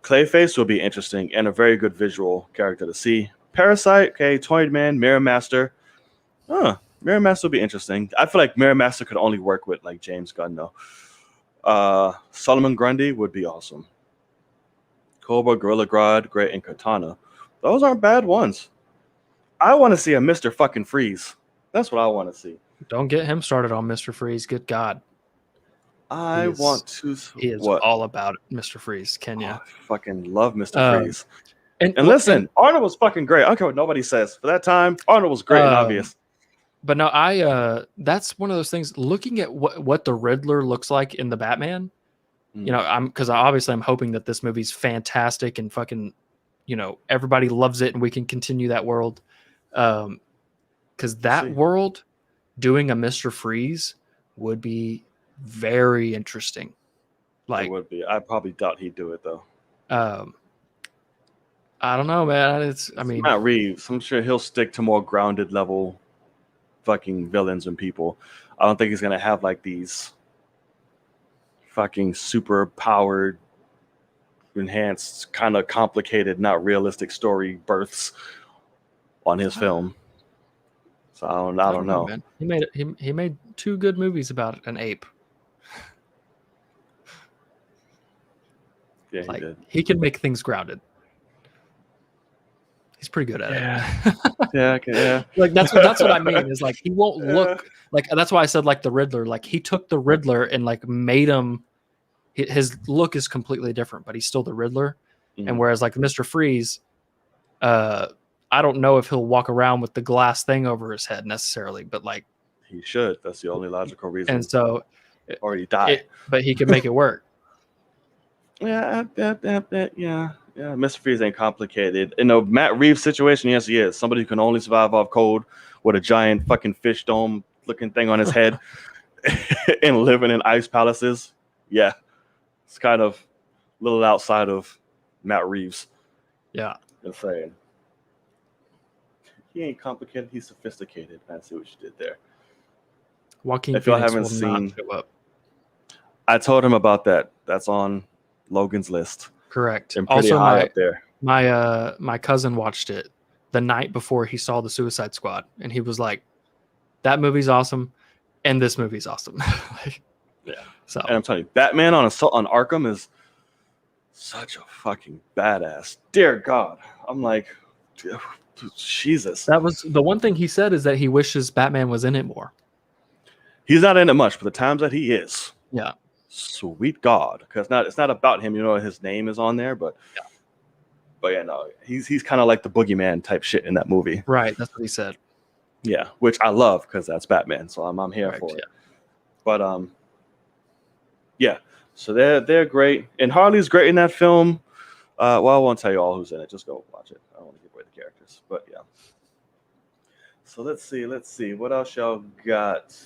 Clayface would be interesting and a very good visual character to see. Parasite, okay, Toyman, Mirror Master. Mirror Master would be interesting. I feel like Mirror Master could only work with like James Gunn though. Solomon Grundy would be awesome. Cobra, Gorilla Grodd, Great, and Katana. Those aren't bad ones. I want to see a Mr. fucking Freeze. That's what I want to see. Don't get him started on Mr. Freeze. Good God. I want to. He is all about it, Mr. Freeze. Kenya. I fucking love Mr. Freeze. And listen, Arnold was fucking great. I don't care what nobody says. For that time, Arnold was great and obvious. But no, that's one of those things. Looking at what the Riddler looks like in the Batman, you know, because obviously I'm hoping that this movie's fantastic and fucking, you know, everybody loves it and we can continue that world. Because that world doing a Mr. Freeze would be very interesting. Like, it would be. I probably doubt he'd do it though. I don't know, man. It's Matt Reeves. I'm sure he'll stick to more grounded level fucking villains and people. I don't think he's gonna have like these fucking super powered, enhanced, kind of complicated, not realistic story births on his film. So I don't know. Man. He made 2 good movies about an ape. Yeah, he did. He can make things grounded. He's pretty good at it. Yeah. Like that's what I mean is like he won't look like, that's why I said like the Riddler. Like he took the Riddler and like made him, his look is completely different, but he's still the Riddler. Mm-hmm. And whereas like Mr. Freeze, I don't know if he'll walk around with the glass thing over his head necessarily, but like he should. That's the only logical reason. And so, or he died. But he can make it work. Yeah. Mr. Freeze ain't complicated. In a Matt Reeves situation, yes, he is. Somebody who can only survive off cold with a giant fucking fish dome looking thing on his head and living in ice palaces. Yeah, it's kind of a little outside of Matt Reeves. Yeah, I'm saying. He ain't complicated. He's sophisticated. I see what you did there. Joaquin if y'all haven't seen, I told him about that. That's on Logan's list. Correct. And pretty high up there. My cousin watched it the night before he saw the Suicide Squad, and he was like, "That movie's awesome, and this movie's awesome." Yeah. So, and I'm telling you, Batman on Arkham is such a fucking badass. Dear God, I'm like, Jesus. That was the one thing he said, is that he wishes Batman was in it more. He's not in it much, but the times that he is, yeah. Sweet God, because it's not about him. You know, his name is on there, but yeah, no, he's kind of like the boogeyman type shit in that movie. Right, that's what he said. Yeah, which I love because that's Batman, so I'm here for it. But yeah, so they're great, and Harley's great in that film. Well, I won't tell you all who's in it. Just go watch it. I don't want to give away the characters, but yeah. So let's see what else y'all got.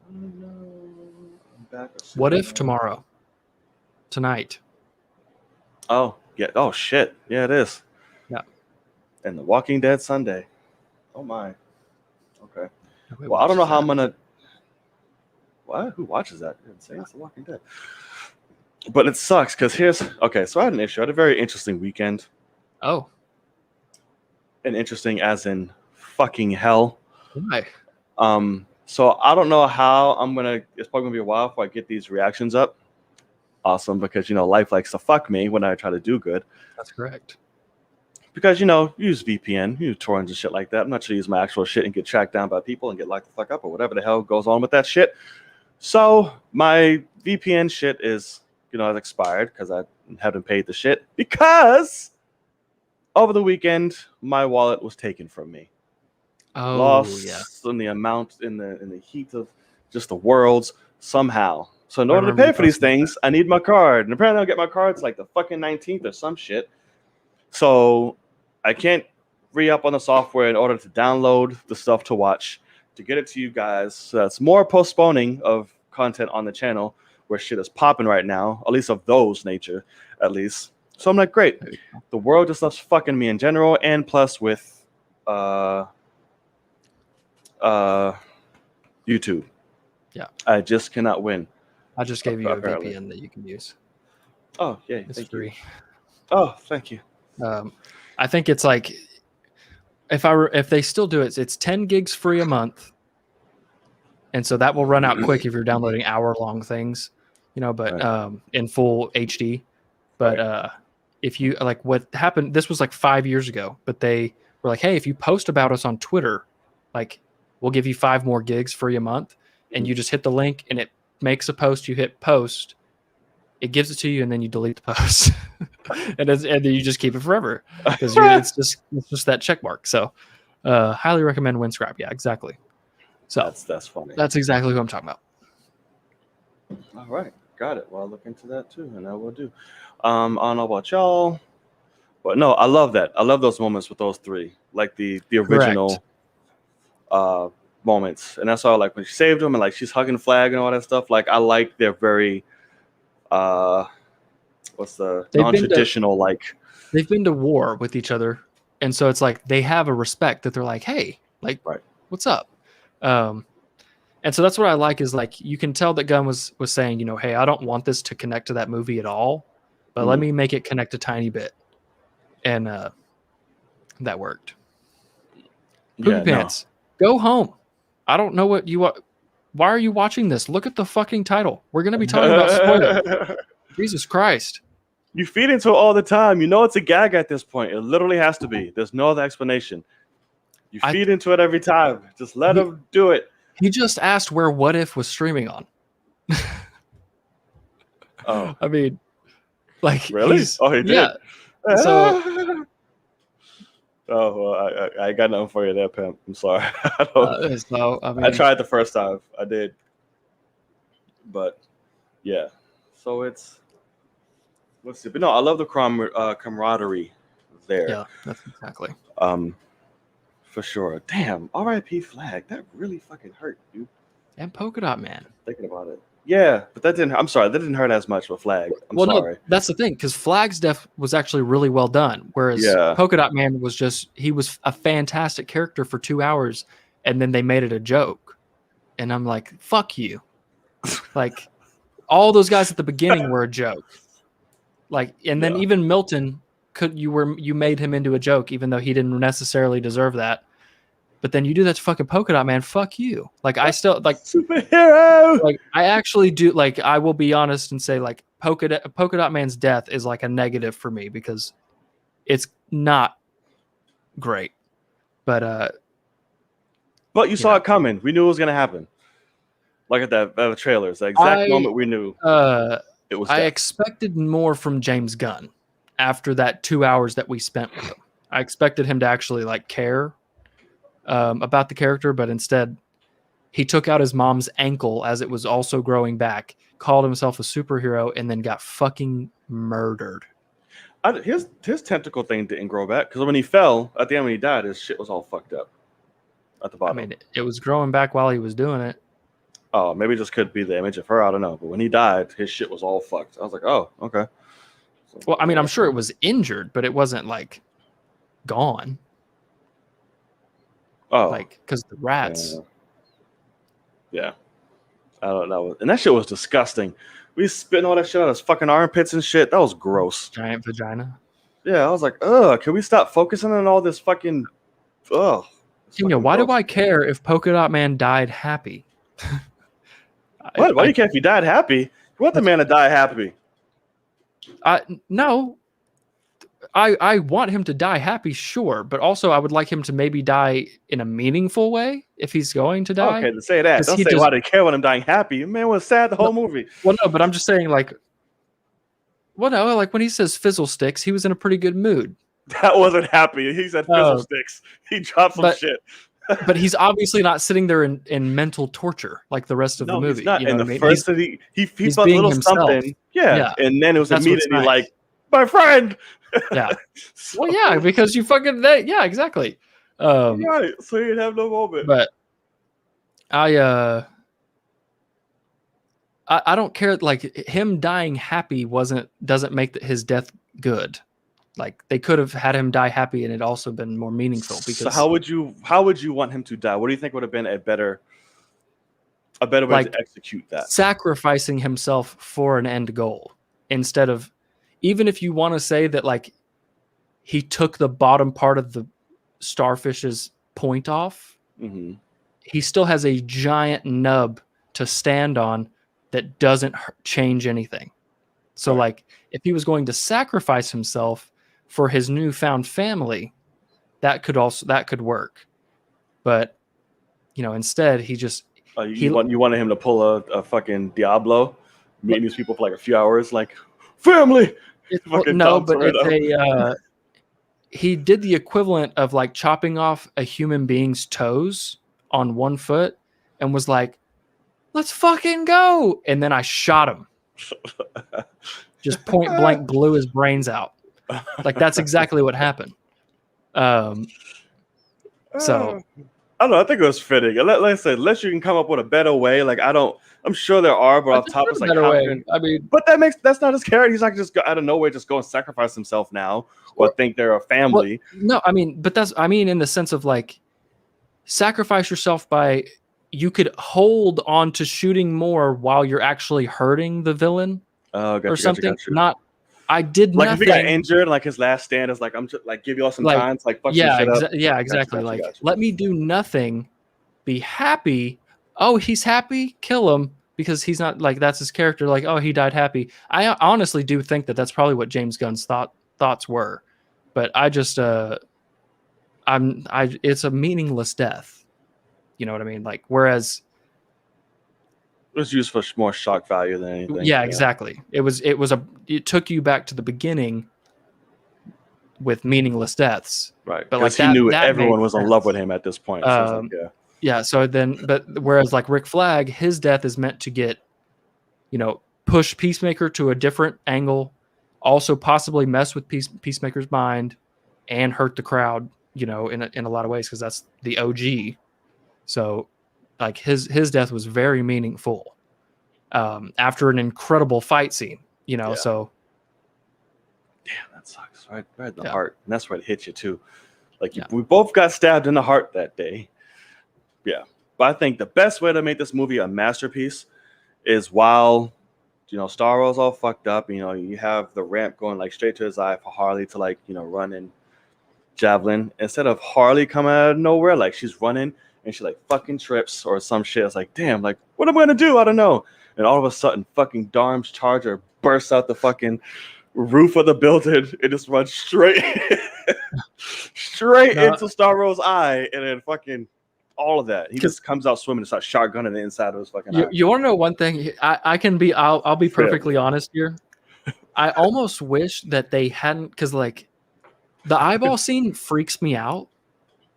I'm back. What if tomorrow? Tonight. Oh, yeah. Oh, shit. Yeah, it is. Yeah. And The Walking Dead Sunday. Oh, my. Okay. Nobody Well, I don't know watches how I'm that. going to... What? Who watches that? It's The Walking Dead. But it sucks because here's... Okay, so I had an issue. I had a very interesting weekend. Oh. And interesting as in fucking hell. Why? So I don't know how I'm going to... It's probably going to be a while before I get these reactions up. Awesome, because, life likes to fuck me when I try to do good. That's correct. Because, use VPN, use torrents and shit like that. I'm not sure to use my actual shit and get tracked down by people and get locked the fuck up or whatever the hell goes on with that shit. So my VPN shit is, has expired because I haven't paid the shit because over the weekend, my wallet was taken from me. Oh, Lost yeah. in the amount, in the heat of just the worlds somehow. So in order to pay for these things, I need my card. And apparently I'll get my cards like the fucking 19th or some shit. So I can't re-up on the software in order to download the stuff to watch, to get it to you guys. So that's more postponing of content on the channel where shit is popping right now, at least of those nature, at least. So I'm like, great. The world just loves fucking me in general, and plus with YouTube. Yeah. I just cannot win. I just gave you a VPN that you can use. Oh, yeah. It's free. Oh, thank you. I think it's like if they still do it, it's 10 gigs free a month, and so that will run out quick if you're downloading hour-long things, but right. In full HD. But right. If you like, what happened? This was like 5 years ago, but they were like, "Hey, if you post about us on Twitter, like, we'll give you 5 more gigs free a month," and you just hit the link and it makes a post. You hit post, it gives it to you, and then you delete the post, and then you just keep it forever because it's just that check mark. So, highly recommend Windscribe. Yeah, exactly. So that's funny. That's exactly who I'm talking about. All right, got it. Well, I'll look into that too, and I will do. I don't know about y'all, but no, I love that. I love those moments with those three, like the original moments, and that's all. Like when she saved them and like she's hugging the flag and all that stuff. Like I like their very what's the non-traditional like they've been to war with each other, and so it's like they have a respect that they're like, hey, like, right. What's up? And so that's what I like is like you can tell that Gunn was saying, hey, I don't want this to connect to that movie at all, but let me make it connect a tiny bit, and that worked. Poopy Pants, go home. I don't know what you want. Why are you watching this? Look at the fucking title. We're going to be talking about spoilers. Jesus Christ. You feed into it all the time. It's a gag at this point. It literally has to be. There's no other explanation. You feed into it every time. Just let him do it. He just asked where What If was streaming on. Oh. I mean, like. Really? Oh, he did? Yeah. So. Oh, well, I got nothing for you there, pimp. I'm sorry. I tried the first time. I did. But, yeah. So it's... Let's see. But no, I love the camaraderie there. Yeah, that's exactly. For sure. Damn, R.I.P. Flag. That really fucking hurt, dude. And Polka Dot Man. Thinking about it. Yeah, but that didn't... I'm sorry. That didn't hurt as much with Flag. I'm sorry. No, that's the thing, because Flag's death was actually really well done, whereas Polka Dot Man was he was a fantastic character for 2 hours, and then they made it a joke. And I'm like, fuck you. Like, all those guys at the beginning were a joke. Like, and then even Milton, you made him into a joke, even though he didn't necessarily deserve that. But then you do that to fucking Polka Dot Man, fuck you. Like, I still, like... Superhero! Like, I actually do, like, I will be honest and say, like, Polka Dot Man's death is, like, a negative for me because it's not great. But you saw it coming. We knew it was going to happen. Like at the trailers. The exact moment we knew it was death. I expected more from James Gunn after that 2 hours that we spent with him. I expected him to actually, like, care about the character, but instead he took out his mom's ankle as it was also growing back, called himself a superhero, and then got fucking murdered. His tentacle thing didn't grow back because when he fell at the end when he died, his shit was all fucked up at the bottom. I mean, it was growing back while he was doing it. Oh, maybe it just could be the image of her. I don't know. But when he died, his shit was all fucked. I was like, oh, okay. So, Well, I mean, I'm sure it was injured, but it wasn't like gone. Oh, like because the rats. Yeah. I don't know. And that shit was disgusting. We spitting all that shit out of his fucking armpits and shit. That was gross. Giant vagina. Yeah, I was like, ugh, can we stop focusing on all this fucking ugh. Why do I care if Polka Dot Man died happy? What? Why do you care if he died happy? You want the man to die happy. No. I want him to die happy, sure, but also I would like him to maybe die in a meaningful way if he's going to die. Okay, to say that. Don't say why do you care when I'm dying happy. Man was sad the whole movie. Well, no, but I'm just saying, like, well, no, like when he says fizzle sticks, he was in a pretty good mood. That wasn't happy. He said fizzle sticks. He dropped some shit. But he's obviously not sitting there in mental torture like the rest of the movie. He's not. You know in the first city, he felt a little himself. Something. Yeah. And then it was immediately like, my friend. Yeah. Well, yeah, because you fucking yeah, exactly. Right. So you'd have no moment. But I don't care. Like him dying happy doesn't make his death good. Like they could have had him die happy and it also been more meaningful. Because so how would you want him to die? What do you think would have been a better way to execute that? Sacrificing himself for an end goal instead of, even if you want to say that like he took the bottom part of the starfish's point off, he still has a giant nub to stand on that doesn't change anything. So like if he was going to sacrifice himself for his newfound family, that could work. But instead he just you wanted him to pull a fucking Diablo, meeting these people for like a few hours, like family. No, but he did the equivalent of like chopping off a human being's toes on one foot and was like, let's fucking go. And then I shot him. Just point blank blew his brains out. Like that's exactly what happened. So I don't know. I think it was fitting. Let's say, unless you can come up with a better way. Like I'm sure there are, but off top it's like, but that's not his character. He's not just go out of nowhere, just go and sacrifice himself now, or think they're a family. Well, no, but in the sense of like, sacrifice yourself by, you could hold on to shooting more while you're actually hurting the villain, or something. Not. I did like nothing. If he got injured, like his last stand is like, I'm just like, give you all some time to like fuck some shit up. Yeah, exactly. Gotcha. Let me do nothing, be happy. Oh, he's happy, kill him, because he's not like, that's his character. Like, oh, he died happy. I honestly do think that that's probably what James Gunn's thoughts were, but I just it's a meaningless death. You know what I mean? Like, whereas it was used for more shock value than anything. Yeah, exactly. It took you back to the beginning with meaningless deaths. Right. But like he knew everyone was in love with him at this point. So yeah. So then, but whereas like Rick Flag, his death is meant to get, push Peacemaker to a different angle, also possibly mess with Peacemaker's mind and hurt the crowd, in a lot of ways, because that's the OG. So like his death was very meaningful after an incredible fight scene, so. Damn, that sucks. Right in the heart. And that's where it hits you too. Like we both got stabbed in the heart that day. Yeah. But I think the best way to make this movie a masterpiece is while, Starro's all fucked up, you have the ramp going like straight to his eye for Harley to like, run and javelin. Instead of Harley coming out of nowhere, like she's running and she like fucking trips or some shit. It's like, damn, like what am I gonna do? I don't know. And all of a sudden, fucking Darm's Charger bursts out the fucking roof of the building and just runs straight into Starro's eye, and then fucking all of that. He just comes out swimming and starts shotgunning the inside of his fucking eye. You want to know one thing? I'll be perfectly honest here. I almost wish that they hadn't, because like the eyeball scene freaks me out.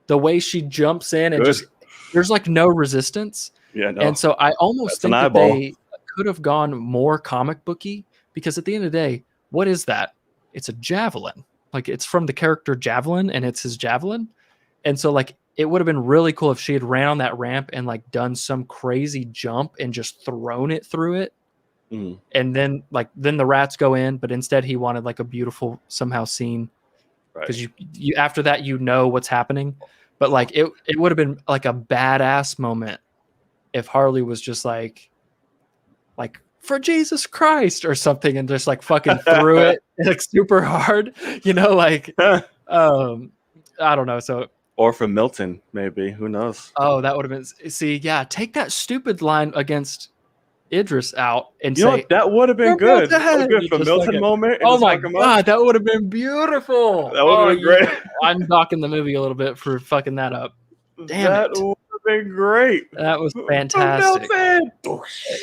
The way she jumps in and just there's like no resistance. Yeah, no. And so I almost think that they could have gone more comic booky, because at the end of the day, what is that? It's a javelin. Like it's from the character Javelin, and it's his javelin. And so like it would have been really cool if she had ran on that ramp and like done some crazy jump and just thrown it through it. And then the rats go in, but instead he wanted like a beautiful somehow scene, because you after that what's happening, but like it would have been like a badass moment if Harley was just like for Jesus Christ or something and just like fucking threw it like super hard, like I don't know. So or for Milton, maybe, who knows? Oh, that would have been take that stupid line against Idris out and you say that would have been good. That was good for Milton moment. Oh my god, that would have been beautiful. That would have been great. I'm knocking the movie a little bit for fucking that up. That would have been great. That was fantastic.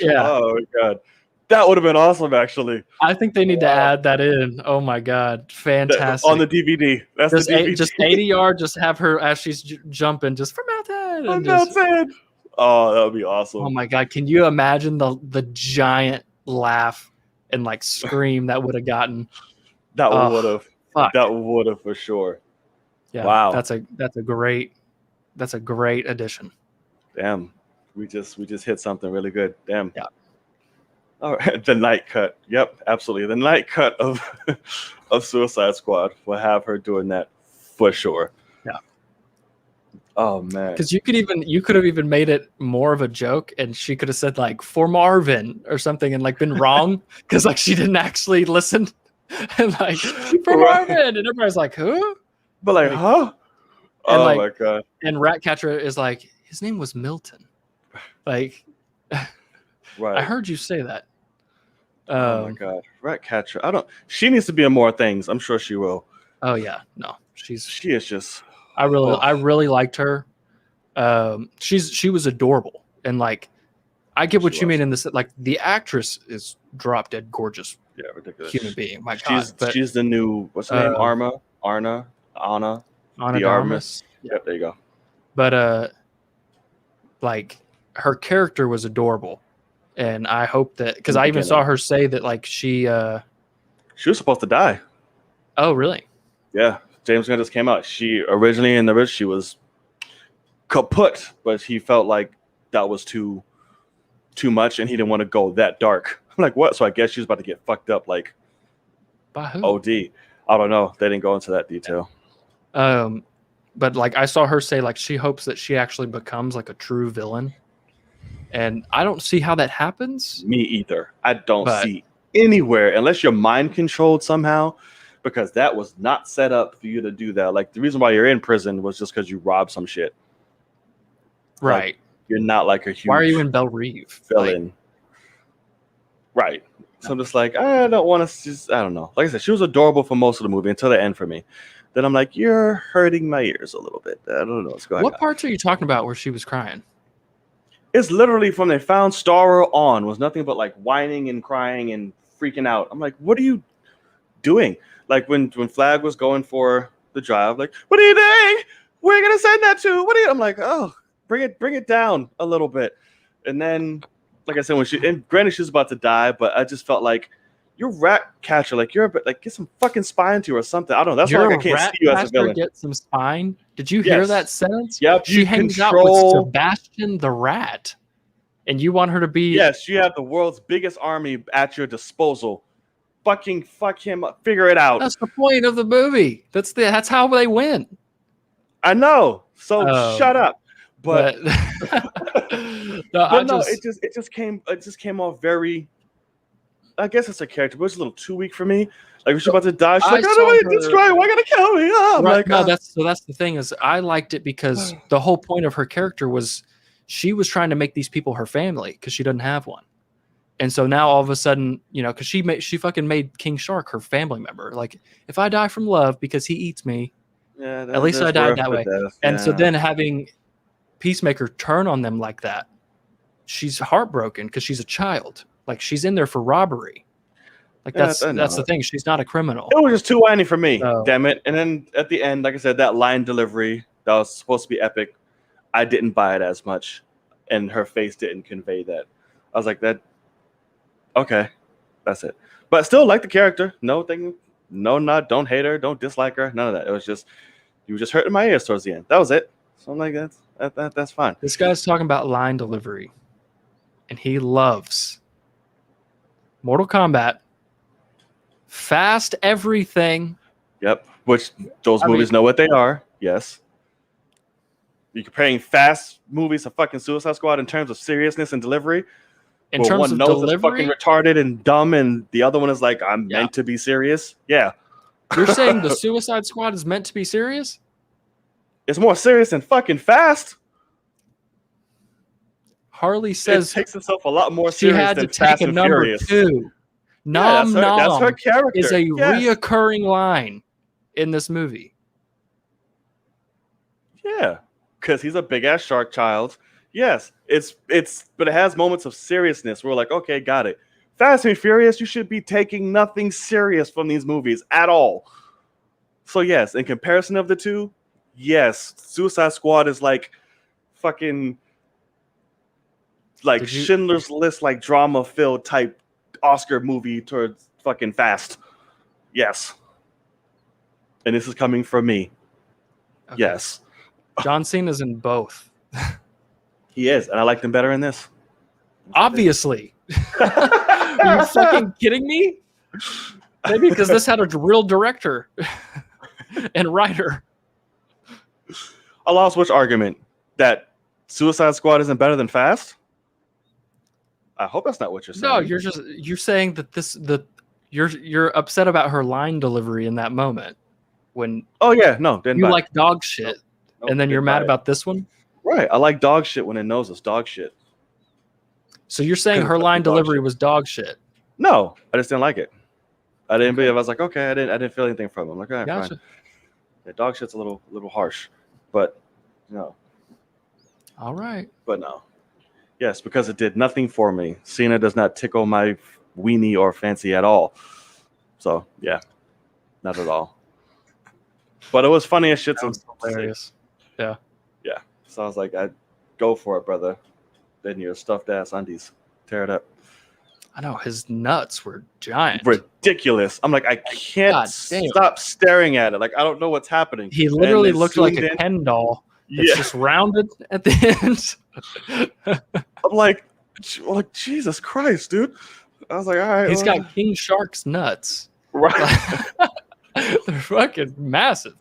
Yeah. Oh my god. That would have been awesome, actually. I think they need to add that in. Oh my god, fantastic! On the DVD. That's just the DVD. Just ADR. Just have her as she's jumping, just for Milton. Milton. Oh, that would be awesome. Oh my god, can you imagine the giant laugh and like scream that would have gotten? That would have. That would have for sure. Yeah. Wow. That's a great addition. Damn. We just hit something really good. Damn. Yeah. All right. The night cut. Yep, absolutely. The night cut of Suicide Squad will have her doing that for sure. Yeah. Oh man. Because you could have even made it more of a joke, and she could have said like for Marvin or something, and like been wrong because like she didn't actually listen, and like for Marvin, and everybody's like, who? But like, huh? And oh my god. And Ratcatcher is like, his name was Milton. Like, right. I heard you say that. Oh my god, Ratcatcher. She needs to be in more things. I'm sure she will. Oh yeah, no, she is just. I really liked her. She was adorable, and like, I get what you mean in this. Like, the actress is drop dead gorgeous. Yeah, ridiculous human being. My god, but, she's the new what's her name? Anna de Armas. Yep, there you go. But like, her character was adorable. And I hope that, because I even saw her say that like she was supposed to die. Oh, really? Yeah, James Gunn just came out. She originally in the original she was kaput, but he felt like that was too much, and he didn't want to go that dark. I'm like, what? So I guess she was about to get fucked up, like by who? OD. I don't know. They didn't go into that detail. But like I saw her say like she hopes that she actually becomes like a true villain. And I don't see how that happens. Me either. I don't see anywhere, unless you're mind controlled somehow, because that was not set up for you to do that. Like, the reason why you're in prison was just because you robbed some shit. Right. Like, you're not like a huge. Why are you in Belle Reve? Villain. Right. So I'm just like, I don't want to. I don't know. Like I said, she was adorable for most of the movie until the end for me. Then I'm like, you're hurting my ears a little bit. I don't know what's going on. What parts are you talking about where she was crying? It's literally from they found Starro on was nothing but like whining and crying and freaking out. I'm like, what are you doing? Like when Flag was going for the drive, like, what are you doing? Where are you gonna send that to? What are you? I'm like, oh, bring it down a little bit. And then, like I said, and granted she's about to die, but I just felt like you're Ratcatcher, like you're like get some fucking spine to you or something. I don't know. That's why like, I can't see you as a villain. Get some spine. Did you hear that sentence? Yep. She hangs out with Sebastian the Rat, and you want her to be? Yes, you have the world's biggest army at your disposal. Fucking fuck him up. Figure it out. That's the point of the movie. That's how they win. I know. So shut up. But it just came off very. I guess it's a character, but it's a little too weak for me. Like when she's about to die, she's like, "I don't want to destroy. Why gotta kill me?" Oh, I'm like, no, that's the thing is, I liked it because the whole point of her character was she was trying to make these people her family because she doesn't have one, and so now all of a sudden, because she fucking made King Shark her family member. Like, if I die from love because he eats me, at least I died that way. And so then having Peacemaker turn on them like that, she's heartbroken because she's a child. Like, she's in there for robbery. Like, that's the thing. She's not a criminal. It was just too whiny for me. Damn it. And then at the end, like I said, that line delivery that was supposed to be epic, I didn't buy it as much. And her face didn't convey that. I was like, okay, that's it. But I still like the character. Don't hate her, don't dislike her, none of that. It was just, you were just hurting my ears towards the end. That was it. So I'm like, that's fine. This guy's talking about line delivery, and he loves Mortal Kombat, Fast Everything. Yep. Which those movies know what they are. Yes. You're comparing Fast movies to fucking Suicide Squad in terms of seriousness and delivery. In terms one of knows delivery, it's fucking retarded and dumb, and the other one is like, I'm meant to be serious. Yeah. You're saying the Suicide Squad is meant to be serious? It's more serious than fucking Fast. Harley says it takes itself a lot more she serious had than to take Fast a and number Furious. 2. Nom Yeah, that's her character. is a reoccurring line in this movie. Yeah, because he's a big ass shark child. Yes, but it has moments of seriousness. We're like, okay, got it. Fast and Furious, you should be taking nothing serious from these movies at all. So yes, in comparison of the two, yes, Suicide Squad is like fucking like Schindler's List, like drama filled type Oscar movie towards fucking Fast. Yes. And this is coming from me. Okay. Yes. John Cena's in both. He is, and I liked him better in this. Obviously. Are you fucking kidding me? Maybe because this had a real director and writer. I lost which argument? That Suicide Squad isn't better than Fast? I hope that's not what you're saying. No, you're saying that you're upset about her line delivery in that moment. When you like dog shit, and then you're mad about this one? Right. I like dog shit when it knows it's dog shit. So you're saying her line delivery was dog shit? No, I just didn't like it. I didn't believe. I was like, okay, I didn't feel anything from him. Like, all right, gotcha. Fine. Yeah, dog shit's a little harsh, but no. All right. But no. Yes, because it did nothing for me. Cena does not tickle my weenie or fancy at all. So yeah, not at all. But it was funny as shit. Sounds hilarious. Yeah. Yeah. So I was like, I'd go for it, brother. Then your stuffed ass undies. Tear it up. I know. His nuts were giant. Ridiculous. I'm like, I can't stop staring at it. Like, I don't know what's happening. He literally looked like a Ken doll. It's just rounded at the end. I'm like, Jesus Christ, dude. I was like, all right. He's got King Shark's nuts. Right. They're fucking massive.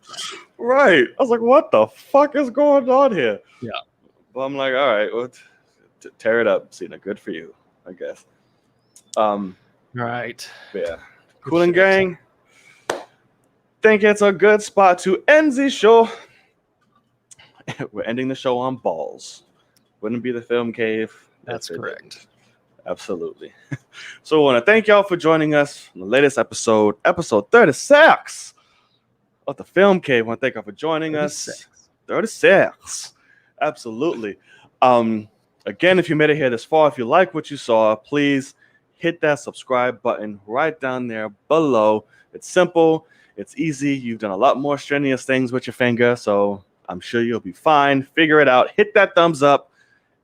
Right. I was like, what the fuck is going on here? Yeah. Well, I'm like, all right, well, tear it up, Cena. Good for you, I guess. Right. Yeah. Cool and gang. Think it's a good spot to end the show. We're ending the show on balls. Wouldn't be the film cave. That's correct. Absolutely. So I want to thank y'all for joining us on the latest episode 36 of the Film Cave. I want to thank y'all for joining us. 36. Absolutely. Again, if you made it here this far, if you like what you saw, please hit that subscribe button right down there below. It's simple. It's easy. You've done a lot more strenuous things with your finger, so I'm sure you'll be fine. Figure it out. Hit that thumbs up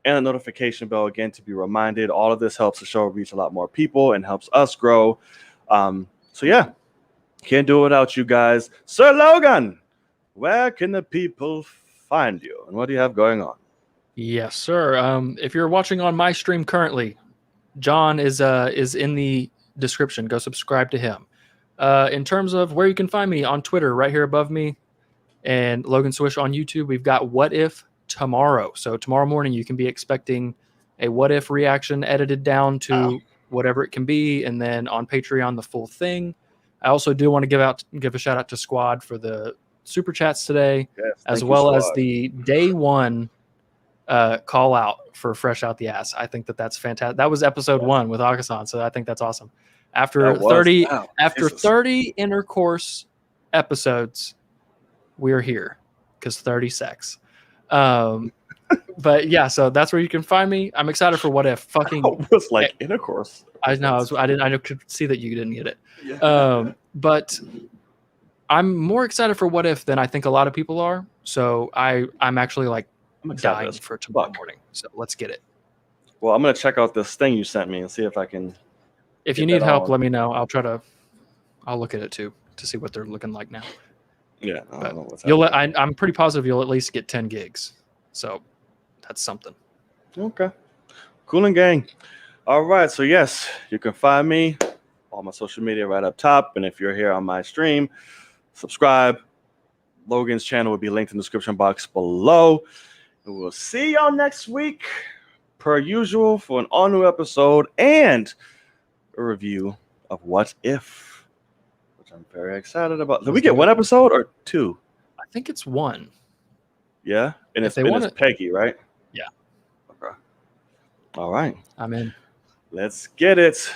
and a notification bell again to be reminded. All of this helps the show reach a lot more people and helps us grow. So yeah, can't do it without you guys. Sir Logan, where can the people find you and what do you have going on? Yes, sir. If you're watching on my stream currently, John is in the description. Go subscribe to him. In terms of where you can find me, on Twitter, right here above me, and Logan Swish on YouTube, we've got What If tomorrow. So tomorrow morning you can be expecting a What If reaction edited down to whatever it can be, and then on Patreon the full thing. I also do want to give a shout out to Squad for the super chats today, as well as the day one call out for Fresh Out the Ass. I think that's fantastic. That was episode 1 with Akasan, so I think that's awesome. After 30 intercourse episodes, we're here because 30 sex. But yeah, so that's where you can find me. I'm excited for What If. Fucking was like intercourse. I know. I could see that you didn't get it. Yeah. But I'm more excited for What If than I think a lot of people are. So I'm actually like dying for tomorrow morning. So let's get it. Well, I'm gonna check out this thing you sent me and see if I can. If you need help, let me know. I'll look at it too to see what they're looking like now. Yeah, I don't know what's I'm pretty positive you'll at least get 10 gigs. So that's something. Okay. Cool and gang. All right. So yes, you can find me on my social media right up top. And if you're here on my stream, subscribe. Logan's channel will be linked in the description box below. And we'll see y'all next week, per usual, for an all-new episode and a review of What If, which I'm very excited about. Did we get one episode or two? I think it's one. Yeah? And it's Peggy, right? Yeah. Okay. All right. I'm in. Let's get it.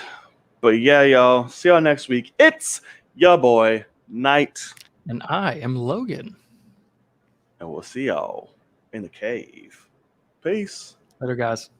But yeah, y'all. See y'all next week. It's your boy, Knight. And I am Logan. And we'll see y'all in the cave. Peace. Later, guys.